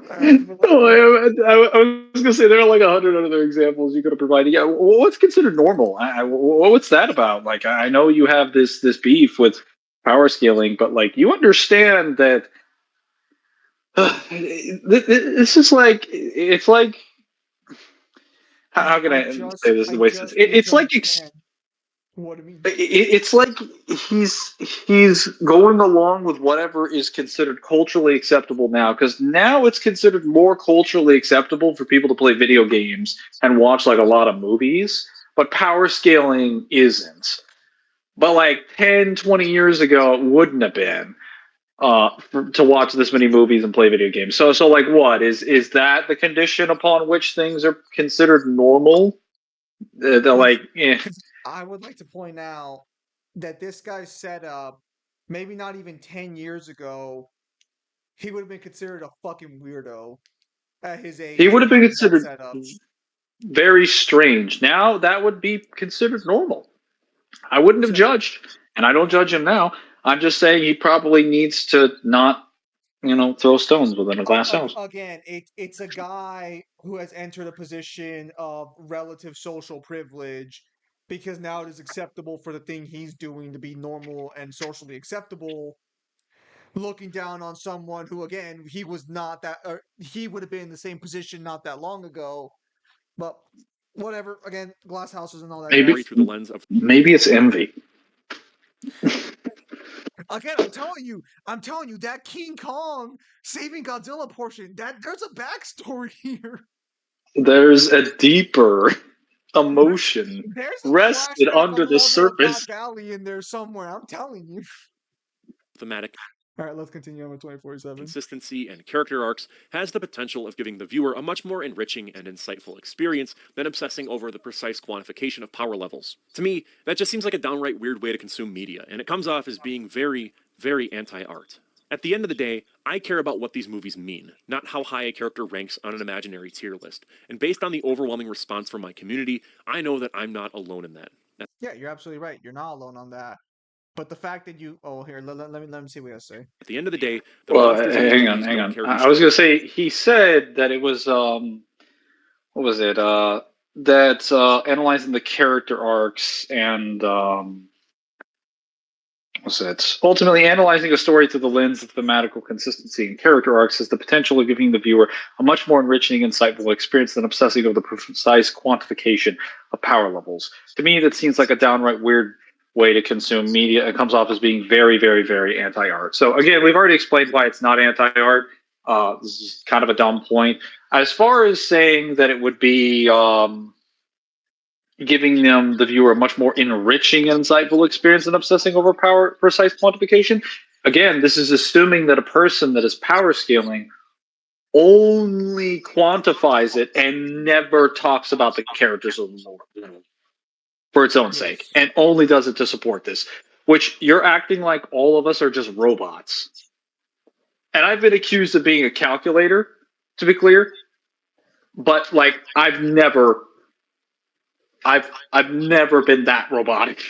Speaker 1: All right,
Speaker 2: I was gonna say there are like 100 other examples you could have provided. Yeah, what's considered normal? What's that about? Like, I know you have this beef with power scaling, but like, you understand that this is like it's like how can I say this the
Speaker 1: I
Speaker 2: way
Speaker 1: just need
Speaker 2: it's
Speaker 1: to
Speaker 2: like
Speaker 1: understand what it means.
Speaker 2: it's like he's going along with whatever is considered culturally acceptable now, because now it's considered more culturally acceptable for people to play video games and watch like a lot of movies, but power scaling isn't. But like 10-20 years ago it wouldn't have been to watch this many movies and play video games. So like, what is that the condition upon which things are considered normal? They're like, eh.
Speaker 1: I would like to point out that this guy's setup, maybe not even 10 years ago, he would have been considered a fucking weirdo at his
Speaker 2: He
Speaker 1: age
Speaker 2: would have been
Speaker 1: having that
Speaker 2: considered
Speaker 1: setup.
Speaker 2: very strange. Now that would be considered normal. I wouldn't have judged, and I don't judge him now. I'm just saying he probably needs to not, throw stones within a glass house.
Speaker 1: Again, it's a guy who has entered a position of relative social privilege, because now it is acceptable for the thing he's doing to be normal and socially acceptable, looking down on someone who, again, he was not that, or he would have been in the same position not that long ago. But whatever. Again, glass houses and all that
Speaker 2: Maybe
Speaker 1: jazz.
Speaker 3: Through the lens of
Speaker 2: maybe it's envy.
Speaker 1: Again, I'm telling you, that King Kong saving Godzilla portion, that there's a backstory here.
Speaker 2: There's a deeper emotion
Speaker 1: There's a
Speaker 2: rested
Speaker 1: flashback on
Speaker 2: under
Speaker 1: the
Speaker 2: the
Speaker 1: level of
Speaker 2: surface.
Speaker 1: God Valley in there somewhere. I'm telling you.
Speaker 3: thematic
Speaker 1: All right, let's continue on with 2047.
Speaker 3: consistency and character arcs has the potential of giving the viewer a much more enriching and insightful experience than obsessing over the precise quantification of power levels. To me, that just seems like a downright weird way to consume media, and it comes off as being very, very anti-art. At the end of the day, I care about what these movies mean, not how high a character ranks on an imaginary tier list. And based on the overwhelming response from my community, I know that I'm not alone in that.
Speaker 1: Yeah, you're absolutely right. You're not alone on that. But the fact that you, here, let me see what I say.
Speaker 3: At the end of the day, the
Speaker 2: Well,
Speaker 3: monsters in these
Speaker 2: hang
Speaker 3: movies
Speaker 2: on.
Speaker 3: don't care
Speaker 2: I
Speaker 3: who
Speaker 2: was gonna say he said that it was what was it? That analyzing the character arcs and was it ultimately analyzing a story through the lens of thematical consistency and character arcs has the potential of giving the viewer a much more enriching, insightful experience than obsessing over the precise quantification of power levels. To me, that seems like a downright weird way to consume media. It comes off as being very, very, very anti-art. So again, we've already explained why it's not anti-art. This is kind of a dumb point. As far as saying that it would be giving them, the viewer, a much more enriching and insightful experience than obsessing over precise quantification, again, this is assuming that a person that is power scaling only quantifies it and never talks about the characters of the movie for its own sake, and only does it to support this, which you're acting like all of us are just robots. And I've been accused of being a calculator, to be clear, but like I've never been that robotic.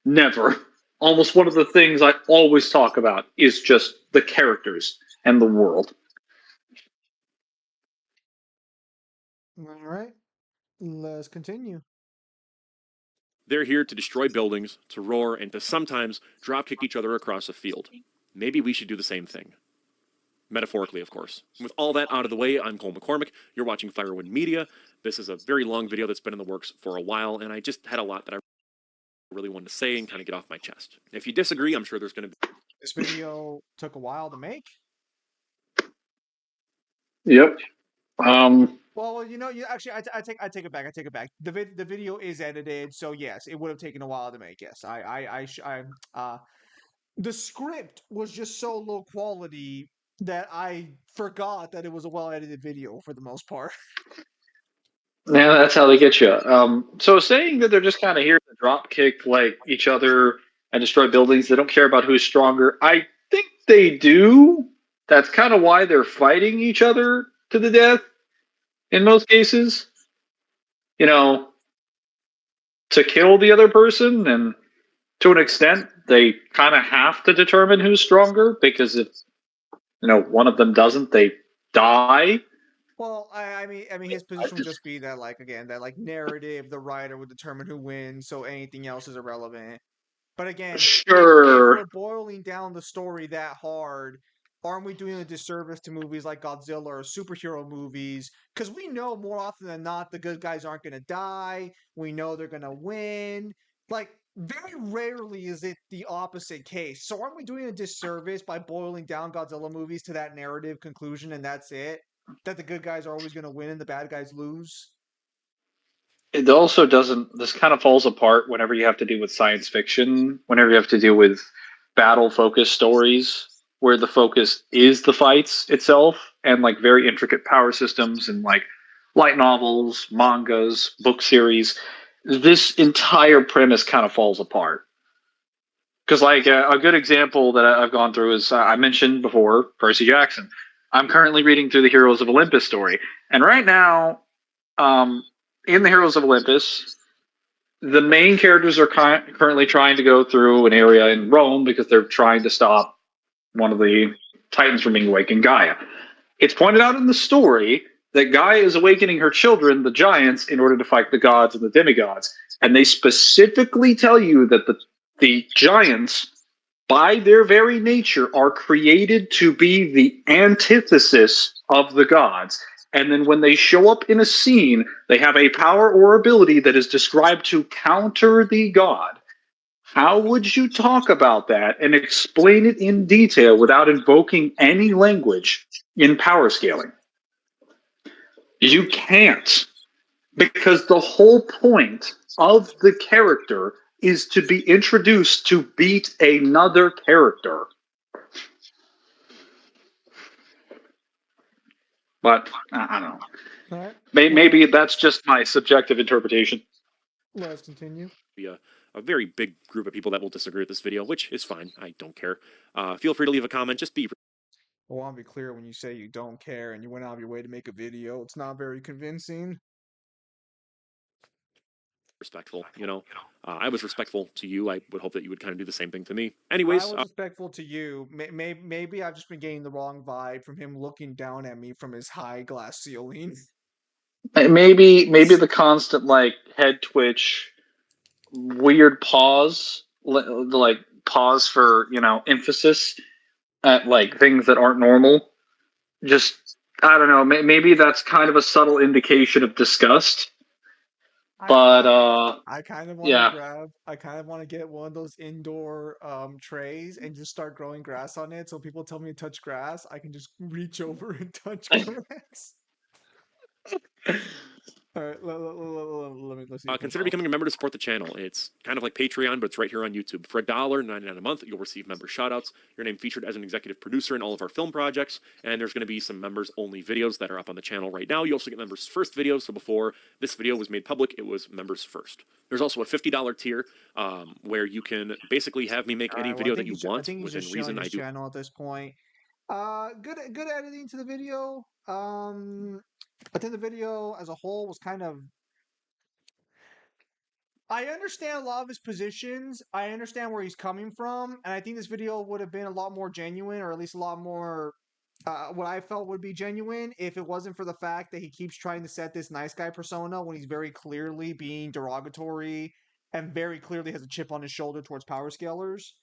Speaker 2: Never. Almost one of the things I always talk about is just the characters and the world.
Speaker 1: All right, let's continue.
Speaker 3: They're here to destroy buildings, to roar, and to sometimes dropkick each other across a field. Maybe we should do the same thing. Metaphorically, of course. With all that out of the way, I'm Cole McCormick. You're watching Firewind Media. This is a very long video that's been in the works for a while, and I just had a lot that I really wanted to say and kind of get off my chest. If you disagree, I'm sure there's going to be...
Speaker 1: This video took a while to make.
Speaker 2: Yep.
Speaker 1: Well, you actually, I take it back. I take it back. The video is edited, so yes, it would have taken a while to make. Yes, the script was just so low quality that I forgot that it was a well edited video for the most part.
Speaker 2: Yeah, that's how they get you. So saying that they're just kind of here to drop kick like each other and destroy buildings, they don't care about who's stronger. I think they do. That's kind of why they're fighting each other to the death in most cases. You know, to kill the other person, and to an extent, they kind of have to determine who's stronger, because if one of them doesn't, they die.
Speaker 1: Well, I mean, his position would just be that, like, again, that like narrative, the writer would determine who wins, so anything else is irrelevant. But again, if
Speaker 2: Sure.
Speaker 1: we're boiling down the story that hard, aren't we doing a disservice to movies like Godzilla or superhero movies? Because we know more often than not the good guys aren't going to die. We know they're going to win. Like, very rarely is it the opposite case. So aren't we doing a disservice by boiling down Godzilla movies to that narrative conclusion and that's it? That the good guys are always going to win and the bad guys lose?
Speaker 2: It also doesn't. This kind of falls apart whenever you have to do with science fiction, whenever you have to deal with battle focused stories where the focus is the fights itself, and like very intricate power systems and like light novels, mangas, book series. This entire premise kind of falls apart. Because like a good example that I've gone through is I mentioned before Percy Jackson. I'm currently reading through the Heroes of Olympus story, and right now, in the Heroes of Olympus, the main characters are currently trying to go through an area in Rome because they're trying to stop one of the Titans from being awakened, Gaia. It's pointed out in the story that Gaia is awakening her children, the giants, in order to fight the gods and the demigods. And they specifically tell you that the giants, by their very nature, are created to be the antithesis of the gods. And then when they show up in a scene, they have a power or ability that is described to counter the god. How would you talk about that and explain it in detail without invoking any language in power scaling? You can't. Because the whole point of the character is to be introduced to beat another character. But I don't know.
Speaker 1: All right.
Speaker 2: Maybe that's just my subjective interpretation.
Speaker 1: Let's continue.
Speaker 3: Be a very big group of people that will disagree with this video, which is fine. I don't care. Feel free to leave a comment. Just be
Speaker 1: I want to be clear, when you say you don't care and you went out of your way to make a video, it's not very convincing.
Speaker 3: respectful. I was respectful to you. I would hope that you would kind of do the same thing to me. Anyways,
Speaker 1: I was respectful to you. Maybe I've just been getting the wrong vibe from him looking down at me from his high glass ceiling.
Speaker 2: Maybe the constant like head twitch, weird pause, like pause for emphasis at like things that aren't normal. Just I don't know. Maybe that's kind of a subtle indication of disgust.
Speaker 1: I
Speaker 2: But
Speaker 1: I kind of want to
Speaker 2: yeah.
Speaker 1: grab. I kind of want to get one of those indoor trays and just start growing grass on it. So people tell me to touch grass, I can just reach over and touch grass. All right, let's see.
Speaker 3: Consider becoming a member to support the channel. It's kind of like Patreon, but it's right here on YouTube. For $1.99 a month, you'll receive member shoutouts, your name featured as an executive producer in all of our film projects, and there's going to be some members-only videos that are up on the channel right now. You also get members' first videos, so before this video was made public, it was members first. There's also a $50 tier where you can basically have me make
Speaker 1: All
Speaker 3: any
Speaker 1: right. Well,
Speaker 3: video that you
Speaker 1: I
Speaker 3: want
Speaker 1: think he's
Speaker 3: within
Speaker 1: just showing
Speaker 3: reason. I
Speaker 1: his
Speaker 3: do.
Speaker 1: channel at this point. Good editing to the video. I think the video as a whole was kind of. I understand a lot of his positions. I understand where he's coming from, and I think this video would have been a lot more genuine, or at least a lot more what I felt would be genuine if it wasn't for the fact that he keeps trying to set this nice guy persona when he's very clearly being derogatory and very clearly has a chip on his shoulder towards power scalers.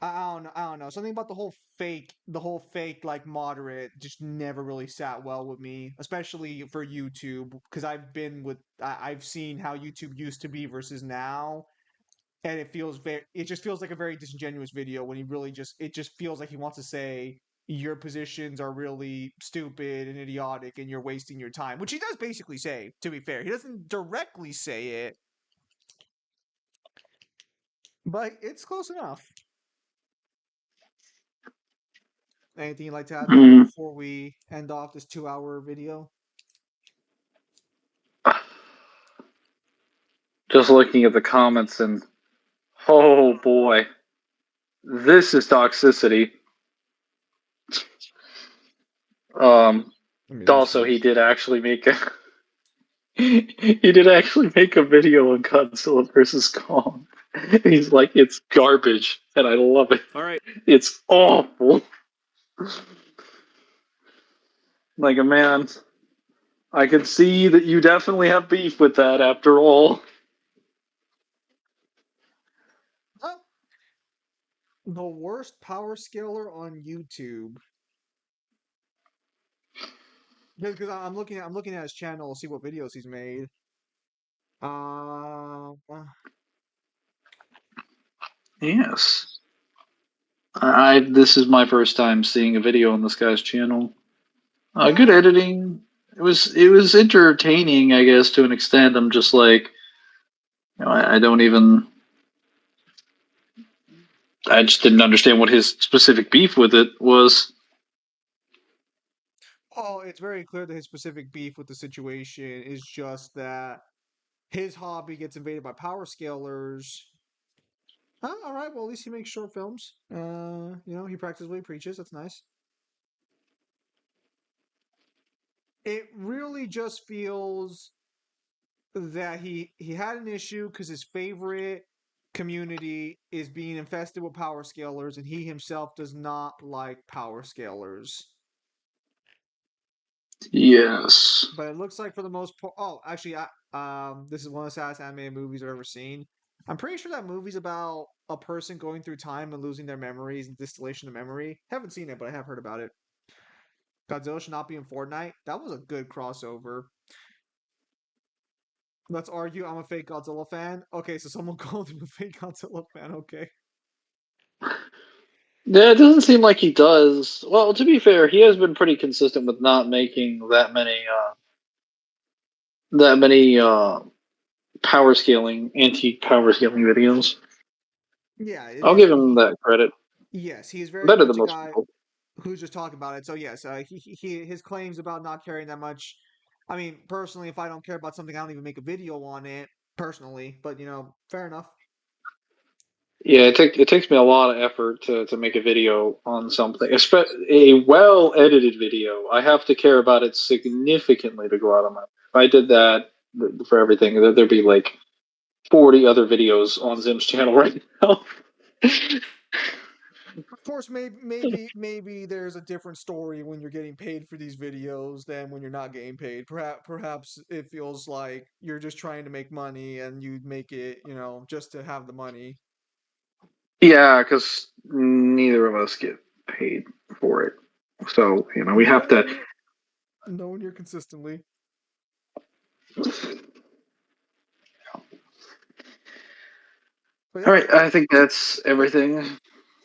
Speaker 1: I don't know. I don't know. Something about the whole fake like moderate just never really sat well with me, especially for YouTube, because I've seen how YouTube used to be versus now, and it just feels like a very disingenuous video when he really it just feels like he wants to say your positions are really stupid and idiotic and you're wasting your time, which he does basically say, to be fair. He doesn't directly say it, but it's close enough. Anything you'd like to add, Michael,
Speaker 2: Mm,
Speaker 1: before we end off this 2-hour video?
Speaker 2: just looking at the comments and oh boy, this is toxicity.
Speaker 1: Let me
Speaker 2: Also, he did actually make a he did actually make a video on Godzilla versus Kong. He's like, it's garbage, and I love it.
Speaker 3: All right.
Speaker 2: It's awful. Like, man, I can see that you definitely have beef with that after all.
Speaker 1: Oh, the worst power scaler on YouTube. Because I'm looking at his channel to see what videos he's made. Uh,
Speaker 2: Yes. I this is my first time seeing a video on this guy's channel. Good
Speaker 1: uh,
Speaker 2: editing. It was entertaining, I guess, to an extent. I'm just like, I don't even. I just didn't understand what his specific beef with it was.
Speaker 1: oh, it's very clear that his specific beef with the situation is just that his hobby gets invaded by power scalers. All right. Well, at least he makes short films. He practices what he preaches. That's nice. It really just feels that he had an issue because his favorite community is being infested with power scalers, and he himself does not like power scalers.
Speaker 2: Yes.
Speaker 1: But it looks like for the most part, oh, actually, this is one of the saddest animated movies I've ever seen. I'm pretty sure that movie's about a person going through time and losing their memories and distillation of memory. Haven't seen it, but I have heard about it. Godzilla should not be in Fortnite. That was a good crossover. Let's argue I'm a fake Godzilla fan. Okay, so someone called him a fake Godzilla fan. Okay.
Speaker 2: Yeah, it doesn't seem like he does. Well, to be fair, he has been pretty consistent with not making that many power scaling, anti power scaling videos.
Speaker 1: Yeah,
Speaker 2: I'll give him that credit.
Speaker 1: yes, he is very
Speaker 2: Better
Speaker 1: much
Speaker 2: than
Speaker 1: a
Speaker 2: most
Speaker 1: guy
Speaker 2: people.
Speaker 1: who's just talking about it. So yes, his claims about not caring that much. I mean, personally, if I don't care about something, I don't even make a video on it personally. But fair enough.
Speaker 2: Yeah, it takes me a lot of effort to make a video on something, a well edited video. I have to care about it significantly to go out on my. If I did that for everything, there'd be like 40 other videos on Zim's channel right now.
Speaker 1: Of course, maybe there's a different story when you're getting paid for these videos than when you're not getting paid. Perhaps it feels like you're just trying to make money and you make it, just to have the money.
Speaker 2: Yeah, because neither of us get paid for it, so we have to.
Speaker 1: Knowing you consistently. But
Speaker 2: All
Speaker 1: yeah,
Speaker 2: right, I think that's everything.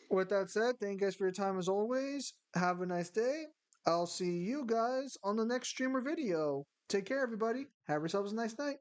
Speaker 1: with that said, thank you guys for your time as always. Have a nice day. I'll see you guys on the next streamer video. Take care, everybody. Have yourselves a nice night.